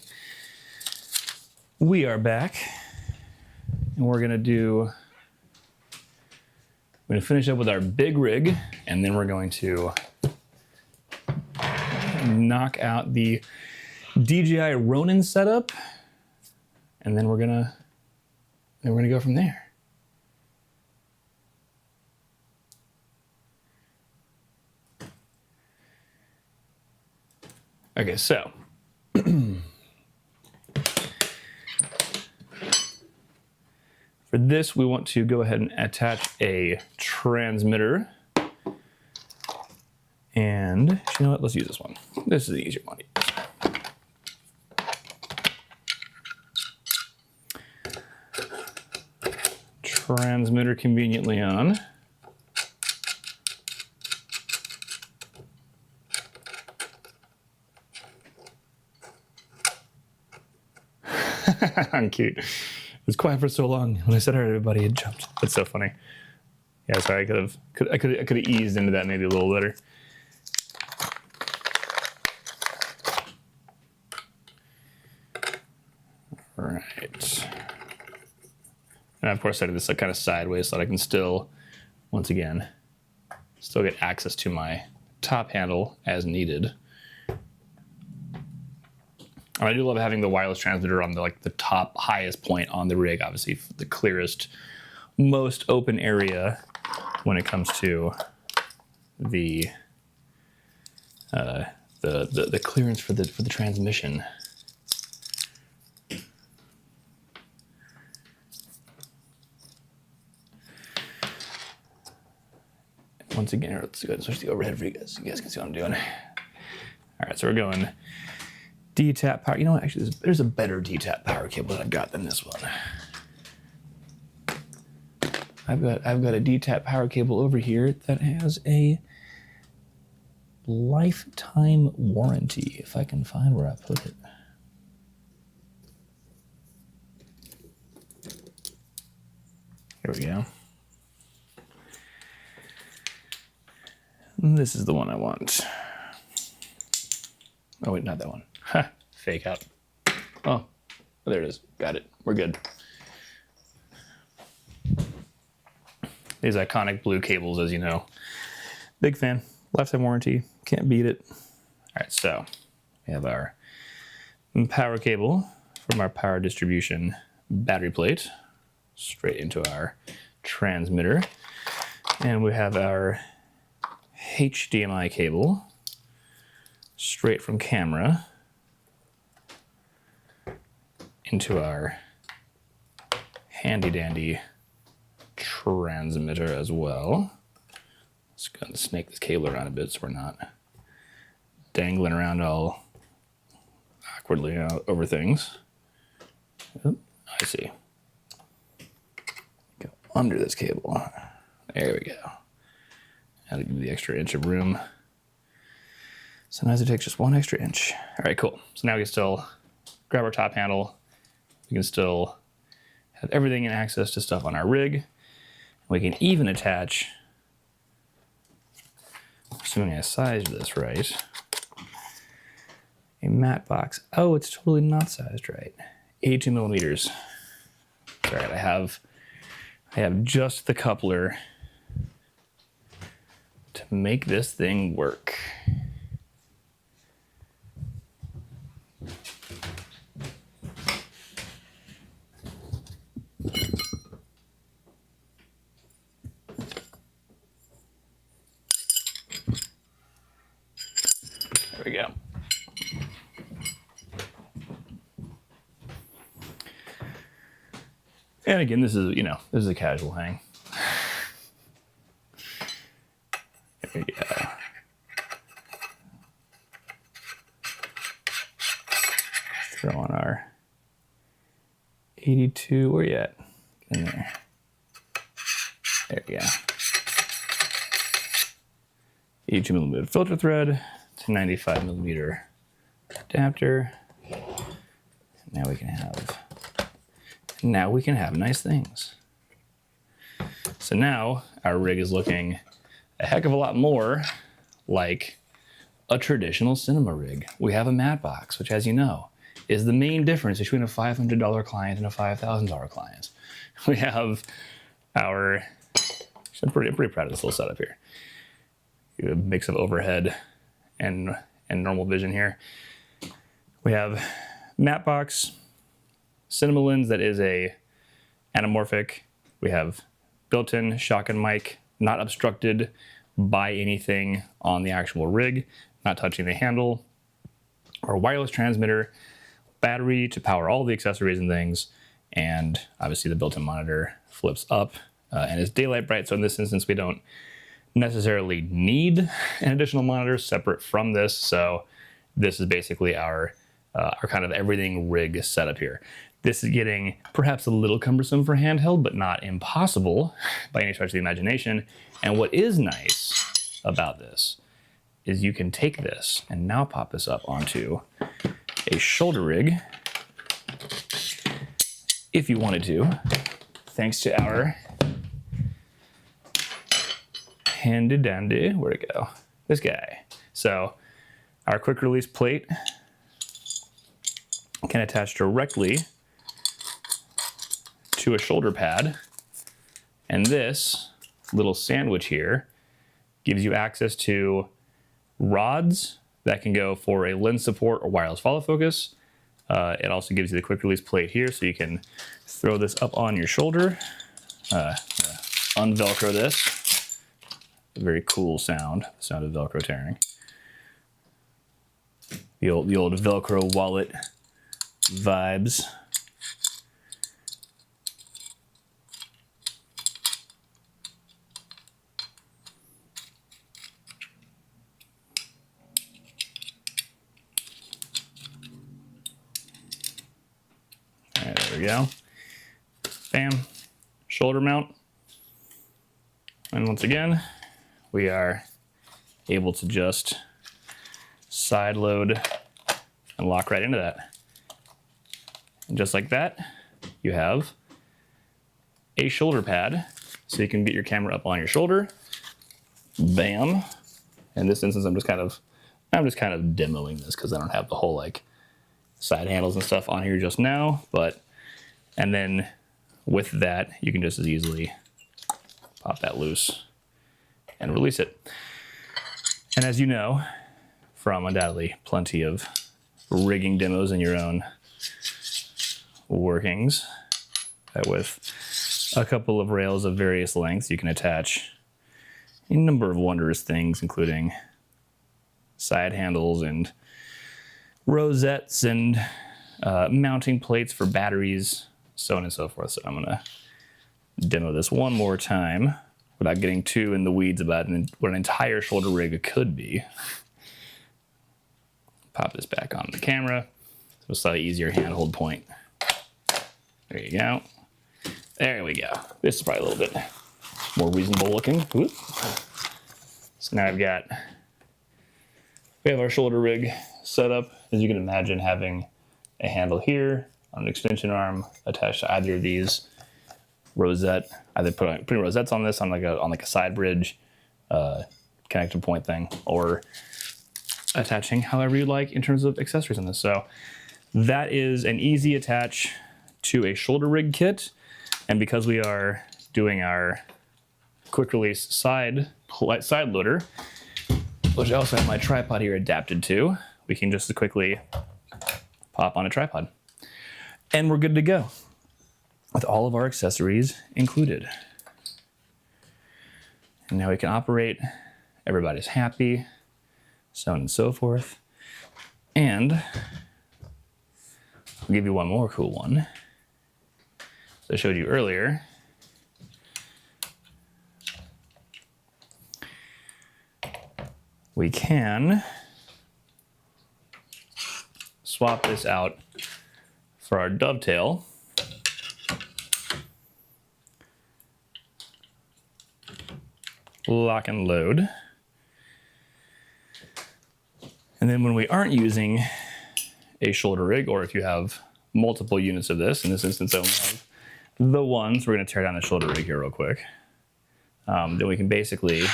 We are back, and we're gonna finish up with our big rig, and then we're going to knock out the DJI Ronin setup, and then we're gonna go from there. Okay, so for this, we want to go ahead and attach a transmitter. And you know what? Let's use this one. This is the easier one to use. Transmitter conveniently on. I'm cute. It was quiet for so long. When I said, "All right, everybody," it jumped. That's so funny. Yeah, sorry. I could have eased into that maybe a little better. All right. And of course, I did this kind of sideways so that I can still, once again, still get access to my top handle as needed. I do love having the wireless transmitter on the top highest point on the rig, obviously the clearest, most open area when it comes to the clearance for the transmission. Once again, let's go ahead and switch the overhead for you guys. You guys can see what I'm doing. All right, so we're going D-tap power. You know what? Actually, there's a better D-tap power cable that I've got than this one. I've got a D-tap power cable over here that has a lifetime warranty. If I can find where I put it. Here we go. And this is the one I want. Oh wait, not that one. Ha, fake out. Oh, there it is. Got it. We're good. These iconic blue cables, as you know. Big fan. Lifetime warranty. Can't beat it. All right, so we have our power cable from our power distribution battery plate straight into our transmitter. And we have our HDMI cable straight from camera into our handy dandy transmitter as well. Let's go and snake this cable around a bit so we're not dangling around all awkwardly over things. Oop, I see. Go under this cable. There we go. That'll give me the extra inch of room. Sometimes it takes just one extra inch. All right, cool. So now we can still grab our top handle. We can still have everything in access to stuff on our rig. We can even attach, assuming I sized this right, a matte box. Oh, it's totally not sized right. 82 millimeters. All right, I have just the coupler to make this thing work. There we go. And again, this is a casual hang. There we go. Throw on our 82, where you at? Get in there. There we go. 82 millimeter filter thread to 95 millimeter adapter. Now we can have nice things. So now our rig is looking a heck of a lot more like a traditional cinema rig. We have a matte box, which, as you know, is the main difference between a $500 client and a $5,000 client. We have our, I'm pretty proud of this little setup here. A mix of overhead and normal vision here. We have matte box, cinema lens that is a anamorphic. We have built-in shotgun mic, not obstructed by anything on the actual rig, not touching the handle, our wireless transmitter, battery to power all the accessories and things, and obviously the built-in monitor flips up and is daylight bright. So in this instance, we don't necessarily need an additional monitor separate from this. So this is basically our kind of everything rig setup here. This is getting perhaps a little cumbersome for handheld, but not impossible by any stretch of the imagination. And what is nice about this is you can take this and now pop this up onto a shoulder rig if you wanted to, thanks to our handy dandy, where'd it go? This guy. So our quick release plate can attach directly to a shoulder pad, and this little sandwich here gives you access to rods that can go for a lens support or wireless follow focus. It also gives you the quick release plate here, so you can throw this up on your shoulder, unvelcro this. A very cool sound of Velcro tearing. The old Velcro wallet vibes. There we go. Bam. Shoulder mount. And once again, we are able to just side load and lock right into that. And just like that, you have a shoulder pad, so you can get your camera up on your shoulder. Bam. In this instance, I'm just kind of demoing this because I don't have the whole like side handles and stuff on here just now, and then with that, you can just as easily pop that loose and release it. And as you know, from undoubtedly plenty of rigging demos in your own workings, that with a couple of rails of various lengths, you can attach a number of wondrous things, including side handles and rosettes and mounting plates for batteries, so on and so forth. So I'm gonna demo this one more time without getting too in the weeds about what an entire shoulder rig could be. Pop this back on the camera, so a slightly easier handhold point. There you go. There we go. This is probably a little bit more reasonable looking. Whoop. So now we have our shoulder rig set up. As you can imagine, having a handle here on an extension arm attached to either of these rosette, either putting rosettes on this on like a side bridge connector point thing, or attaching however you like in terms of accessories on this. So that is an easy attach to a shoulder rig kit. And because we are doing our quick release side loader, which I also have my tripod here adapted to, we can just quickly pop on a tripod. And we're good to go with all of our accessories included. And now we can operate, everybody's happy, so on and so forth. And I'll give you one more cool one. So I showed you earlier. We can swap this out for our Dovetail. Lock and load. And then when we aren't using a shoulder rig, or if you have multiple units of this, in this instance I only have the one, so we're going to tear down the shoulder rig here real quick. Then we can basically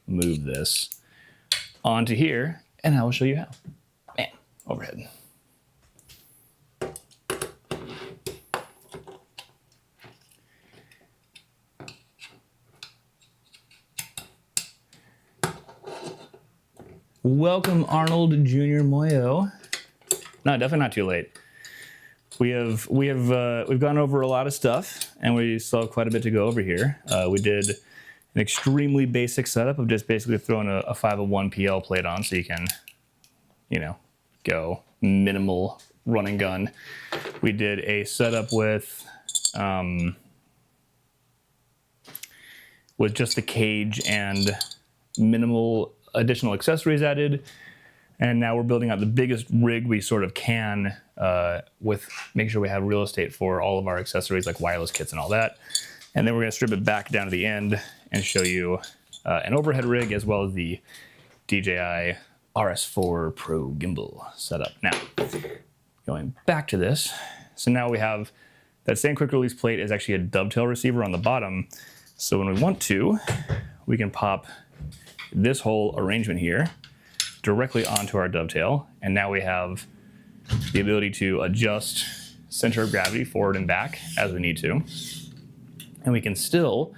move this onto here and I will show you how. Man, overhead. Welcome, Arnold Jr. Moyo. No, definitely not too late. We've gone over a lot of stuff, and we still have quite a bit to go over here. We did an extremely basic setup of just basically throwing a 501 PL plate on, so you can, you know, go minimal run and gun. We did a setup with just the cage and minimal additional accessories added. And now we're building out the biggest rig we sort of can with making sure we have real estate for all of our accessories like wireless kits and all that. And then we're going to strip it back down to the end and show you an overhead rig as well as the DJI RS4 Pro gimbal setup. Now, going back to this. So now we have that same quick release plate is actually a dovetail receiver on the bottom. So when we want to, we can pop this whole arrangement here directly onto our dovetail, and now we have the ability to adjust center of gravity forward and back as we need to. And we can still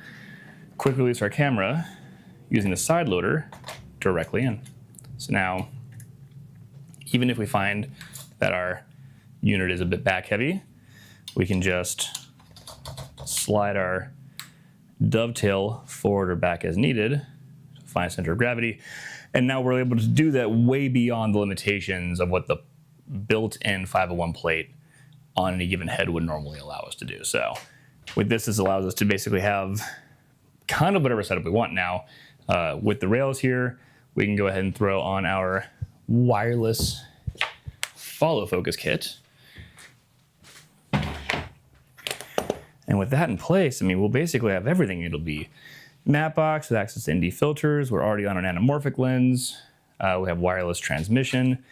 quick release our camera using the side loader directly in. So now, even if we find that our unit is a bit back heavy, we can just slide our dovetail forward or back as needed, find center of gravity. And now we're able to do that way beyond the limitations of what the built-in 501 plate on any given head would normally allow us to do. So with this allows us to basically have kind of whatever setup we want now. With the rails here, we can go ahead and throw on our wireless follow focus kit. And with that in place, I mean, we'll basically have everything. It'll be matte box with access to ND filters. We're already on an anamorphic lens. We have wireless transmission.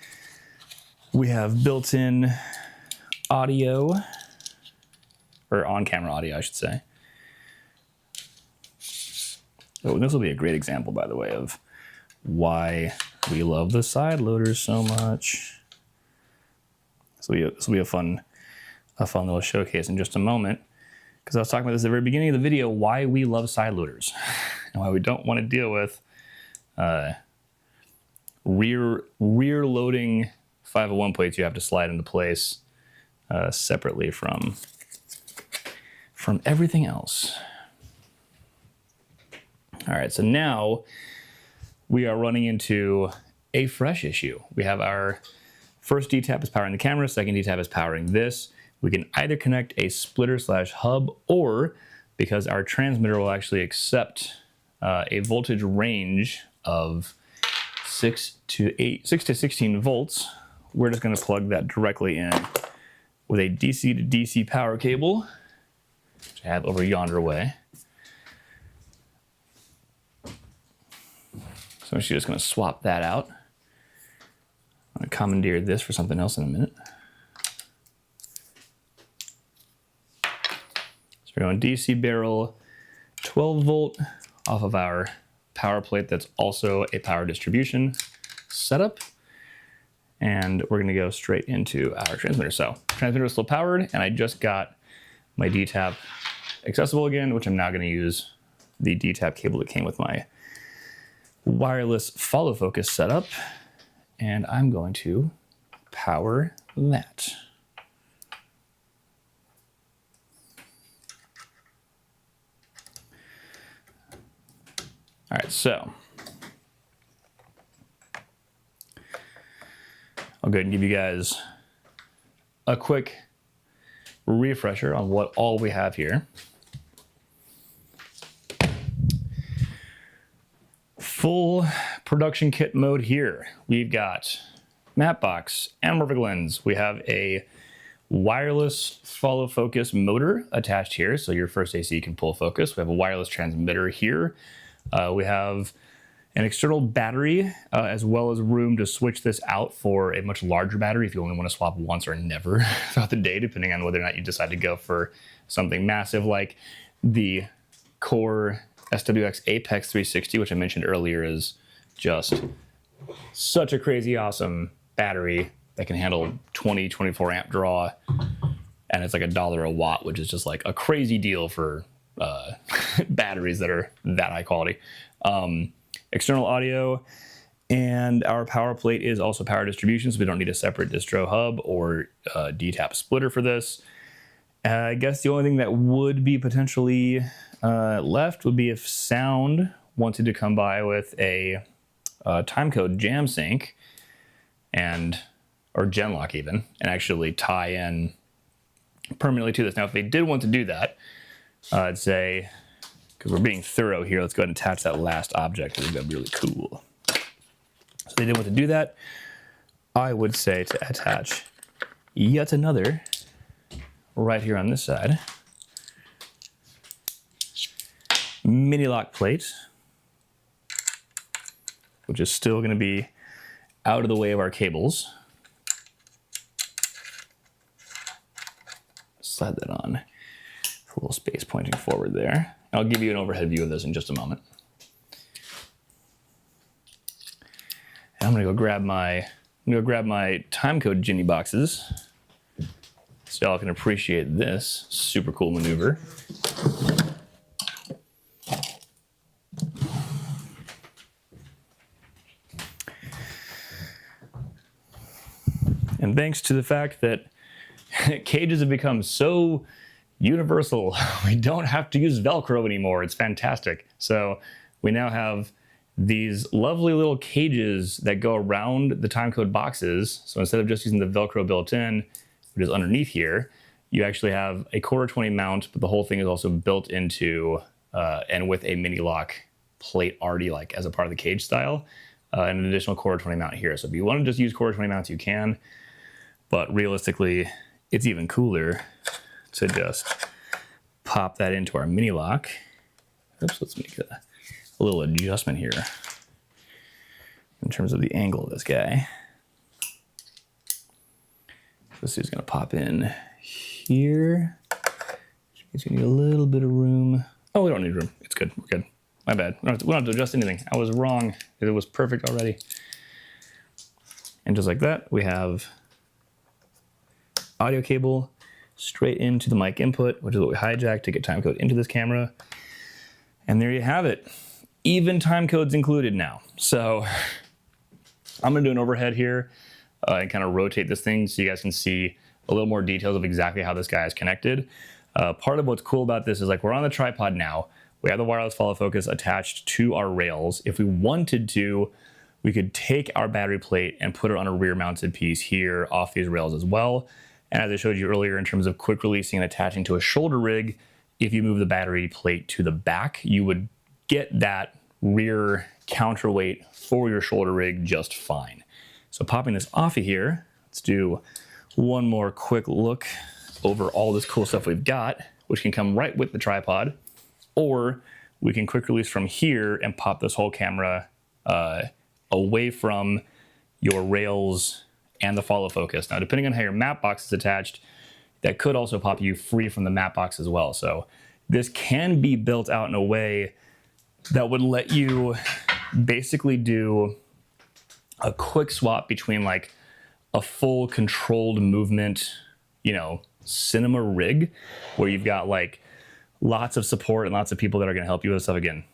We have built-in audio, or on-camera audio, I should say. Oh, this will be a great example, by the way, of why we love the side loaders so much. So this will be a fun little showcase in just a moment. Because I was talking about this at the very beginning of the video, why we love side loaders and why we don't want to deal with rear loading 501 plates you have to slide into place separately from everything else. All right, so now we are running into a fresh issue. We have our first D-tap is powering the camera, second D-tap is powering this. We can either connect a splitter/hub, or because our transmitter will actually accept a voltage range of 6 to 16 volts, we're just going to plug that directly in with a DC to DC power cable, which I have over yonder way. So I'm just going to swap that out. I'm going to commandeer this for something else in a minute. We're going DC barrel 12 volt off of our power plate that's also a power distribution setup. And we're going to go straight into our transmitter. So transmitter is still powered, and I just got my D-tap accessible again, which I'm now going to use the D-tap cable that came with my wireless follow focus setup. And I'm going to power that. All right, so I'll go ahead and give you guys a quick refresher on what all we have here. Full production kit mode here. We've got matte box, anamorphic lens. We have a wireless follow focus motor attached here, so your first AC can pull focus. We have a wireless transmitter here. We have an external battery, as well as room to switch this out for a much larger battery if you only want to swap once or never throughout the day, depending on whether or not you decide to go for something massive like the Core SWX Apex 360, which I mentioned earlier is just such a crazy awesome battery that can handle 24 amp draw, and it's like $1 a watt, which is just like a crazy deal for batteries that are that high quality. External audio, and our power plate is also power distribution, so we don't need a separate distro hub or D-tap splitter for this. I guess the only thing that would be potentially left would be if sound wanted to come by with a Timecode jam sync or Genlock even, and actually tie in permanently to this. Now, if they did want to do that, I'd say, because we're being thorough here, let's go ahead and attach that last object. I think that'd be really cool. So they did want to do that. I would say to attach yet another right here on this side. Mini lock plate, which is still going to be out of the way of our cables. Slide that on. A little space pointing forward there. I'll give you an overhead view of this in just a moment. And I'm gonna go grab my Timecode Ginny boxes so y'all can appreciate this super cool maneuver. And thanks to the fact that cages have become so universal, we don't have to use Velcro anymore. It's fantastic. So we now have these lovely little cages that go around the Timecode boxes. So instead of just using the Velcro built in, which is underneath here, you actually have a 1/4-20 mount, but the whole thing is also built into and with a mini lock plate already like as a part of the cage style, and an additional 1/4-20 mount here. So if you want to just use 1/4-20 mounts, you can, but realistically, it's even cooler to just pop that into our mini lock. Oops, let's make a little adjustment here in terms of the angle of this guy. This dude's gonna pop in here. It's gonna need a little bit of room. Oh, we don't need room. It's good. We're good. My bad. We don't have to adjust anything. I was wrong. It was perfect already. And just like that, we have audio cable straight into the mic input, which is what we hijacked to get timecode into this camera. And there you have it. Even timecode's included now. So I'm gonna do an overhead here and kind of rotate this thing so you guys can see a little more details of exactly how this guy is connected. Part of what's cool about this is like we're on the tripod now. We have the wireless follow focus attached to our rails. If we wanted to, we could take our battery plate and put it on a rear mounted piece here off these rails as well. And as I showed you earlier in terms of quick releasing and attaching to a shoulder rig, if you move the battery plate to the back, you would get that rear counterweight for your shoulder rig just fine. So popping this off of here, let's do one more quick look over all this cool stuff we've got, which can come right with the tripod, or we can quick release from here and pop this whole camera away from your rails and the follow focus. Now, depending on how your map box is attached, that could also pop you free from the map box as well. So this can be built out in a way that would let you basically do a quick swap between like a full controlled movement, you know, cinema rig, where you've got like lots of support and lots of people that are going to help you with stuff. Again,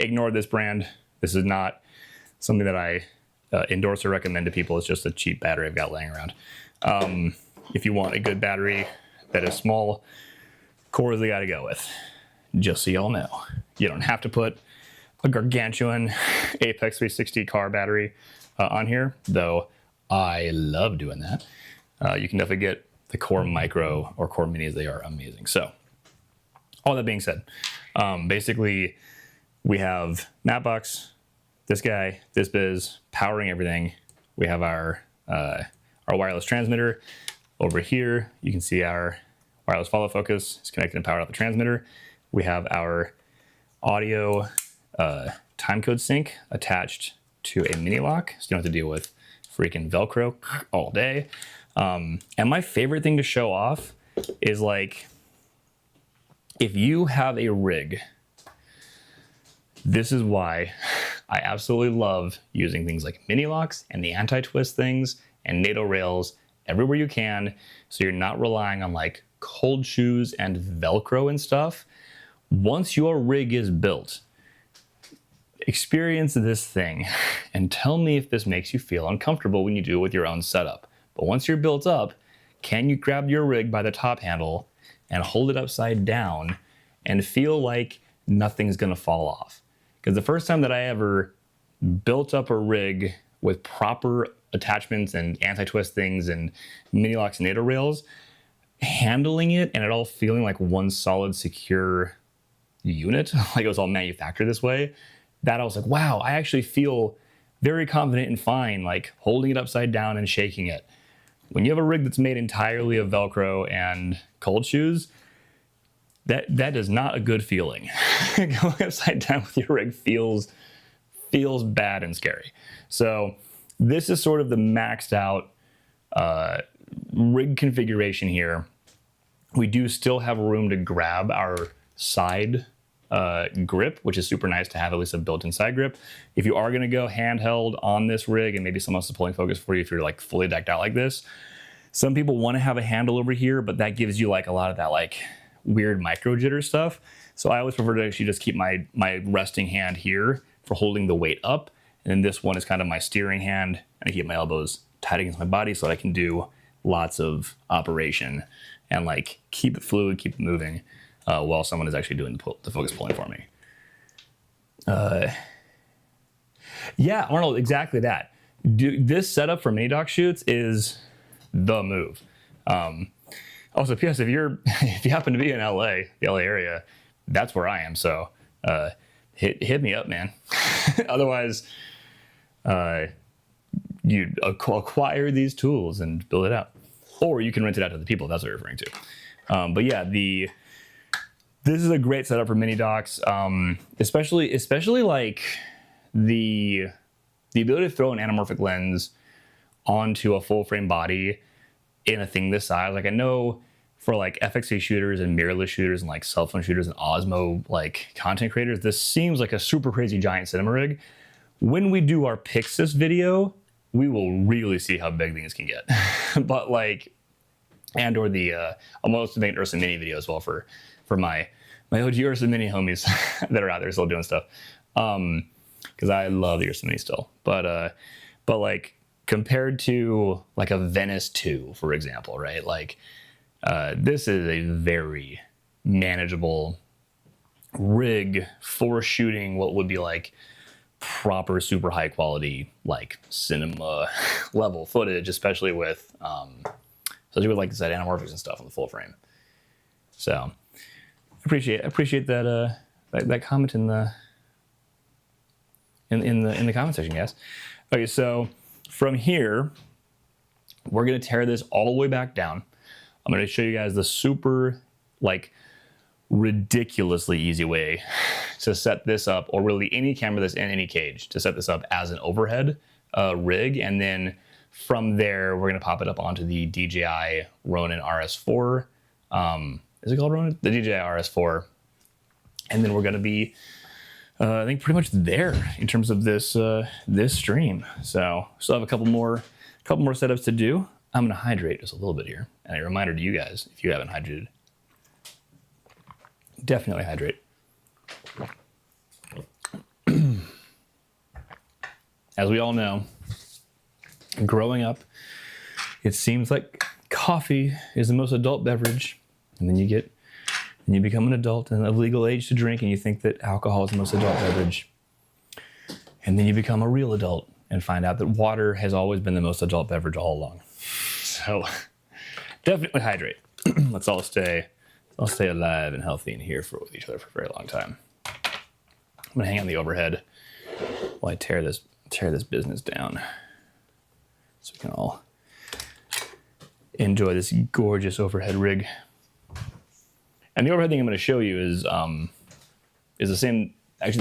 ignore this brand. This is not something that I endorse or recommend to people. It's just a cheap battery I've got laying around. If you want a good battery that is small, Core is the guy to go with. Just so y'all know, you don't have to put a gargantuan Apex 360 car battery on here, though I love doing that. You can definitely get the Core Micro or Core Minis. They are amazing. So all that being said, basically we have Mapbox, this guy, this biz, powering everything. We have our wireless transmitter over here. You can see our wireless follow focus is connected and powered off the transmitter. We have our audio timecode sync attached to a mini lock, so you don't have to deal with freaking Velcro all day. And my favorite thing to show off is like, if you have a rig, this is why I absolutely love using things like mini locks and the anti-twist things and NATO rails everywhere you can, so you're not relying on like cold shoes and Velcro and stuff. Once your rig is built, experience this thing and tell me if this makes you feel uncomfortable when you do it with your own setup. But once you're built up, can you grab your rig by the top handle and hold it upside down and feel like nothing's gonna fall off? Because the first time that I ever built up a rig with proper attachments and anti-twist things and mini locks and NATO rails, handling it and it all feeling like one solid secure unit, like it was all manufactured this way, that I was like, wow, I actually feel very confident and fine, like holding it upside down and shaking it. When you have a rig that's made entirely of Velcro and cold shoes, that is not a good feeling. Going upside down with your rig feels bad and scary. So this is sort of the maxed out rig configuration here. We do still have room to grab our side grip, which is super nice to have at least a built-in side grip. If you are going to go handheld on this rig and maybe someone else is pulling focus for you if you're like fully decked out like this, some people want to have a handle over here, but that gives you like a lot of that like weird micro jitter stuff. So I always prefer to actually just keep my resting hand here for holding the weight up. And then this one is kind of my steering hand, and I keep my elbows tight against my body so that I can do lots of operation and like keep it fluid, keep it moving while someone is actually doing the focus pulling for me. Yeah, Arnold, exactly that. This setup for mini dock shoots is the move. Also, P.S. if you happen to be in LA, the LA area, that's where I am. So hit me up, man. Otherwise, you acquire these tools and build it out, or you can rent it out to the people. That's what you're referring to. But yeah, this is a great setup for mini docks, especially like the ability to throw an anamorphic lens onto a full frame body in a thing this size. Like I know for like FXA shooters and mirrorless shooters and like cell phone shooters and Osmo like content creators, this seems like a super crazy giant cinema rig. When we do our Pixis video, we will really see how big things can get. But like, and or the I'm also making Ursa Mini video as well for my OG Ursa Mini homies that are out there still doing stuff. Because I love the Ursa Mini still. But like compared to like a Venice 2, for example, right? Like this is a very manageable rig for shooting what would be like proper super high quality like cinema level footage, especially with like I said, anamorphics and stuff on the full frame. So appreciate that comment in the comment section, guys. Okay, so from here we're gonna tear this all the way back down. I'm gonna show you guys the super like ridiculously easy way to set this up, or really any camera that's in any cage, to set this up as an overhead rig. And then from there, we're gonna pop it up onto the DJI Ronin RS4. Is it called Ronin? The DJI RS4. And then we're gonna be, I think pretty much there in terms of this this stream. So still have a couple more setups to do. I'm gonna hydrate just a little bit here. And a reminder to you guys, if you haven't hydrated, definitely hydrate. As we all know, growing up, it seems like coffee is the most adult beverage, and then you become an adult and of legal age to drink, and you think that alcohol is the most adult beverage, and then you become a real adult and find out that water has always been the most adult beverage all along. So definitely hydrate. Let's all stay alive and healthy and here with each other for a very long time. I'm gonna hang on the overhead while I tear this business down, so we can all enjoy this gorgeous overhead rig. And the overhead thing I'm going to show you is the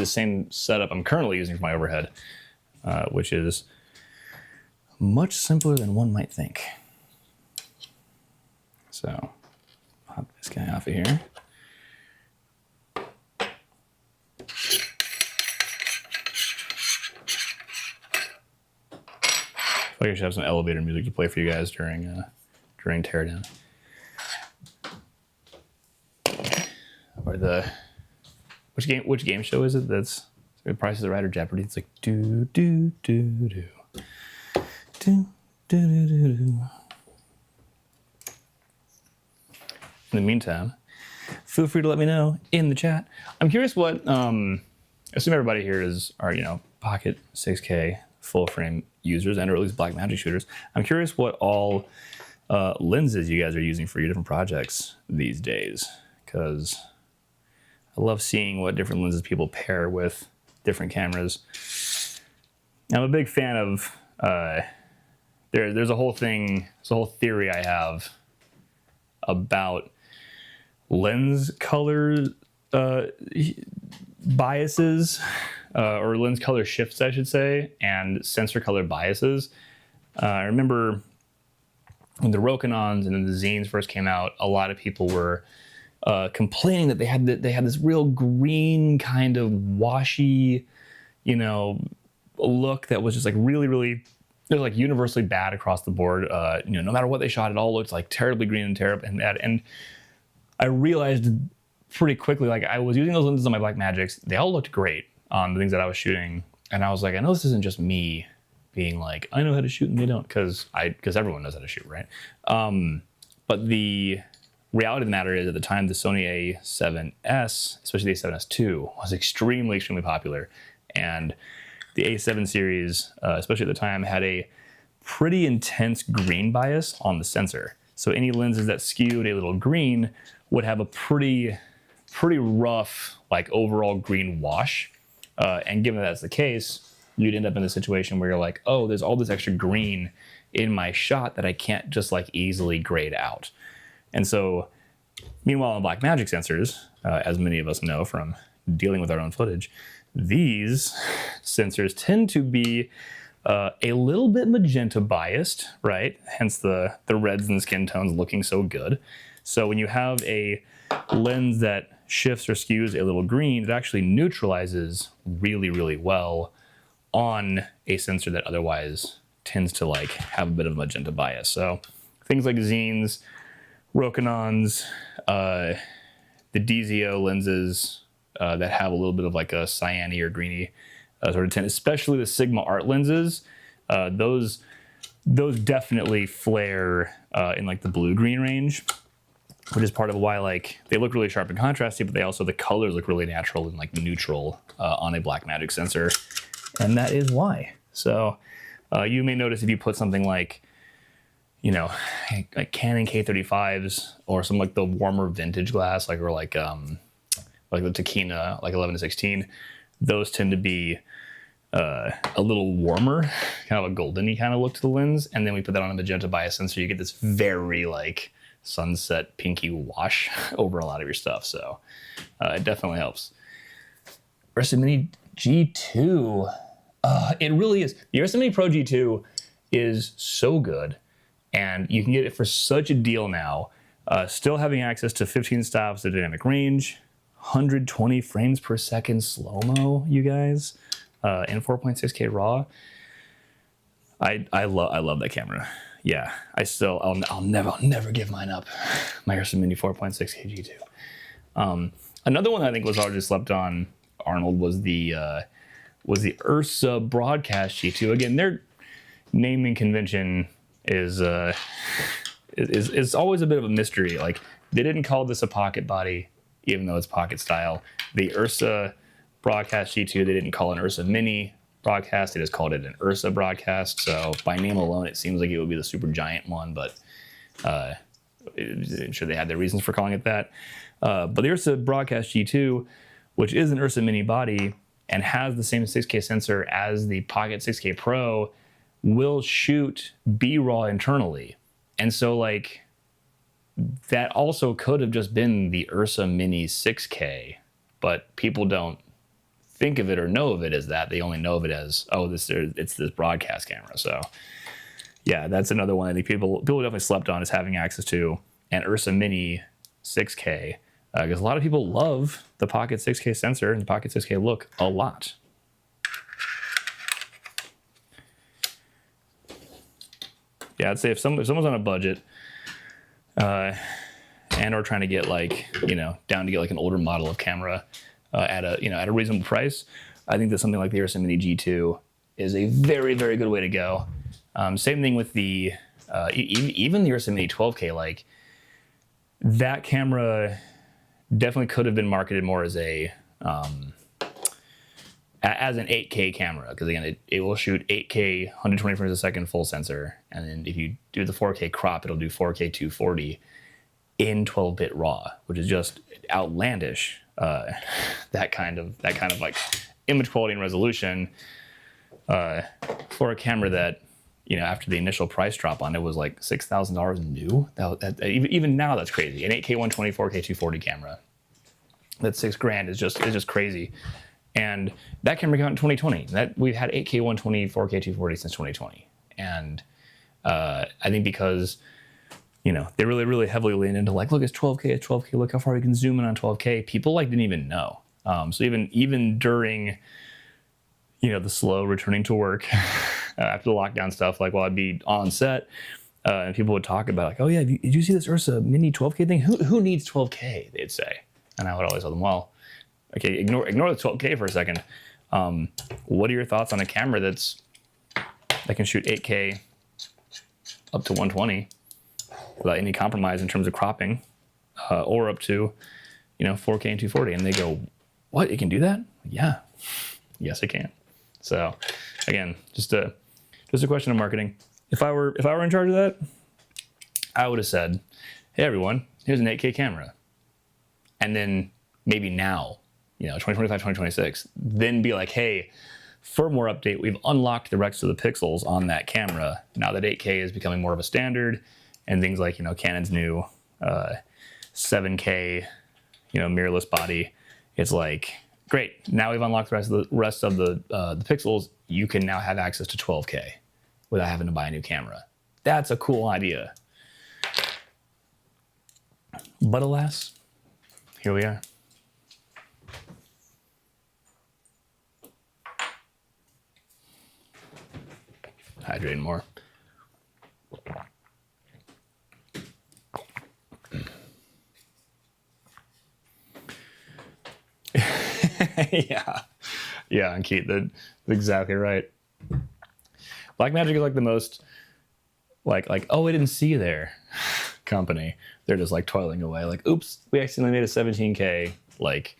same setup I'm currently using for my overhead, which is much simpler than one might think. So pop this guy off of here. I should have some elevator music to play for you guys during teardown. Or which game show is it? That's Price is Right or Jeopardy. It's like do do do do do do do do do. In the meantime, feel free to let me know in the chat. I'm curious what I assume everybody here are Pocket 6K full frame users and or at least Blackmagic shooters. I'm curious what all lenses you guys are using for your different projects these days, because I love seeing what different lenses people pair with different cameras. I'm a big fan of there's a whole theory I have about lens color biases, or lens color shifts, I should say, and sensor color biases. I remember when the Rokinons and then the Zines first came out, a lot of people were complaining that they had this real green kind of washy, look that was just like really, really, it was like universally bad across the board. No matter what they shot, it all looked like terribly green and terrible and bad. And I realized pretty quickly, like I was using those lenses on my Blackmagics, they all looked great on the things that I was shooting, and I was like, I know this isn't just me being like, I know how to shoot and they don't, because everyone knows how to shoot, right? But the reality of the matter is, at the time, the Sony A7S, especially the A7S II, was extremely, extremely popular. And the A7 series, especially at the time, had a pretty intense green bias on the sensor. So any lenses that skewed a little green would have a pretty rough, like, overall green wash. And given that that's the case, you'd end up in a situation where you're like, oh, there's all this extra green in my shot that I can't just like easily grade out. And so, meanwhile, on Blackmagic sensors, as many of us know from dealing with our own footage, these sensors tend to be a little bit magenta biased, right? Hence the reds and the skin tones looking so good. So when you have a lens that shifts or skews a little green, it actually neutralizes really, really well on a sensor that otherwise tends to like have a bit of magenta bias. So things like Zines, Rokinons, the DZO lenses that have a little bit of like a cyany or greeny sort of tint, especially the Sigma Art lenses, those definitely flare in like the blue-green range, which is part of why like they look really sharp and contrasty, but the colors look really natural and like neutral on a Blackmagic sensor, and that is why. So you may notice if you put something like, like Canon K35s or some like the warmer vintage glass, like the Takina, like 11-16, those tend to be a little warmer, kind of a golden-y kind of look to the lens, and then we put that on a magenta bias sensor, you get this very like sunset pinky wash over a lot of your stuff. So it definitely helps. Ursa Mini G2, it really is. The Ursa Mini Pro G2 is so good, and you can get it for such a deal now. Still having access to 15 stops of dynamic range, 120 frames per second slow-mo, you guys, and 4.6K RAW. I love that camera. Yeah, I'll never give mine up. My Ursa Mini 4.6K G2. Another one I think was already slept on, Arnold, was the Ursa Broadcast G2. Again, their naming convention is always a bit of a mystery. Like, they didn't call this a pocket body, even though it's pocket style. The Ursa Broadcast G2, they didn't call an Ursa Mini Broadcast, they just called it an Ursa Broadcast. So by name alone, it seems like it would be the super giant one, but I'm sure they had their reasons for calling it that. But the Ursa Broadcast G2, which is an Ursa Mini body and has the same 6K sensor as the Pocket 6K Pro, will shoot B-RAW internally. And so like that also could have just been the Ursa Mini 6K, but people don't think of it or know of it as that. They only know of it as, oh, it's this broadcast camera. So yeah, that's another one I think people definitely slept on, is having access to an Ursa Mini 6K, because a lot of people love the Pocket 6K sensor and the Pocket 6K look a lot. yeah, I'd say if someone's on a budget, and or trying to get like, you know, down to get like an older model of camera at a, you know, at a reasonable price, I think that something like the Yosemite G2 is a very, very good way to go. Same thing with the even the Yosemite 12K. Like, that camera definitely could have been marketed more as a as an 8K camera, because again, it will shoot 8K 120 frames a second full sensor, and then if you do the 4K crop, it'll do 4K 240 in 12-bit RAW, which is just outlandish. That kind of like image quality and resolution for a camera that, you know, after the initial price drop on it was like $6,000 new. Even now, that's crazy. An 8K 120, 4K 240 camera, that's $6,000 is just crazy. And that camera came out in 2020. That we've had 8K 120, 4K 240 since 2020. And I think because, you know, they really, really heavily lean into like, look, it's 12K, it's 12K, look how far we can zoom in on 12K. People like didn't even know. So even during, you know, the slow returning to work after the lockdown stuff, like while I'd be on set, and people would talk about like, oh yeah, did you see this Ursa Mini 12K thing? Who needs 12K? They'd say. And I would always tell them, well, okay, ignore the 12K for a second. What are your thoughts on a camera that can shoot 8K up to 120 without any compromise in terms of cropping, or up to, you know, 4K and 240? And they go, what? It can do that? Yeah, yes, it can. So again, just a question of marketing. If I were in charge of that, I would have said, hey everyone, here's an 8K camera, and then maybe now, you know, 2025, 2026, then be like, hey, firmware update, we've unlocked the rest of the pixels on that camera. Now that 8K is becoming more of a standard, and things like, you know, Canon's new 7K, you know, mirrorless body, it's like, great, now we've unlocked the rest of the pixels. You can now have access to 12K without having to buy a new camera. That's a cool idea. But alas, here we are. Hydrating more. Yeah, and Keith, that's exactly right. Blackmagic is like the most like, oh, I didn't see you there company. They're just like toiling away, like, oops, we accidentally made a 17K, like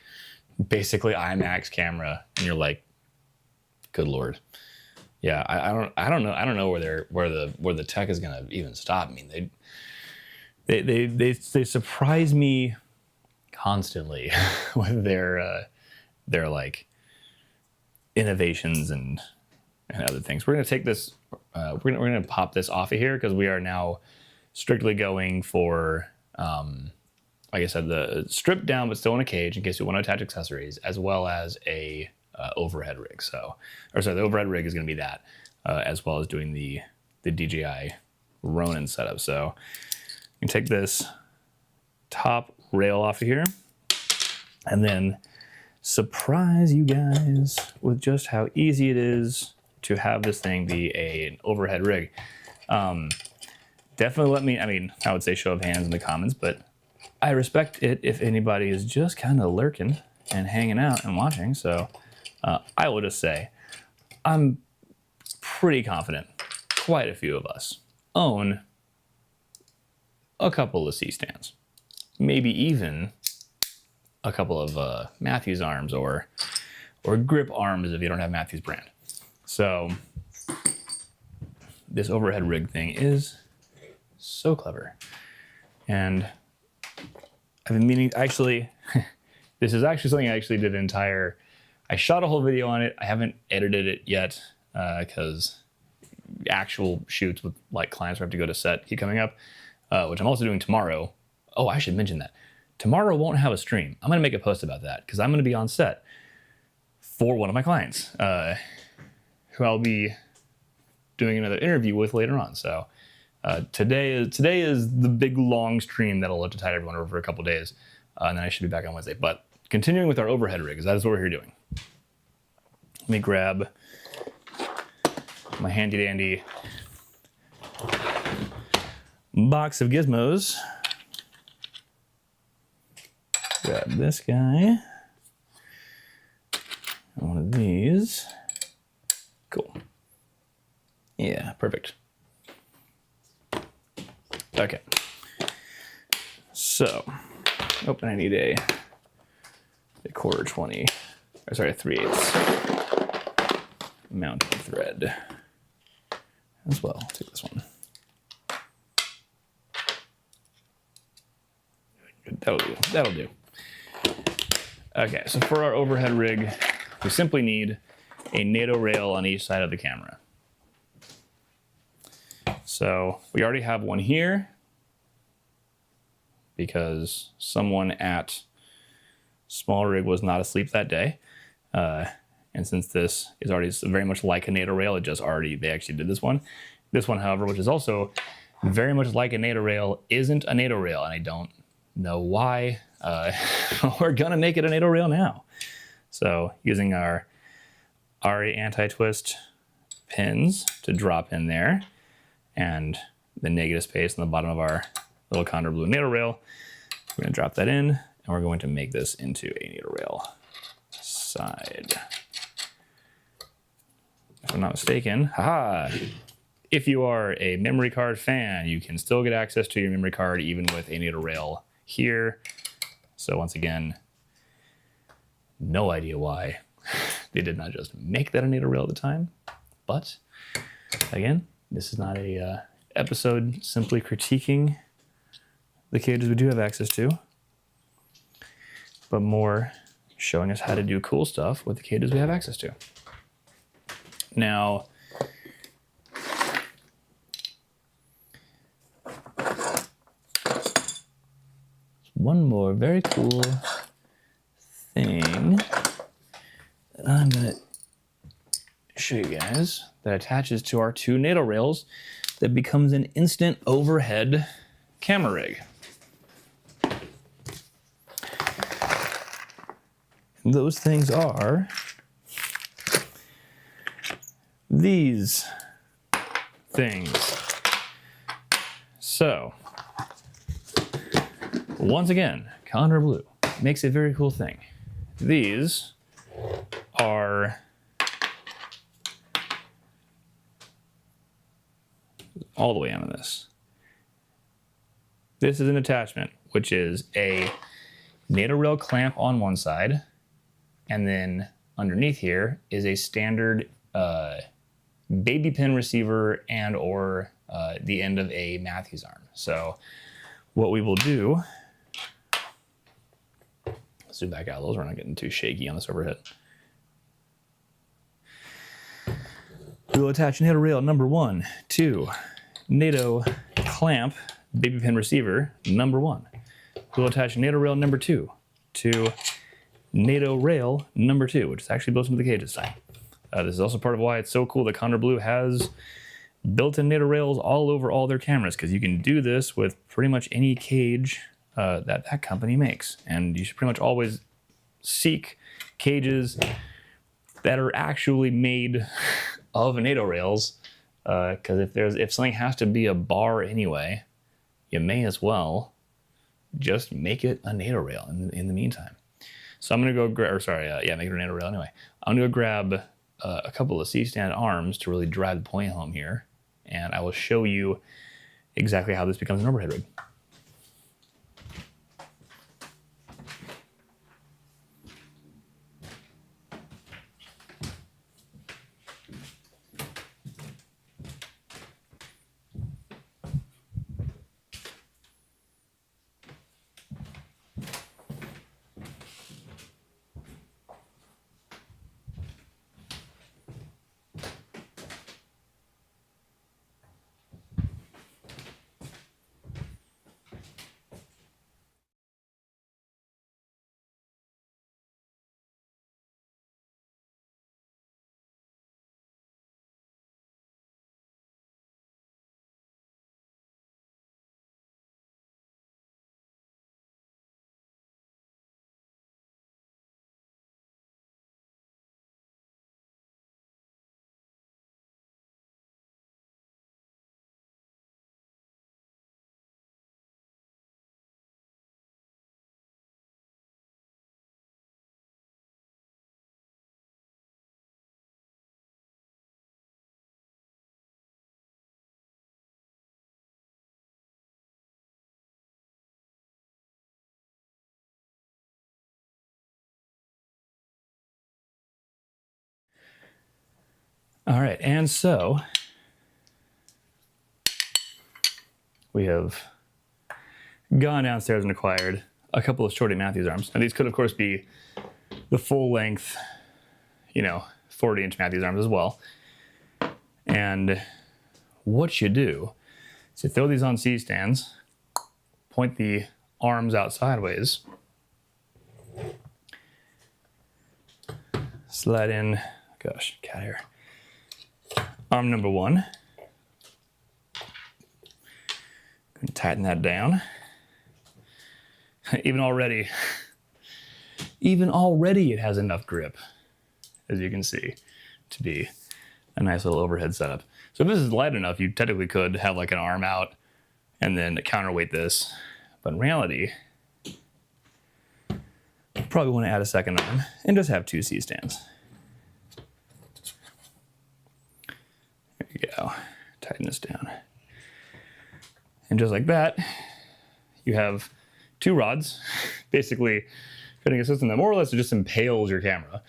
basically IMAX camera, and you're like, good Lord. Yeah, I don't know where the tech is gonna even stop. I mean, they surprise me constantly with their like innovations and other things. We're gonna take this, we're gonna pop this off of here because we are now strictly going for, like I said, the stripped down but still in a cage in case you want to attach accessories, as well as a overhead rig. The overhead rig is going to be that, as well as doing the DJI Ronin setup. So you can take this top rail off of here and then surprise you guys with just how easy it is to have this thing be an overhead rig. Definitely let me, I mean, I would say show of hands in the comments, but I respect it if anybody is just kind of lurking and hanging out and watching. So I will just say, I'm pretty confident quite a few of us own a couple of C-stands, maybe even a couple of Matthews arms or grip arms if you don't have Matthews brand. So this overhead rig thing is so clever. And I've been meaning, actually, this is actually something I actually did I shot a whole video on it. I haven't edited it yet because actual shoots with like clients where I have to go to set keep coming up, which I'm also doing tomorrow. Oh, I should mention that. Tomorrow won't have a stream. I'm gonna make a post about that because I'm gonna be on set for one of my clients who I'll be doing another interview with later on. So today is the big long stream that'll let to tide everyone over for a couple days, and then I should be back on Wednesday. But continuing with our overhead rig, because that is what we're here doing. Let me grab my handy dandy box of gizmos. Grab this guy. One of these. Cool. Yeah, perfect. Okay. So, oh, and I need a quarter 20, or sorry, a 3/8 mounting thread as well. I'll take this one. That'll do. That'll do. Okay, so for our overhead rig, we simply need a NATO rail on each side of the camera. So we already have one here because someone at SmallRig was not asleep that day. And since this is already very much like a NATO rail, they actually did this one. This one, however, which is also very much like a NATO rail, isn't a NATO rail, and I don't know why. We're gonna make it a NATO rail now. So using our ARRI anti-twist pins to drop in there, and the negative space on the bottom of our little Condor blue NATO rail, we're gonna drop that in, and we're going to make this into a NATO rail side. If I'm not mistaken, haha! If you are a memory card fan, you can still get access to your memory card even with a NATO rail here. So once again, no idea why they did not just make that a NATO rail at the time. But again, this is not a episode simply critiquing the cages we do have access to, but more showing us how to do cool stuff with the cages we have access to. Now, one more very cool thing that I'm gonna show you guys that attaches to our two NATO rails that becomes an instant overhead camera rig. And those things are these things. So, once again, Condor Blue makes a very cool thing. These are all the way onto this. This is an attachment, which is a NATO rail clamp on one side, and then underneath here is a standard baby pin receiver and or the end of a Matthews arm. So what we will do, let's zoom back out of those, we're not getting too shaky on this overhead. We will attach NATO rail number 1 to NATO clamp baby pin receiver number 1. We will attach NATO rail number 2 to NATO rail number 2, which is actually built into the cage this time. This is also part of why it's so cool that Condor Blue has built-in NATO rails all over all their cameras, because you can do this with pretty much any cage that company makes. And you should pretty much always seek cages that are actually made of NATO rails, because if something has to be a bar anyway, you may as well just make it a NATO rail in the meantime. So I'm gonna go make it a NATO rail anyway. I'm gonna go grab a couple of C-stand arms to really drive the point home here, and I will show you exactly how this becomes an overhead rig. All right, and so we have gone downstairs and acquired a couple of Shorty Matthews arms. And these could, of course, be the full length, 40-inch Matthews arms as well. And what you do is you throw these on C-stands, point the arms out sideways, slide in, gosh, cat hair, arm number one, tighten that down. Even already it has enough grip, as you can see, to be a nice little overhead setup. So if this is light enough, you technically could have like an arm out and then counterweight this. But in reality, you probably want to add a second arm and just have two C-stands. There you go. Tighten this down. And just like that, you have two rods, basically fitting a system that more or less just impales your camera.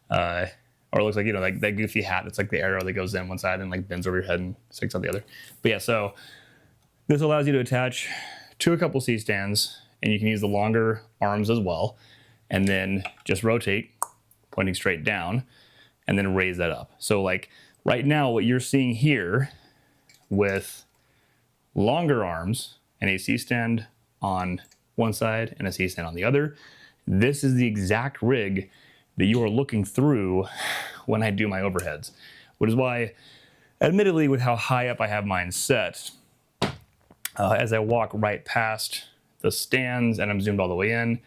Or it looks like, like that goofy hat that's like the arrow that goes in one side and like bends over your head and sticks out the other. But yeah, so this allows you to attach to a couple C-stands, and you can use the longer arms as well, and then just rotate, pointing straight down, and then raise that up. So like right now, what you're seeing here with longer arms and a C-stand on one side and a C-stand on the other, this is the exact rig that you are looking through when I do my overheads, which is why, admittedly, with how high up I have mine set, as I walk right past the stands and I'm zoomed all the way in,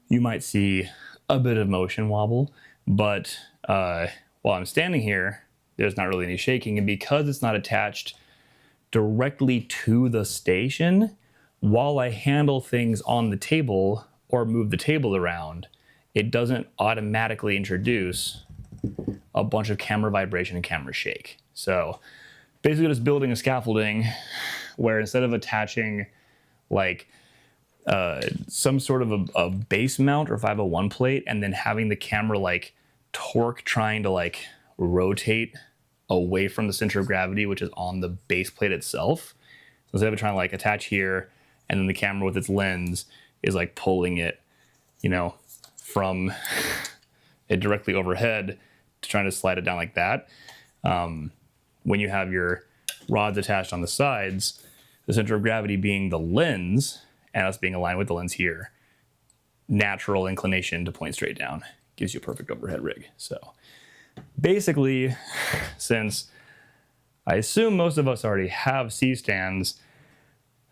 you might see a bit of motion wobble, but while I'm standing here, there's not really any shaking, and because it's not attached directly to the station, while I handle things on the table or move the table around, it doesn't automatically introduce a bunch of camera vibration and camera shake. So basically just building a scaffolding where instead of attaching like some sort of a base mount or 501 plate and then having the camera like torque trying to like rotate away from the center of gravity, which is on the base plate itself. So instead of trying to like attach here and then the camera with its lens is like pulling it, from it directly overhead to trying to slide it down like that. When you have your rods attached on the sides, the center of gravity being the lens and us being aligned with the lens here, natural inclination to point straight down gives you a perfect overhead rig. So basically, since I assume most of us already have C-stands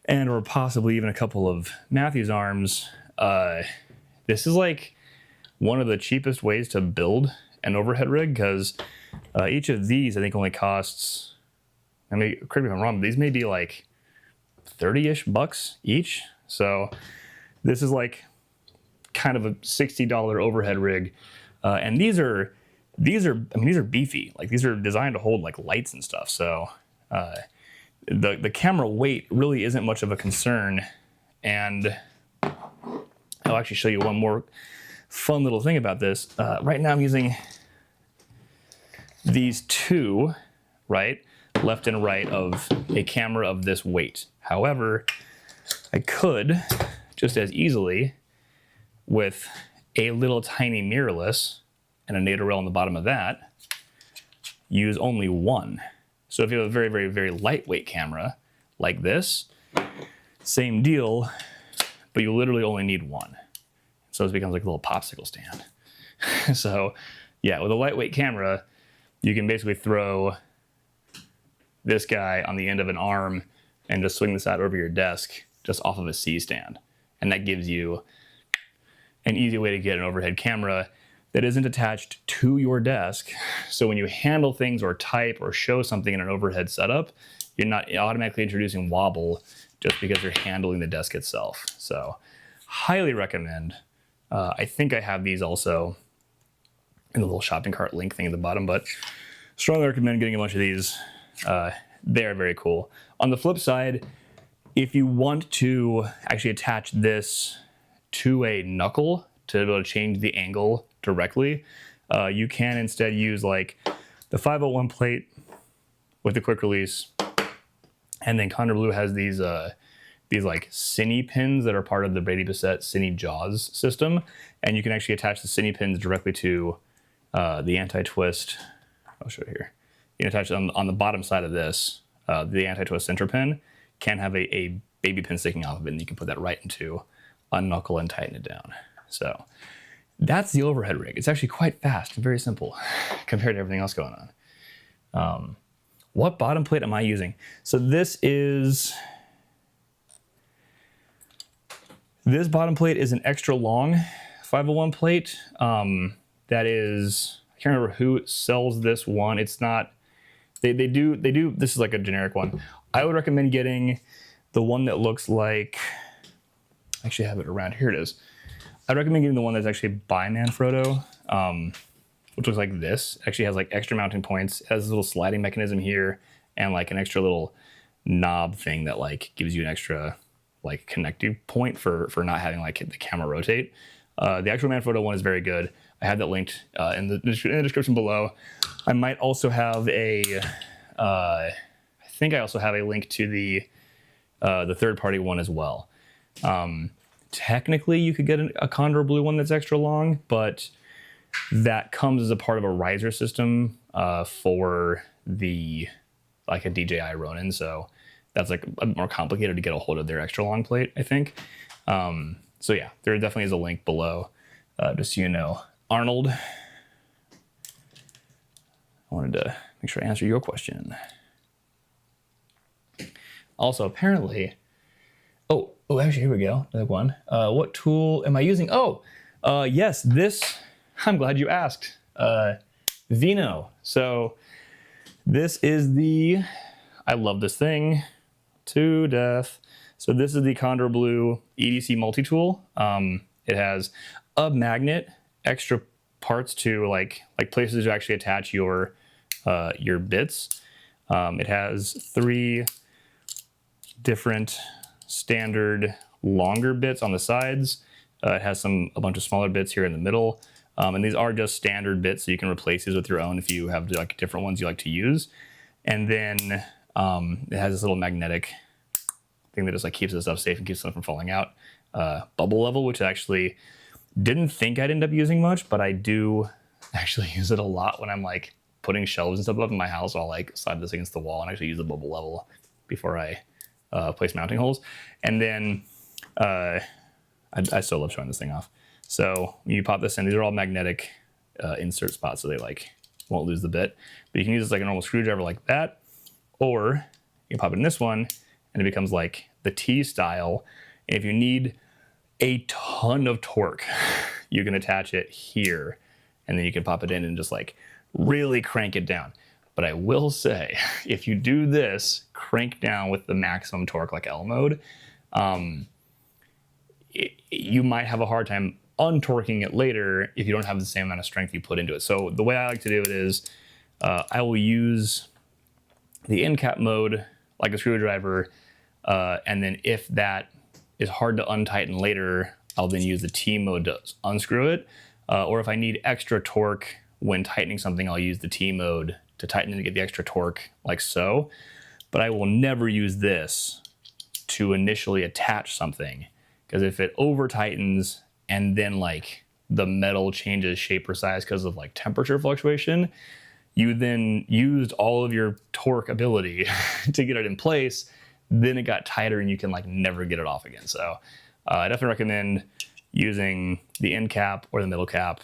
and or possibly even a couple of Matthews arms, this is like one of the cheapest ways to build an overhead rig, because each of these I think only costs, correct me if I'm wrong, but these may be like 30-ish bucks each. So this is like kind of a $60 overhead rig. And these are beefy. Like these are designed to hold like lights and stuff. So the camera weight really isn't much of a concern. And I'll actually show you one more fun little thing about this. Right now I'm using these two, right, left and right of a camera of this weight. However, I could just as easily, with a little tiny mirrorless and a NATO rail on the bottom of that, use only one. So if you have a very, very, very lightweight camera like this, same deal, but you literally only need one. So it becomes like a little popsicle stand. So yeah, with a lightweight camera, you can basically throw this guy on the end of an arm and just swing this out over your desk just off of a C-stand. And that gives you an easy way to get an overhead camera that isn't attached to your desk. So when you handle things or type or show something in an overhead setup, you're not automatically introducing wobble just because you're handling the desk itself. So highly recommend. I think I have these also in the little shopping cart link thing at the bottom, but strongly recommend getting a bunch of these. They're very cool. On the flip side, if you want to actually attach this to a knuckle to be able to change the angle directly, you can instead use like the 501 plate with the quick release, and then Condor Blue has these like cine pins that are part of the Brady Bissett cine jaws system, and you can actually attach the cine pins directly to the anti-twist. I'll show you here. You can attach them on the bottom side of this. The anti-twist center pin can have a baby pin sticking off of it, and you can put that right into unknuckle and tighten it down. So that's the overhead rig. It's actually quite fast and very simple compared to everything else going on. What bottom plate am I using? So this bottom plate is an extra long 501 plate. That is, I can't remember who sells this one. It's not, they do, this is like a generic one. I would recommend getting the one that looks like, I actually have it around, here it is. I'd recommend getting the one that's actually by Manfrotto, which looks like this. Actually has like extra mounting points. It has a little sliding mechanism here and like an extra little knob thing that like gives you an extra like connective point for not having like the camera rotate. The actual Manfrotto one is very good. I have that linked in the description below. I might also have I think I also have a link to the third-party one as well. Technically, you could get a Condor Blue one that's extra long, but that comes as a part of a riser system for like a DJI Ronin, so that's like more complicated to get a hold of their extra long plate, I think. So yeah, there definitely is a link below, just so you know. Arnold, I wanted to make sure I answer your question. Also, apparently, oh, actually, here we go. Another one. What tool am I using? Yes, this, I'm glad you asked. Vino. So this is I love this thing to death. So this is the Condor Blue EDC multi-tool. It has a magnet, extra parts to like places to actually attach your bits. It has 3 different standard longer bits on the sides. It has a bunch of smaller bits here in the middle. And these are just standard bits, so you can replace these with your own if you have like different ones you like to use. And then it has this little magnetic thing that just like keeps this stuff safe and keeps them from falling out. Bubble level, which I actually didn't think I'd end up using much, but I do actually use it a lot when I'm like putting shelves and stuff up in my house. I'll like slide this against the wall and actually use the bubble level before I place mounting holes. And then I still love showing this thing off. So you pop this in, these are all magnetic insert spots, so they like won't lose the bit. But you can use this like a normal screwdriver like that, or you can pop it in this one and it becomes like the T style. And if you need a ton of torque, you can attach it here and then you can pop it in and just like really crank it down. But I will say, if you do this, crank down with the maximum torque like L mode, you might have a hard time untorquing it later if you don't have the same amount of strength you put into it. So the way I like to do it is I will use the end cap mode like a screwdriver, and then if that is hard to untighten later, I'll then use the T mode to unscrew it. Or if I need extra torque when tightening something, I'll use the T mode to tighten and get the extra torque like so. But I will never use this to initially attach something, because if it over tightens and then like the metal changes shape or size because of like temperature fluctuation, you then used all of your torque ability to get it in place, then it got tighter and you can like never get it off again. So I definitely recommend using the end cap or the middle cap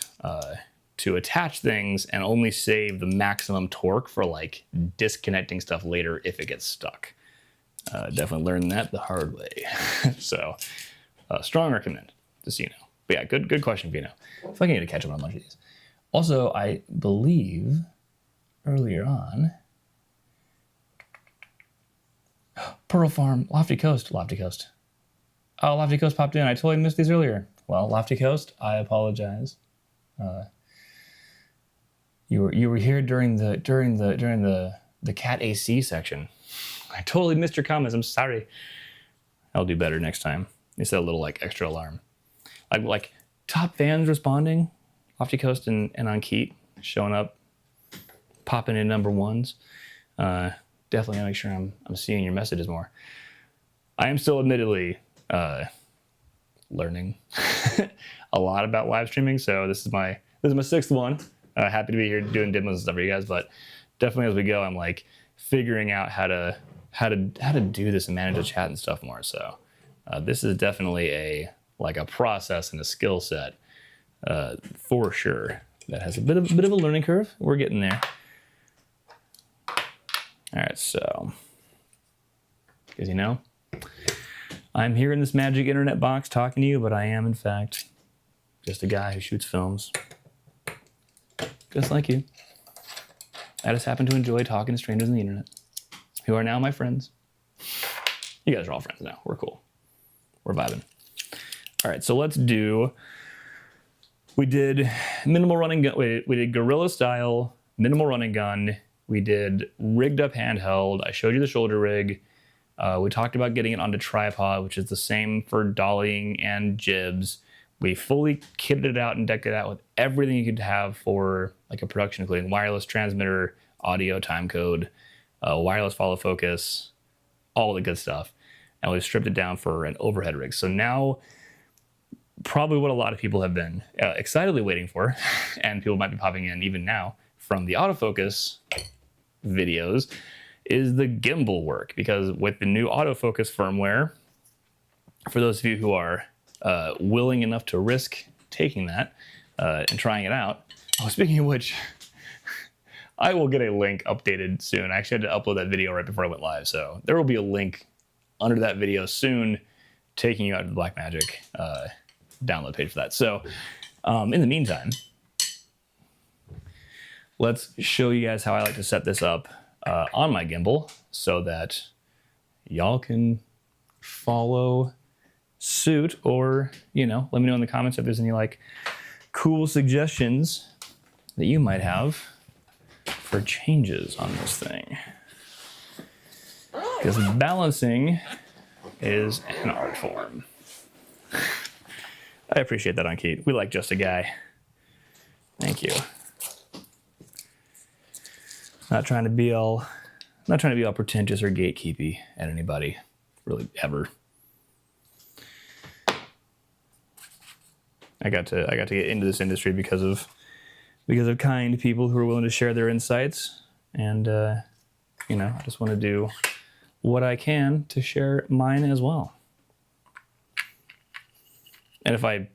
to attach things and only save the maximum torque for like disconnecting stuff later if it gets stuck. Definitely learned that the hard way. So strong recommend, just so you know. But yeah, good question, Vino. I feel like I need to catch up on a bunch of these. Also, I believe earlier on, Pearl Farm, Lofty Coast. Oh, Lofty Coast popped in. I totally missed these earlier. Well, Lofty Coast, I apologize. You were here during the cat AC section. I totally missed your comments. I'm sorry. I'll do better next time. You said a little like extra alarm. Like top fans responding, Lofty Coast and on Keat showing up, popping in number ones. Definitely gotta make sure I'm seeing your messages more. I am still admittedly learning a lot about live streaming, so this is my sixth one. Happy to be here doing demos and stuff for you guys, but definitely as we go, I'm like figuring out how to do this and manage the chat and stuff more. So this is definitely a process and a skill set for sure that has a bit of a learning curve. We're getting there. All right, so because you know, I'm here in this magic internet box talking to you, but I am in fact just a guy who shoots films, just like you. I just happen to enjoy talking to strangers on the internet who are now my friends. You guys are all friends now. We're cool. We're vibing. All right, so let's do. We did minimal running gun. We did guerrilla style minimal running gun. We did rigged up handheld. I showed you the shoulder rig. We talked about getting it onto tripod, which is the same for dollying and jibs. We fully kitted it out and decked it out with everything you could have for like a production, including wireless transmitter, audio, timecode, wireless follow focus, all the good stuff. And we stripped it down for an overhead rig. So now, probably what a lot of people have been excitedly waiting for, and people might be popping in even now from the autofocus videos, is the gimbal work. Because with the new autofocus firmware, for those of you who are willing enough to risk taking that and trying it out. Oh, speaking of which, I will get a link updated soon. I actually had to upload that video right before I went live, so there will be a link under that video soon taking you out to the Blackmagic download page for that. So in the meantime, let's show you guys how I like to set this up on my gimbal so that y'all can follow suit, or, you know, let me know in the comments if there's any like cool suggestions that you might have for changes on this thing. Because balancing is an art form. I appreciate that, Ankit. We like just a guy. Thank you. Not trying to be all pretentious or gatekeepy at anybody, really, ever. I got to get into this industry because of kind people who are willing to share their insights, and you know, I just want to do what I can to share mine as well. And if I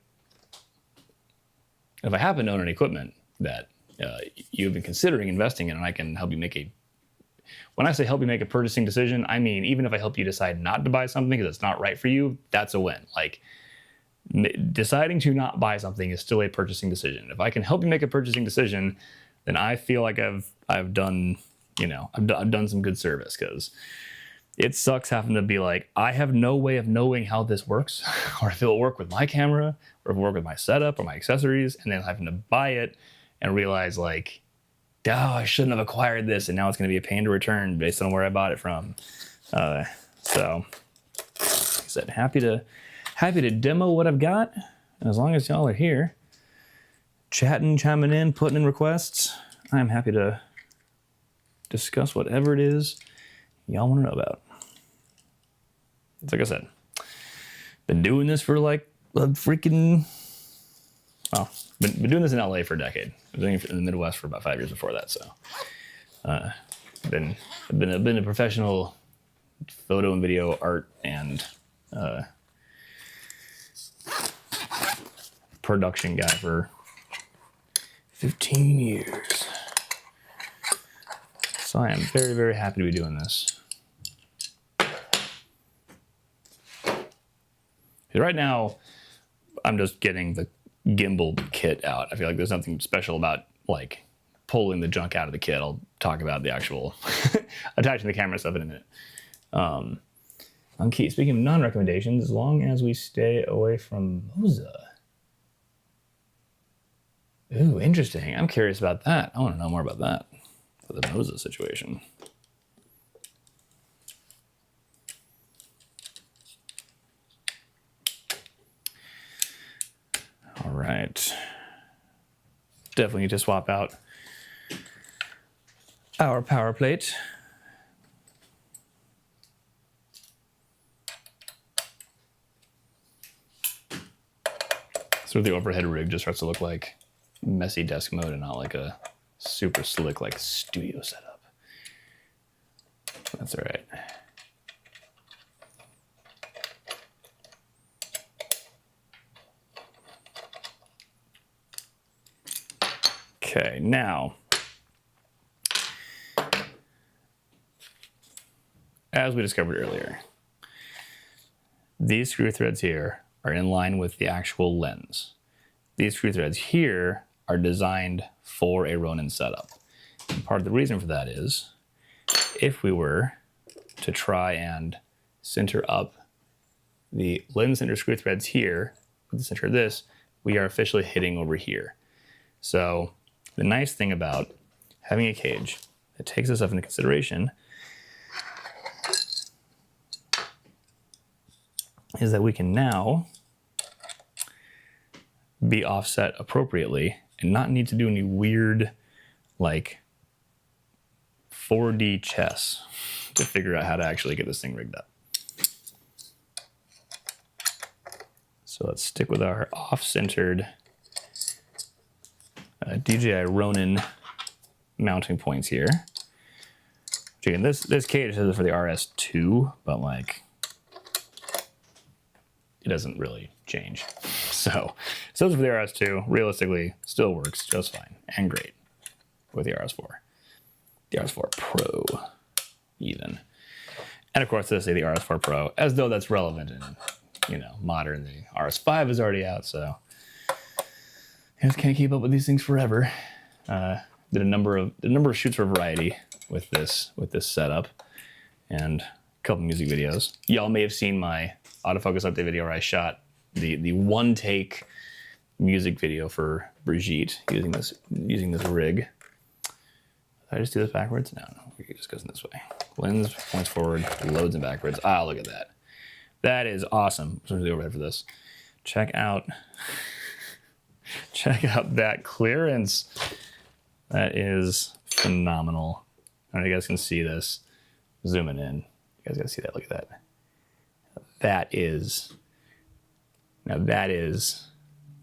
happen to own any equipment that you've been considering investing in, and I can help you make when I say help you make a purchasing decision, I mean even if I help you decide not to buy something because it's not right for you, that's a win. Like, deciding to not buy something is still a purchasing decision. If I can help you make a purchasing decision, then I feel like I've done, you know, I've done some good service, because it sucks having to be like, I have no way of knowing how this works, or if it'll work with my camera, or if it'll work with my setup or my accessories, and then having to buy it and realize like, oh, I shouldn't have acquired this, and now it's going to be a pain to return based on where I bought it from. So, like I said, happy to demo what I've got. And as long as y'all are here, chatting, chiming in, putting in requests, I'm happy to discuss whatever it is y'all want to know about. It's like I said, been doing this for like a freaking, well, been doing this in LA for a decade. I was doing it in the Midwest for about 5 years before that. So, been a professional photo and video art and production guy for 15 years. So I am very, very happy to be doing this. Right now, I'm just getting the gimbal kit out. I feel like there's nothing special about like pulling the junk out of the kit. I'll talk about the actual attaching the camera stuff in a minute. On key, speaking of non-recommendations, as long as we stay away from Moza. Ooh, interesting. I'm curious about that. I want to know more about that. For the Moza situation. All right. Definitely need to swap out our power plate. So the overhead rig just starts to look like messy desk mode and not like a super slick like studio setup. That's all right. Okay, now, as we discovered earlier, these screw threads here are in line with the actual lens. These screw threads here are designed for a Ronin setup. And part of the reason for that is, if we were to try and center up the lens center screw threads here with the center of this, we are officially hitting over here. So the nice thing about having a cage that takes this stuff into consideration is that we can now be offset appropriately and not need to do any weird like 4D chess to figure out how to actually get this thing rigged up. So let's stick with our off-centered DJI Ronin mounting points here. Again, this cage is for the RS2, but like it doesn't really change. So those for the RS2, realistically, still works just fine and great with the RS4. The RS4 Pro, even. And of course, they say the RS4 Pro, as though that's relevant in, you know, modern. The RS5 is already out, so I just can't keep up with these things forever. Did a number of shoots for Variety with this setup, and a couple music videos. Y'all may have seen my autofocus update video where I shot the one take music video for Brigitte using this rig. Did I just do this backwards? No, it just goes in this way. Lens points forward, loads in backwards. Ah, look at that. That is awesome. I'm the overhead for this. Check out that clearance. That is phenomenal. I don't know if you guys can see this. Zooming in. You guys gotta see that. Look at that. That is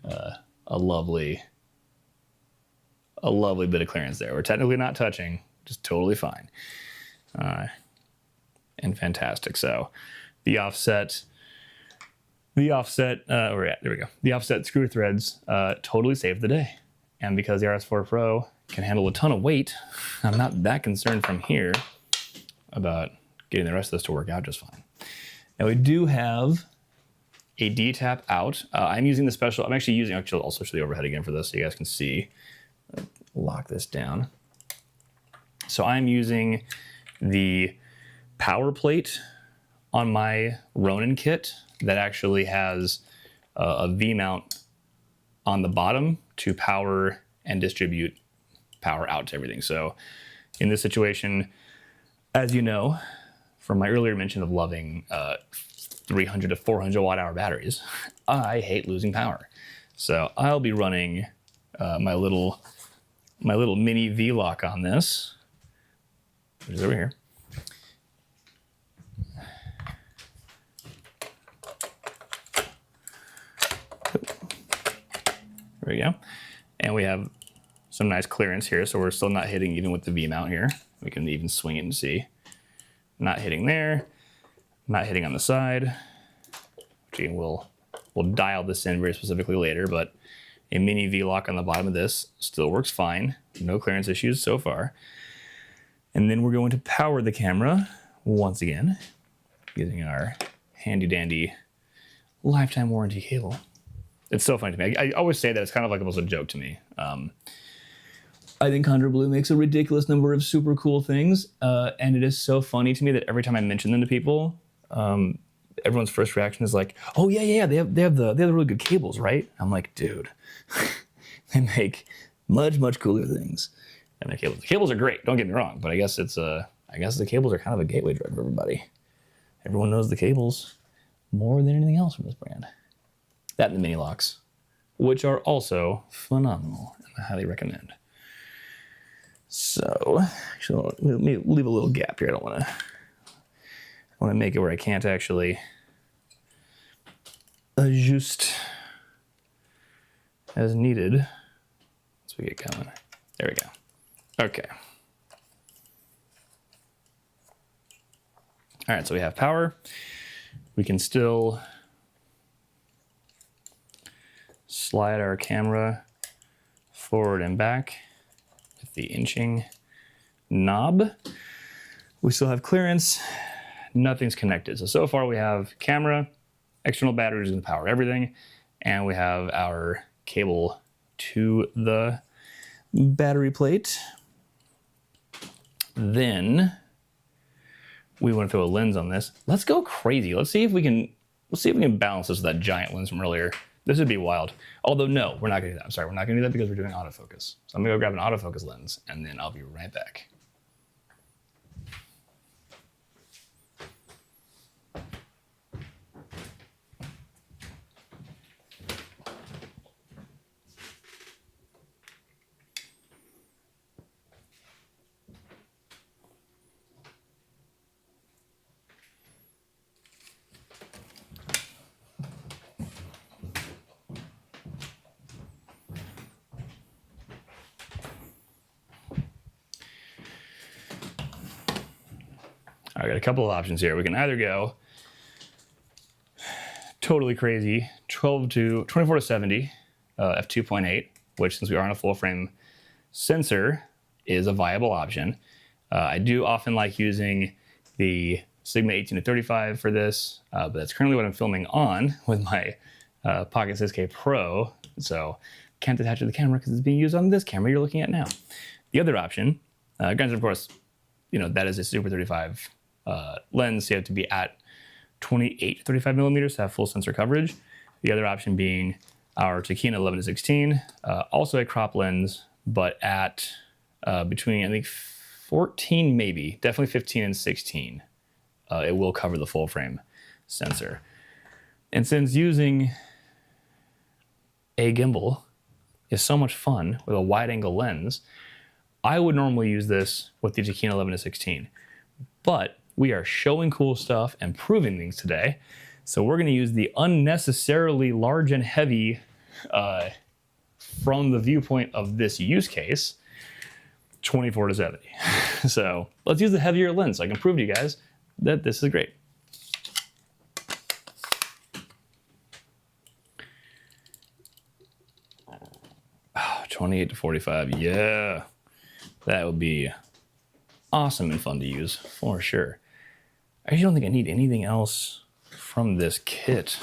a lovely bit of clearance there. We're technically not touching, just totally fine. And fantastic. So the offset, there we go. The offset screw threads totally saved the day. And because the RS4 Pro can handle a ton of weight, I'm not that concerned from here about getting the rest of this to work out just fine. Now we do have a D-tap out. I'm using the special, I'll switch to the overhead again for this so you guys can see. Lock this down. So I'm using the power plate on my Ronin kit that actually has a V-mount on the bottom to power and distribute power out to everything. So in this situation, as you know, from my earlier mention of loving 300 to 400 watt hour batteries, I hate losing power. So I'll be running my little mini V-lock on this, which is over here. There we go. And we have some nice clearance here, so we're still not hitting even with the V-mount here. We can even swing it and see. Not hitting there, not hitting on the side. Which again, we'll dial this in very specifically later, but a mini V-lock on the bottom of this still works fine. No clearance issues so far. And then we're going to power the camera once again using our handy dandy lifetime warranty cable. It's so funny to me. I always say that it's kind of like almost a joke to me. I think Condor Blue makes a ridiculous number of super cool things, and it is so funny to me that every time I mention them to people, everyone's first reaction is like, "Oh yeah, they have the really good cables, right?" I'm like, dude, they make much cooler things. And the cables are great. Don't get me wrong, but I guess the cables are kind of a gateway drug for everybody. Everyone knows the cables more than anything else from this brand. That and the mini locks, which are also phenomenal and I highly recommend. So actually, let me leave a little gap here. I want to make it where I can't actually adjust as needed. Once we get going. There we go. Okay. All right, so we have power. We can still slide our camera forward and back with the inching knob. We still have clearance. Nothing's connected. So far we have camera, external batteries and power everything, and we have our cable to the battery plate. Then we want to throw a lens on this. Let's go crazy. Let's see if we can balance this with that giant lens from earlier. This would be wild. Although no, we're not gonna do that. I'm sorry, we're not gonna do that because we're doing autofocus. So I'm gonna go grab an autofocus lens and then I'll be right back. I got a couple of options here. We can either go totally crazy, 24 to 70, f2.8, which since we are on a full frame sensor is a viable option. I do often like using the Sigma 18 to 35 for this, but that's currently what I'm filming on with my Pocket 6K Pro. So can't attach it to the camera because it's being used on this camera you're looking at now. The other option, granted, of course, you know, that is a Super 35 lens, so you have to be at 28 to 35 millimeters to have full sensor coverage. The other option being our Tokina 11 to 16, also a crop lens, but at between, I think, 14 maybe, definitely 15 and 16. It will cover the full frame sensor. And since using a gimbal is so much fun with a wide angle lens, I would normally use this with the Tokina 11 to 16. But we are showing cool stuff and proving things today. So we're gonna use the unnecessarily large and heavy from the viewpoint of this use case, 24 to 70. So let's use the heavier lens so I can prove to you guys that this is great. Oh, 28 to 45, yeah. That would be awesome and fun to use for sure. I actually don't think I need anything else from this kit.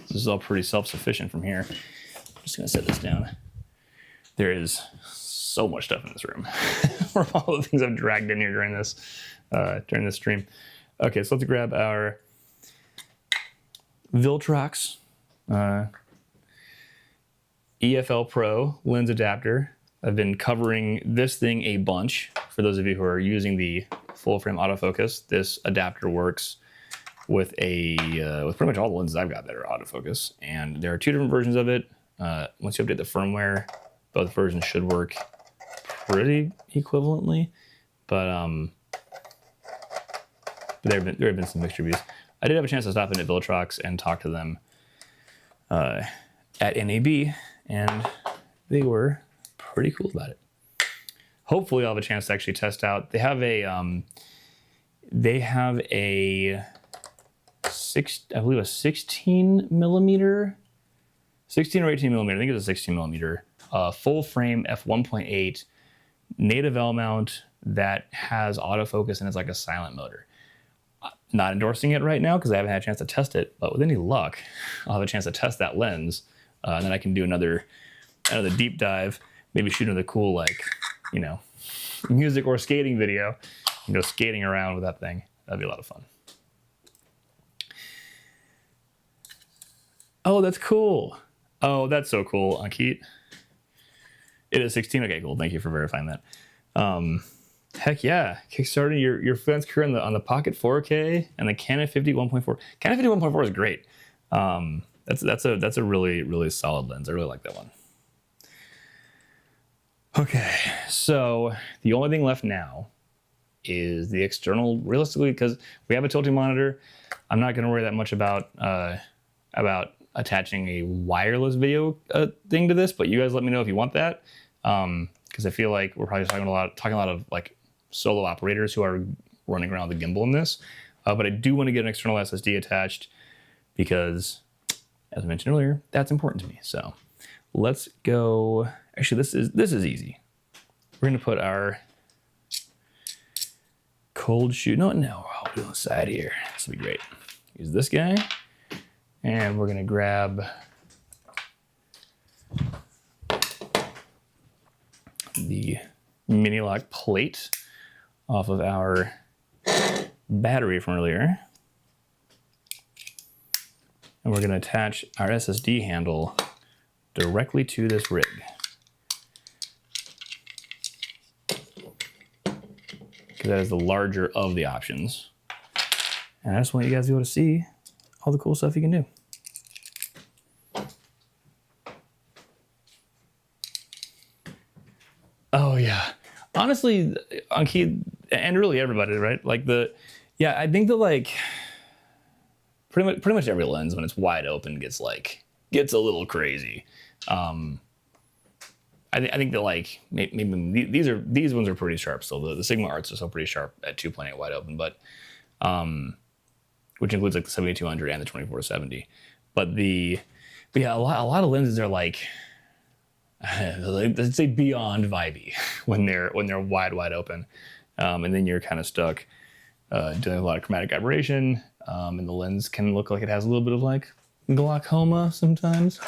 This is all pretty self-sufficient from here. I'm just gonna set this down. There is so much stuff in this room for all the things I've dragged in here during this stream. Okay, so let's grab our Viltrox EFL Pro lens adapter. I've been covering this thing a bunch. For those of you who are using the full frame autofocus, this adapter works with with pretty much all the lenses I've got that are autofocus. And there are two different versions of it. Once you update the firmware, both versions should work pretty equivalently. But there have been some mixed reviews. I did have a chance to stop in at Viltrox and talk to them at NAB, and they were pretty cool about it. Hopefully I'll have a chance to actually test out. They have a I believe a 16 millimeter, 16 or 18 millimeter, I think it's a 16 millimeter, full frame f1.8 native L mount that has autofocus and it's like a silent motor. Not endorsing it right now because I haven't had a chance to test it, but with any luck, I'll have a chance to test that lens, and then I can do another deep dive, maybe shoot another cool, like, you know, music or skating video, and go skating around with that thing. That'd be a lot of fun. Oh, that's cool. Oh, that's so cool, Ankit. It is 16. Okay, cool. Thank you for verifying that. Heck yeah, kickstarting your freelance career on the Pocket 4K and the Canon 50 1.4. Canon 50 1.4 is great. That's a really, really solid lens. I really like that one. Okay, so the only thing left now is the external, realistically, because we have a tilting monitor. I'm not going to worry that much about attaching a wireless video thing to this, but you guys let me know if you want that, because I feel like we're probably talking a lot of like solo operators who are running around the gimbal in this, but I do want to get an external SSD attached because, as I mentioned earlier, that's important to me. So let's go. Actually, this is easy. We're going to put our cold shoe. No, I'll put it on the side here. This will be great. Use this guy, and we're going to grab the mini lock plate off of our battery from earlier. And we're going to attach our SSD handle directly to this rig. Because that is the larger of the options. And I just want you guys to be able to see all the cool stuff you can do. Oh yeah. Honestly, on key, and really everybody, right? Like I think that like pretty much every lens when it's wide open gets a little crazy. I think that like maybe these ones are pretty sharp still. The Sigma Arts are still pretty sharp at 2.8 wide open, but which includes like the 7200 and the 24-70. But yeah, a lot of lenses are like, let's say beyond vibey when they're wide open, and then you're kind of stuck doing a lot of chromatic aberration, and the lens can look like it has a little bit of like glaucoma sometimes.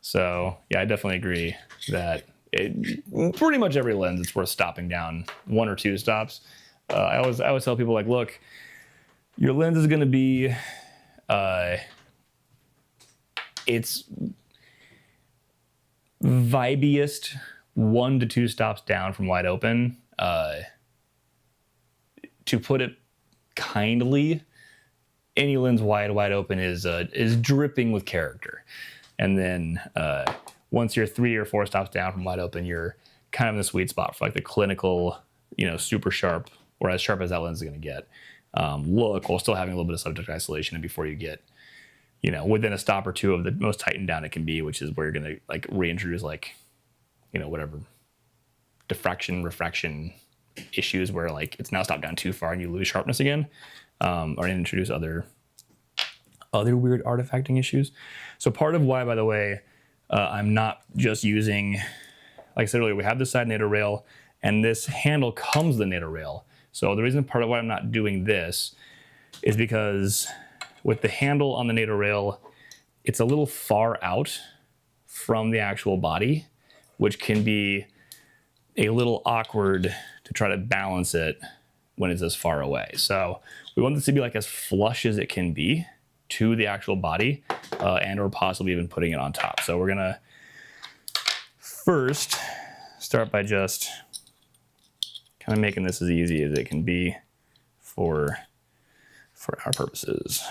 So yeah, I definitely agree that pretty much every lens it's worth stopping down 1 or 2 stops. I always tell people like, look, your lens is going to be it's vibiest 1 to 2 stops down from wide open. To put it kindly, any lens wide open is dripping with character. And then once you're 3 or 4 stops down from wide open, you're kind of in the sweet spot for like the clinical, super sharp, or as sharp as that lens is going to get, look, while still having a little bit of subject isolation. And before you get, within a stop or 2 of the most tightened down it can be, which is where you're going to like reintroduce like, whatever diffraction, refraction issues where like it's now stopped down too far and you lose sharpness again, or introduce other weird artifacting issues. So part of why, by the way, I'm not just using, like I said earlier, we have this side NATO rail and this handle comes with the NATO rail. So the reason part of why I'm not doing this is because with the handle on the NATO rail, it's a little far out from the actual body, which can be a little awkward to try to balance it when it's this far away. So we want this to be like as flush as it can be to the actual body, and or possibly even putting it on top. So we're gonna first start by just kind of making this as easy as it can be for our purposes.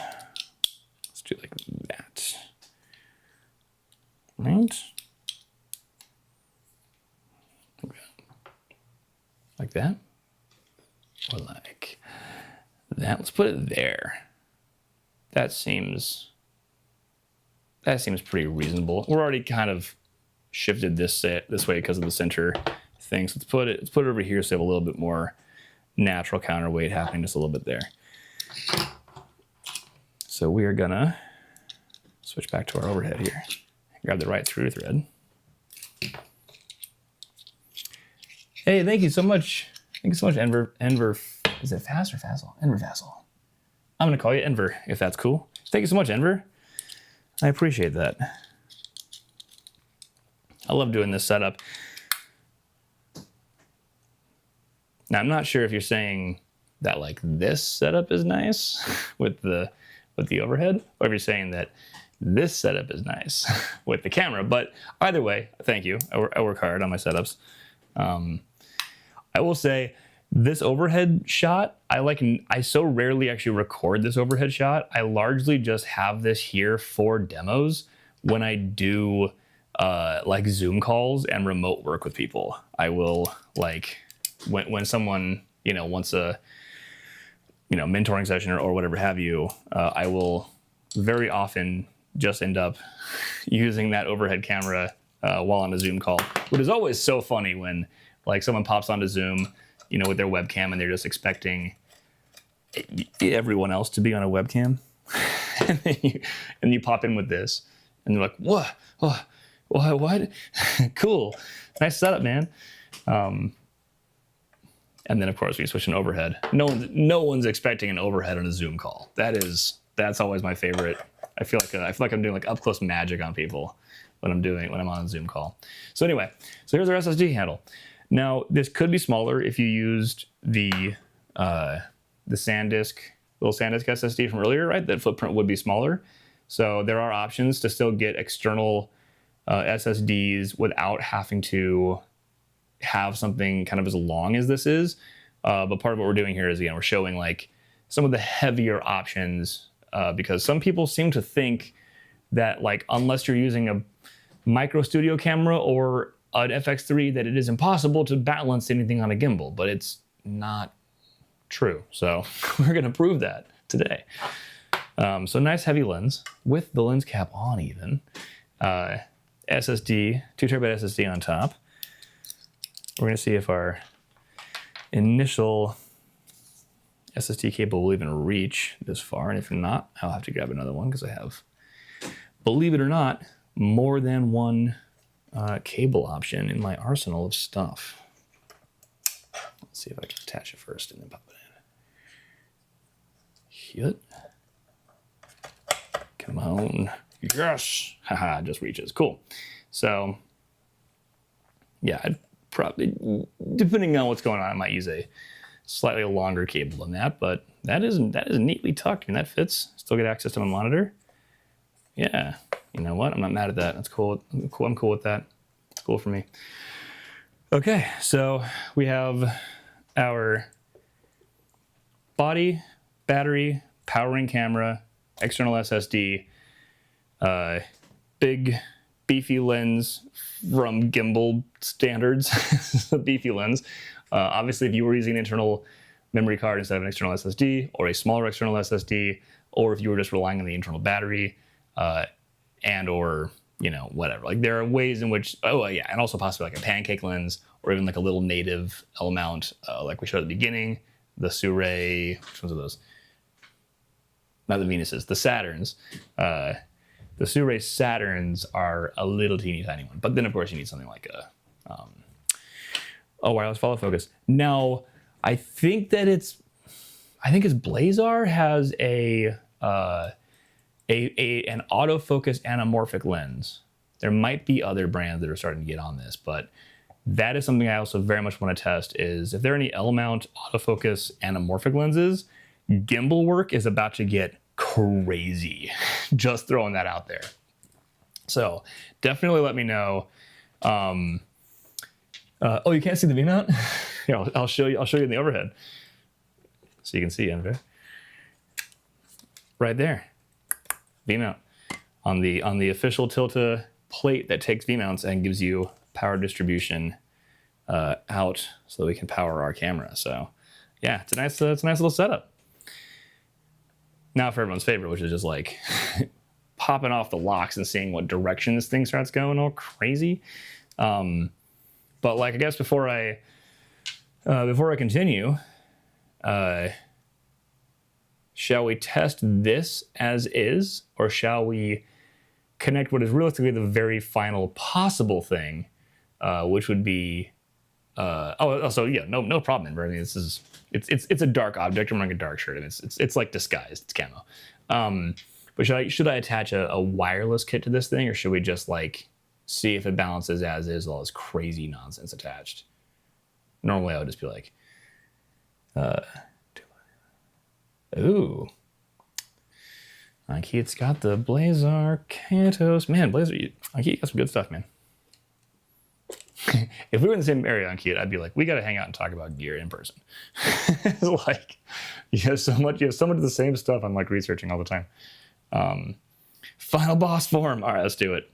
Let's do like that, right? Like that, or like that. Let's put it there. That seems pretty reasonable. We're already kind of shifted this way because of the center thing. So let's put it over here so we have a little bit more natural counterweight happening just a little bit there. So we are gonna switch back to our overhead here. Grab the right screw thread. Hey, thank you so much. Thank you so much, Enver. Is it Fast or Fazzle? Enver Fazzle. I'm gonna call you Enver, if that's cool. Thank you so much, Enver. I appreciate that. I love doing this setup. Now, I'm not sure if you're saying that like this setup is nice with the overhead, or if you're saying that this setup is nice with the camera. But either way, thank you. I work hard on my setups. I will say this overhead shot, I so rarely actually record this overhead shot. I largely just have this here for demos when I do like Zoom calls and remote work with people. I will like when someone, you know, wants a, you know, mentoring session or whatever have you, I will very often just end up using that overhead camera while on a Zoom call, which is always so funny when like someone pops onto Zoom, you know, with their webcam and they're just expecting everyone else to be on a webcam. and then you pop in with this and they're like, what? What? Cool. Nice setup, man. And then of course we switch an overhead. No one's expecting an overhead on a Zoom call. That's always my favorite. I feel like I'm doing like up close magic on people when I'm on a Zoom call. So anyway, so here's our SSD handle. Now this could be smaller if you used the SanDisk, little SanDisk SSD from earlier, right? That footprint would be smaller. So there are options to still get external SSDs without having to have something kind of as long as this is. But part of what we're doing here is, again, we're showing like some of the heavier options because some people seem to think that like unless you're using a micro studio camera or an FX3 that it is impossible to balance anything on a gimbal, but it's not true. So we're going to prove that today. So nice heavy lens with the lens cap on even. SSD, 2 terabyte SSD on top. We're going to see if our initial SSD cable will even reach this far. And if not, I'll have to grab another one because I have, believe it or not, more than one cable option in my arsenal of stuff. Let's see if I can attach it first and then pop it in. Hit. Come on. Yes. Haha, just reaches. Cool. So, yeah, I'd probably, depending on what's going on, I might use a slightly longer cable than that, but that is neatly tucked. I mean, that fits. Still get access to my monitor. Yeah. You know what? I'm not mad at that. That's cool. I'm cool with that. It's cool for me. Okay, so we have our body, battery, powering camera, external SSD, big beefy lens from gimbal standards, beefy lens. Obviously, if you were using an internal memory card instead of an external SSD, or a smaller external SSD, or if you were just relying on the internal battery, and or, you know, whatever. Like there are ways in which, oh yeah, and also possibly like a pancake lens, or even like a little native L mount, like we showed at the beginning, the Suray, which ones are those? Not the Venuses, the Saturns. The Suray Saturns are a little teeny tiny one, but then of course you need something like a wireless follow focus. Now, I think it's Blazar has an autofocus anamorphic lens. There might be other brands that are starting to get on this, but that is something I also very much want to test, is if there are any L-mount autofocus anamorphic lenses, gimbal work is about to get crazy. Just throwing that out there. So definitely let me know. Oh, you can't see the V-mount? Here, I'll show you in the overhead. So you can see, Andrew. Right there. V-mount. On the official Tilta plate that takes V-mounts and gives you power distribution out so that we can power our camera. So yeah, it's a nice little setup. Now for everyone's favorite, which is just like popping off the locks and seeing what direction this thing starts going all crazy. But like, I guess before I continue, shall we test this as is, or shall we connect what is realistically the very final possible thing, which would be, so yeah, no problem. I mean, it's a dark object. I'm wearing a dark shirt, and it's like disguised. It's camo. But should I attach a wireless kit to this thing, or should we just like see if it balances as is, all this crazy nonsense attached? Normally, I would just be like, ooh. Ankit's got the Blazar Cantos. Man, Blazar, Ankit got some good stuff, man. If we were in the same area, Ankit, I'd be like, we got to hang out and talk about gear in person. It's like, you have so much of the same stuff I'm like researching all the time. Final boss form. All right, let's do it.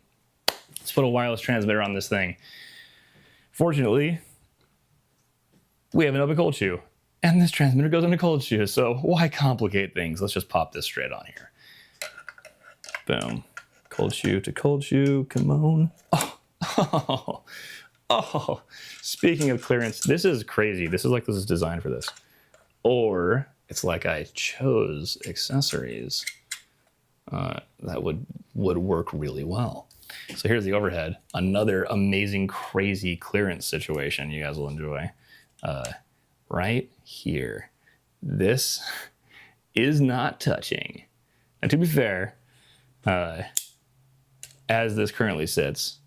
Let's put a wireless transmitter on this thing. Fortunately, we have an open cold shoe, and this transmitter goes into cold shoe, so why complicate things? Let's just pop this straight on here. Boom. Cold shoe to cold shoe, come on. Oh. Speaking of clearance, this is crazy. This is like this is designed for this. Or it's like I chose accessories that would work really well. So here's the overhead. Another amazing, crazy clearance situation you guys will enjoy. Right here. This is not touching. And to be fair, as this currently sits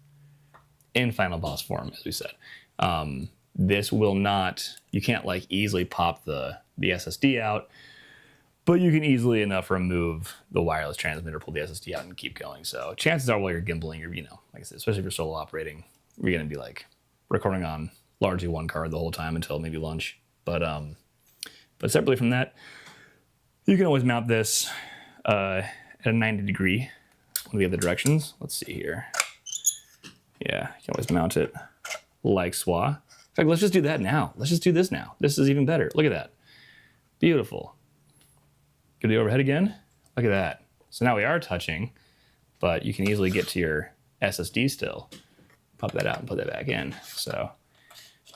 in final boss form, as we said, this will not, you can't like easily pop the SSD out, but you can easily enough remove the wireless transmitter, pull the SSD out and keep going. So chances are while you're gimbaling, you're, you know, like I said, especially if you're solo operating, you're going to be like recording on largely one card the whole time until maybe lunch. But separately from that, you can always mount this at a 90 degree, one of the other directions. Let's see here. Yeah, you can always mount it like SWA. In fact, let's just do that now. Let's just do this now. This is even better. Look at that. Beautiful. Go to the overhead again. Look at that. So now we are touching, but you can easily get to your SSD still. Pop that out and put that back in. So,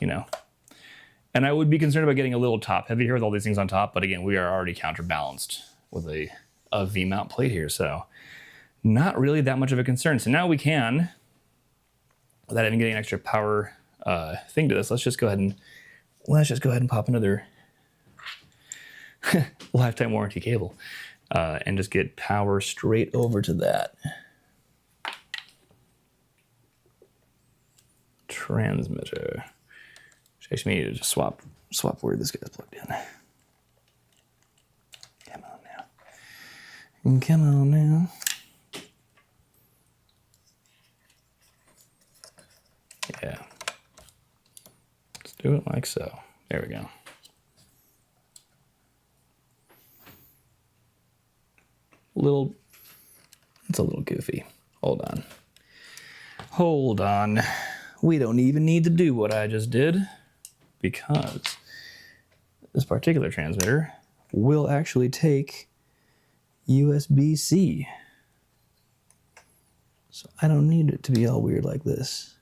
you know. And I would be concerned about getting a little top heavy here with all these things on top, but again, we are already counterbalanced with a V-mount plate here, so not really that much of a concern. So now we can, without even getting an extra power thing to this, let's just go ahead and pop another lifetime warranty cable and just get power straight over to that transmitter. Actually, need to just swap where this guy's plugged in. Come on now. Come on now. Yeah. Let's do it like so. There we go. It's a little goofy. Hold on. Hold on. We don't even need to do what I just did because this particular transmitter will actually take USB-C. So I don't need it to be all weird like this.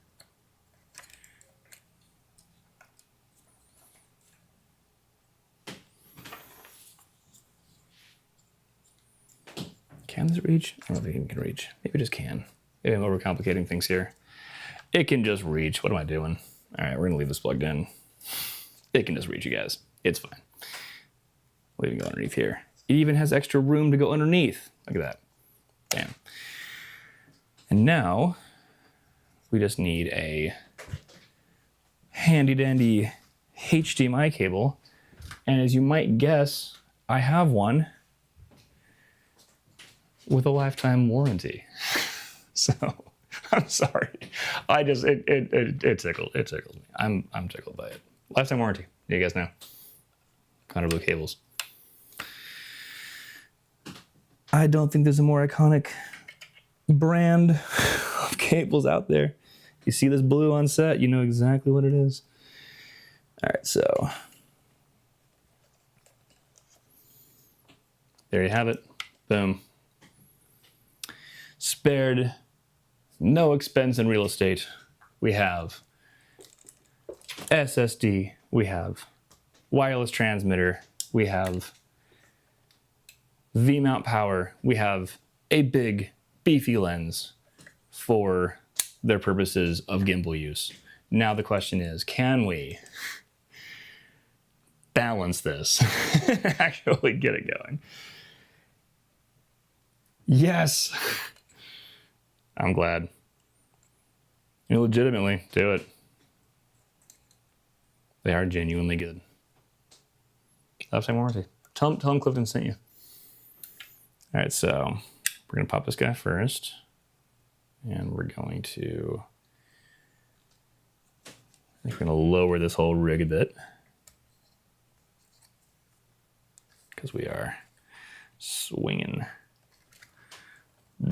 Can this reach? I don't think it can reach. Maybe it just can. Maybe I'm overcomplicating things here. It can just reach. What am I doing? All right, we're gonna leave this plugged in. It can just reach, you guys. It's fine. We'll even go underneath here. It even has extra room to go underneath. Look at that. Bam. And now we just need a handy dandy HDMI cable. And as you might guess, I have one with a lifetime warranty. So I'm sorry. It tickles me. I'm tickled by it. Lifetime warranty. You guys know. Condor blue cables. I don't think there's a more iconic brand of cables out there. You see this blue on set, you know exactly what it is. All right, so there you have it. Boom. Spared no expense in real estate. We have SSD, we have wireless transmitter, we have V-mount power, we have a big beefy lens for their purposes of gimbal use. Now the question is, can we balance this and actually get it going? Yes. I'm glad. You legitimately do it. They are genuinely good. Lifetime warranty. Tell them Clifton sent you. All right, so we're gonna pop this guy first, and we're going to, I think we're gonna lower this whole rig a bit because we are swinging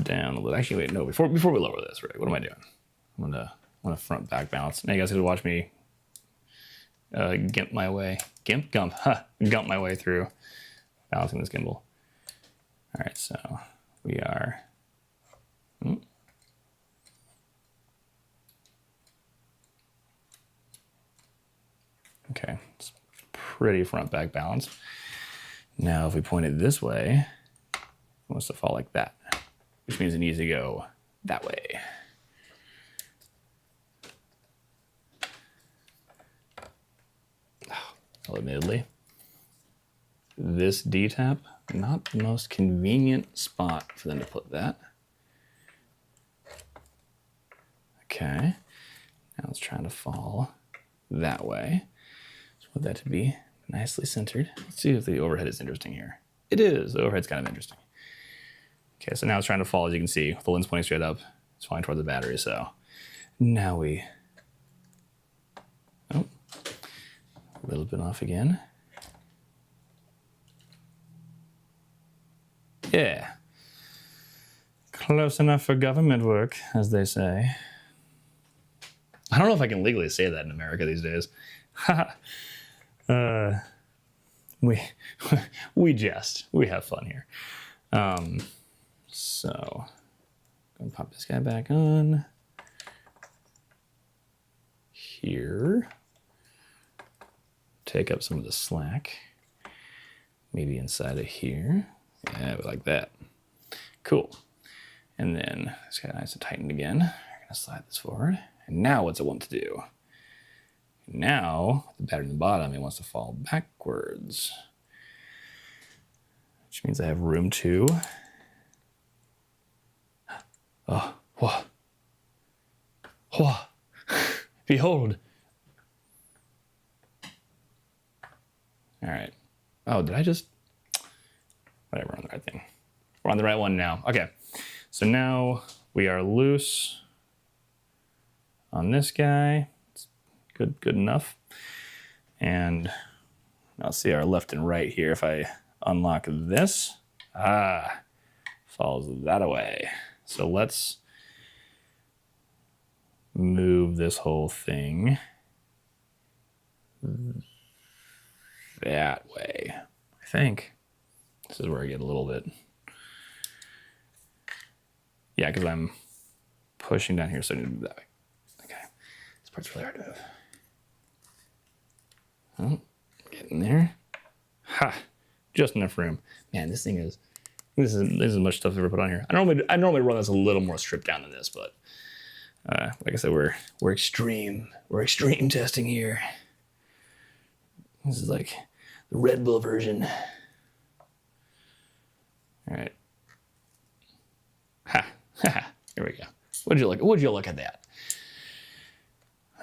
down a little. Actually, wait, no, before we lower this rig, what am I doing? I'm gonna front back balance. Now you guys get to watch me gump my way through balancing this gimbal. All right, so we are. Okay, it's pretty front back balanced. Now, if we point it this way, it wants to fall like that, which means it needs to go that way. Well, admittedly, this D-tap, not the most convenient spot for them to put that. Okay, now it's trying to fall that way. Just want that to be nicely centered. Let's see if the overhead is interesting here. It is, the overhead's kind of interesting. Okay, so now it's trying to fall, as you can see, with the lens pointing straight up. It's falling toward the battery, so now we, oh, a little bit off again. Yeah. Close enough for government work, as they say. I don't know if I can legally say that in America these days. We jest. We have fun here. So, I'm gonna pop this guy back on. Here. Take up some of the slack. Maybe inside of here. Yeah, we like that. Cool. And then it's got nice and tightened again. We're gonna slide this forward. And now what's it want to do? Now, the battery in the bottom, it wants to fall backwards. Which means I have room to, oh, whoa. Whoa. Behold. All right. Oh, did I just, whatever, we're on the right thing. We're on the right one now. Okay. So now we are loose on this guy. It's good enough. And I'll see our left and right here. If I unlock this, falls that away. So let's move this whole thing that way. I think this is where I get a little bit, yeah, because I'm pushing down here, so I need to move that way. Okay, this part's really hard to move. Oh, getting there. Ha! Just enough room. Man, this thing is. This is as much stuff I've ever put on here. I normally run this a little more stripped down than this, but like I said, we're extreme. We're extreme testing here. This is like the Red Bull version. All right. Ha! Ha! Here we go. Would you look at that?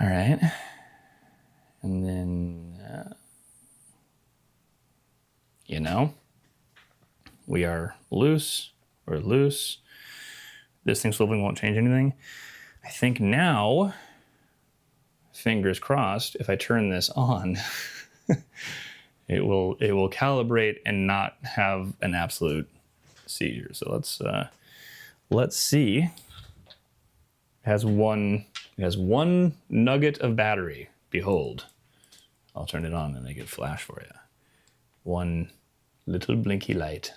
All right. And then, you know, we are loose. We're loose. This thing swiveling won't change anything. I think now, fingers crossed, if I turn this on, it will calibrate and not have an absolute seizure. So let's see. It has one nugget of battery. Behold. I'll turn it on and make it flash for you. One little blinky light.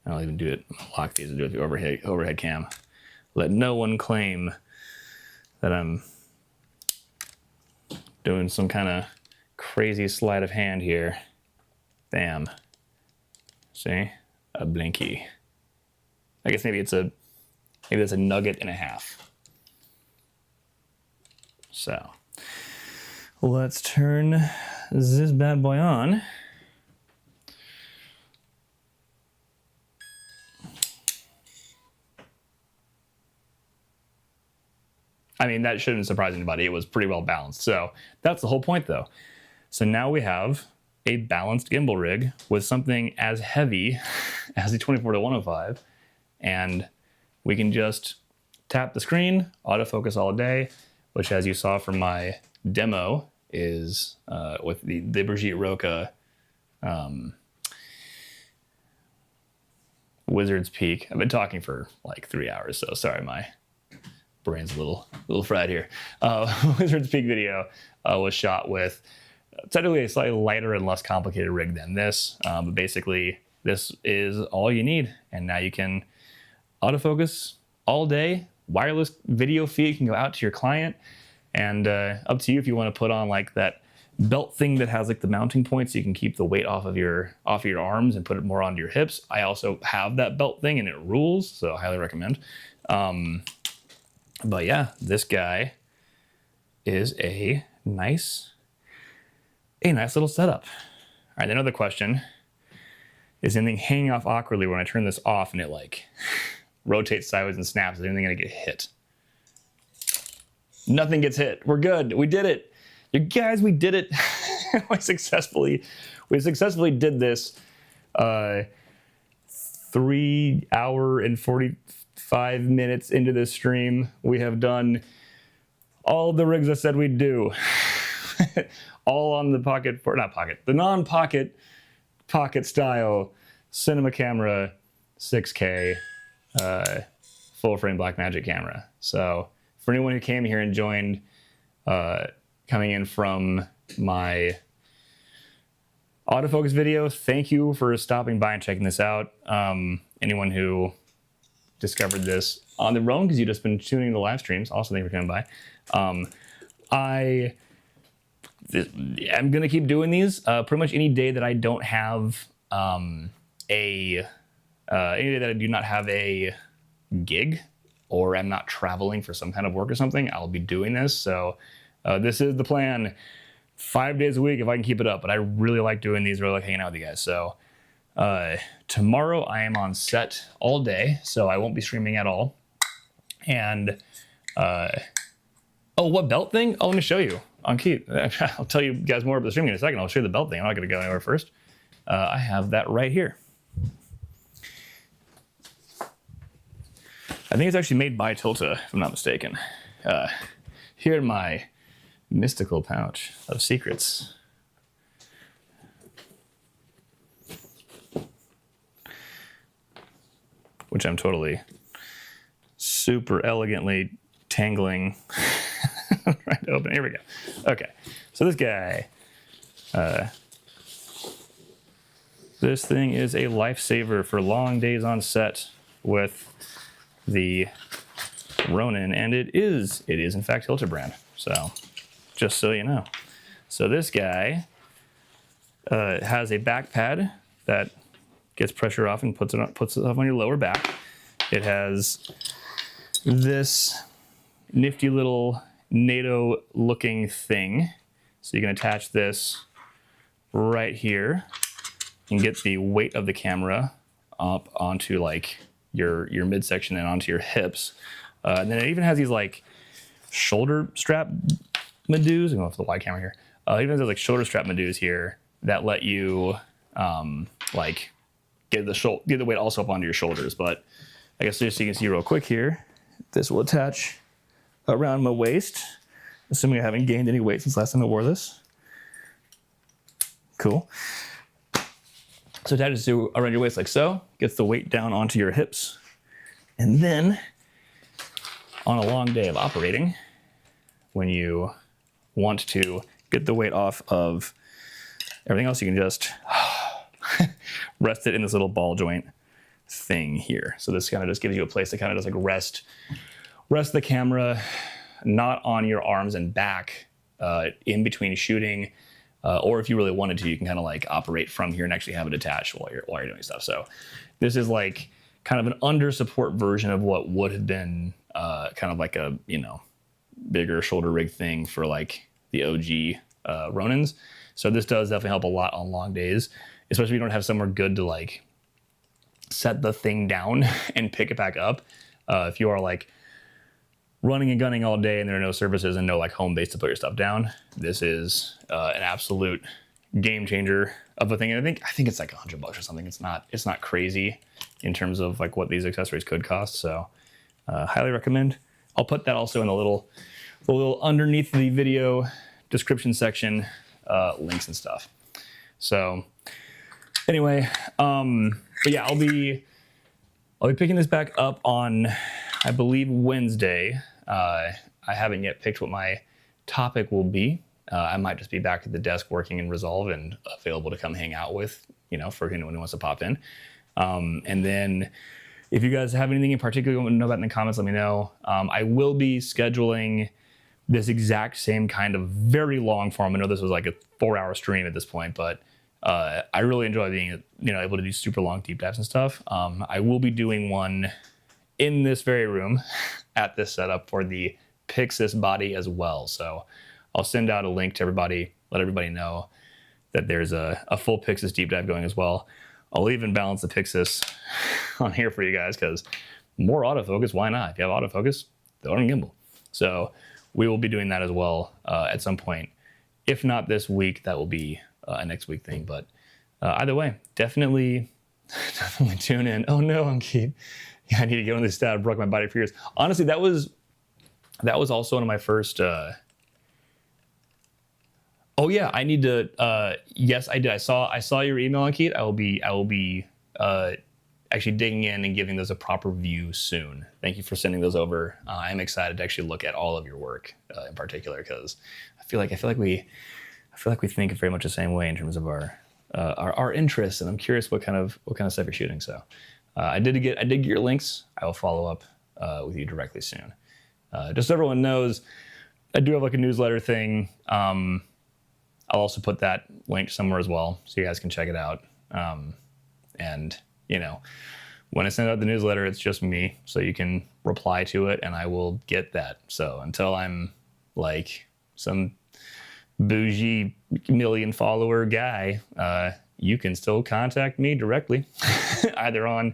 I'll even do it, lock these and do it with the overhead cam. Let no one claim that I'm doing some kind of crazy sleight of hand here. Bam. See? A blinky. I guess maybe that's a nugget and a half. So let's turn this bad boy on. I mean, that shouldn't surprise anybody. It was pretty well balanced. So that's the whole point, though. So now we have a balanced gimbal rig with something as heavy as the 24-105, and we can just tap the screen, autofocus all day, which, as you saw from my demo, is with the Brigitte Roca Wizard's Peak. I've been talking for like 3 hours, so sorry, my brain's a little fried here. Wizard's Peak video was shot with technically a slightly lighter and less complicated rig than this, but basically this is all you need, and now you can autofocus all day. Wireless video feed can go out to your client, and up to you if you want to put on like that belt thing that has like the mounting point so you can keep the weight off of your arms and put it more onto your hips. I also have that belt thing and it rules, so I highly recommend. But yeah, this guy is a nice little setup. All right, another question: is anything hanging off awkwardly when I turn this off and it like rotates sideways and snaps? Is anything gonna get hit? Nothing gets hit. We're good. We did it. You guys, we did it. we successfully did this 3 hour and 45 minutes into this stream. We have done all the rigs I said we'd do. All on the the non-pocket, pocket style cinema camera 6K full frame Blackmagic camera. So for anyone who came here and joined coming in from my autofocus video, thank you for stopping by and checking this out. Anyone who discovered this on their own because you've just been tuning the live streams, also thank you for coming by. I'm gonna keep doing these pretty much any day that I don't have any day that I do not have a gig or I'm not traveling for some kind of work or something, I'll be doing this. So this is the plan, 5 days a week if I can keep it up. But I really like doing these, really like hanging out with you guys. So tomorrow I am on set all day, so I won't be streaming at all. And oh, what belt thing? Oh, let me show you on Keith. I'll tell you guys more about the streaming in a second. I'll show you the belt thing. I'm not going to go anywhere first. I have that right here. I think it's actually made by Tilta, if I'm not mistaken. Here in my mystical pouch of secrets. Which I'm totally super elegantly tangling. Trying to open it. Here we go. Okay, so this guy, this thing is a lifesaver for long days on set with the Ronin, and it is in fact Tilta brand. So just so you know. So this guy has a back pad that gets pressure off and puts it off on your lower back. It has this nifty little NATO looking thing. So you can attach this right here and get the weight of the camera up onto like your midsection and onto your hips. And then it even has these like shoulder strap madoos. I'm going for the wide camera here. It even has like shoulder strap madoos here that let you like get the weight also up onto your shoulders. But I guess just so you can see real quick here, this will attach around my waist, assuming I haven't gained any weight since last time I wore this. Cool. So it attaches to around your waist like so, gets the weight down onto your hips. And then on a long day of operating, when you want to get the weight off of everything else, you can just rest it in this little ball joint thing here. So this kind of just gives you a place to kind of just like rest the camera, not on your arms and back in between shooting, or if you really wanted to, you can kind of like operate from here and actually have it attached while you're doing stuff. So this is like kind of an under support version of what would have been kind of like a, bigger shoulder rig thing for like the OG Ronins. So this does definitely help a lot on long days, especially if you don't have somewhere good to like set the thing down and pick it back up. If you are like running and gunning all day and there are no surfaces and no like home base to put your stuff down, this is an absolute game changer of a thing. And I think it's like $100 or something. It's not crazy in terms of like what these accessories could cost. So highly recommend. I'll put that also in the little underneath the video description section, links and stuff. So anyway, but yeah, I'll be picking this back up on, I believe, Wednesday. I haven't yet picked what my topic will be. I might just be back at the desk working in Resolve and available to come hang out with, for anyone who wants to pop in. And then if you guys have anything in particular you want to know about in the comments, let me know. I will be scheduling this exact same kind of very long form. I know this was like a 4-hour stream at this point, but I really enjoy being, able to do super long deep dives and stuff. I will be doing one in this very room at this setup for the Pixis body as well. So I'll send out a link to everybody, let everybody know that there's a full Pixis deep dive going as well. I'll even balance the Pixis on here for you guys because more autofocus, why not? If you have autofocus, throw it on gimbal. So we will be doing that as well at some point. If not this week, that will be a next week thing. But either way, definitely tune in. Oh no, I'm Keith. Yeah, I need to get on this stat. I broke my body for years. Honestly, that was also one of my first. Oh yeah, I need to. Yes, I did. I saw your email on Keith. I will be actually digging in and giving those a proper view soon. Thank you for sending those over. I'm excited to actually look at all of your work in particular because I feel like we think very much the same way in terms of our interests, and I'm curious what kind of stuff you're shooting. So I did get your links. I will follow up with you directly soon. Just so everyone knows, I do have like a newsletter thing. I'll also put that link somewhere as well so you guys can check it out. And when I send out the newsletter, it's just me, so you can reply to it and I will get that. So until I'm like some bougie million follower guy, you can still contact me directly, either on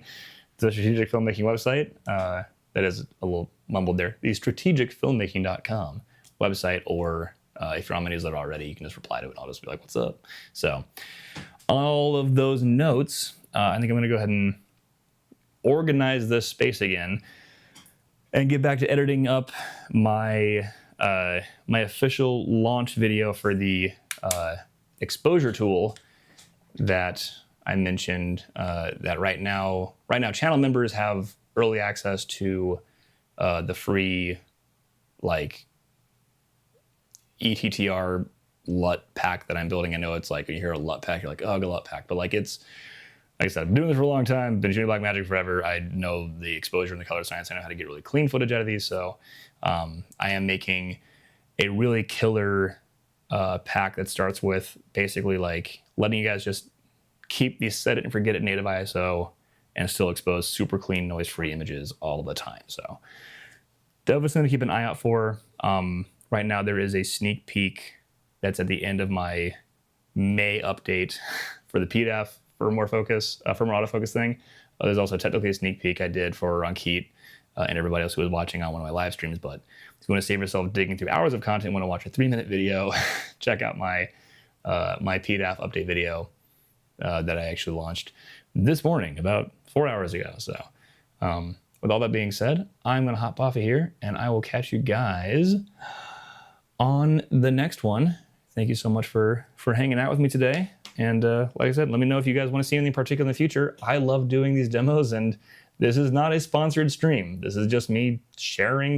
the Strategic Filmmaking website, that is a little mumbled there, the strategicfilmmaking.com website, or if you're on my newsletter already, you can just reply to it and I'll just be like, what's up? So all of those notes, I think I'm gonna go ahead and organize this space again and get back to editing up my my official launch video for the exposure tool that I mentioned, that right now channel members have early access to the free like ETTR LUT pack that I'm building. I know it's like, when you hear a LUT pack, you're like, oh, a LUT pack. But like, it's, like I said, I've been doing this for a long time, been shooting Blackmagic forever. I know the exposure and the color science. I know how to get really clean footage out of these. So I am making a really killer pack that starts with basically like letting you guys just keep the set it and forget it native ISO and still expose super clean, noise-free images all the time. So definitely something to keep an eye out for. Right now, there is a sneak peek that's at the end of my May update for the PDAF firmware autofocus thing. There's also technically a sneak peek I did for Rankit and everybody else who was watching on one of my live streams. But if you want to save yourself digging through hours of content, want to watch a 3-minute video, check out my my PDAF update video that I actually launched this morning, about 4 hours ago. So with all that being said, I'm going to hop off of here and I will catch you guys on the next one. Thank you so much for hanging out with me today. And like I said, let me know if you guys want to see anything particular in the future. I love doing these demos, and this is not a sponsored stream. This is just me sharing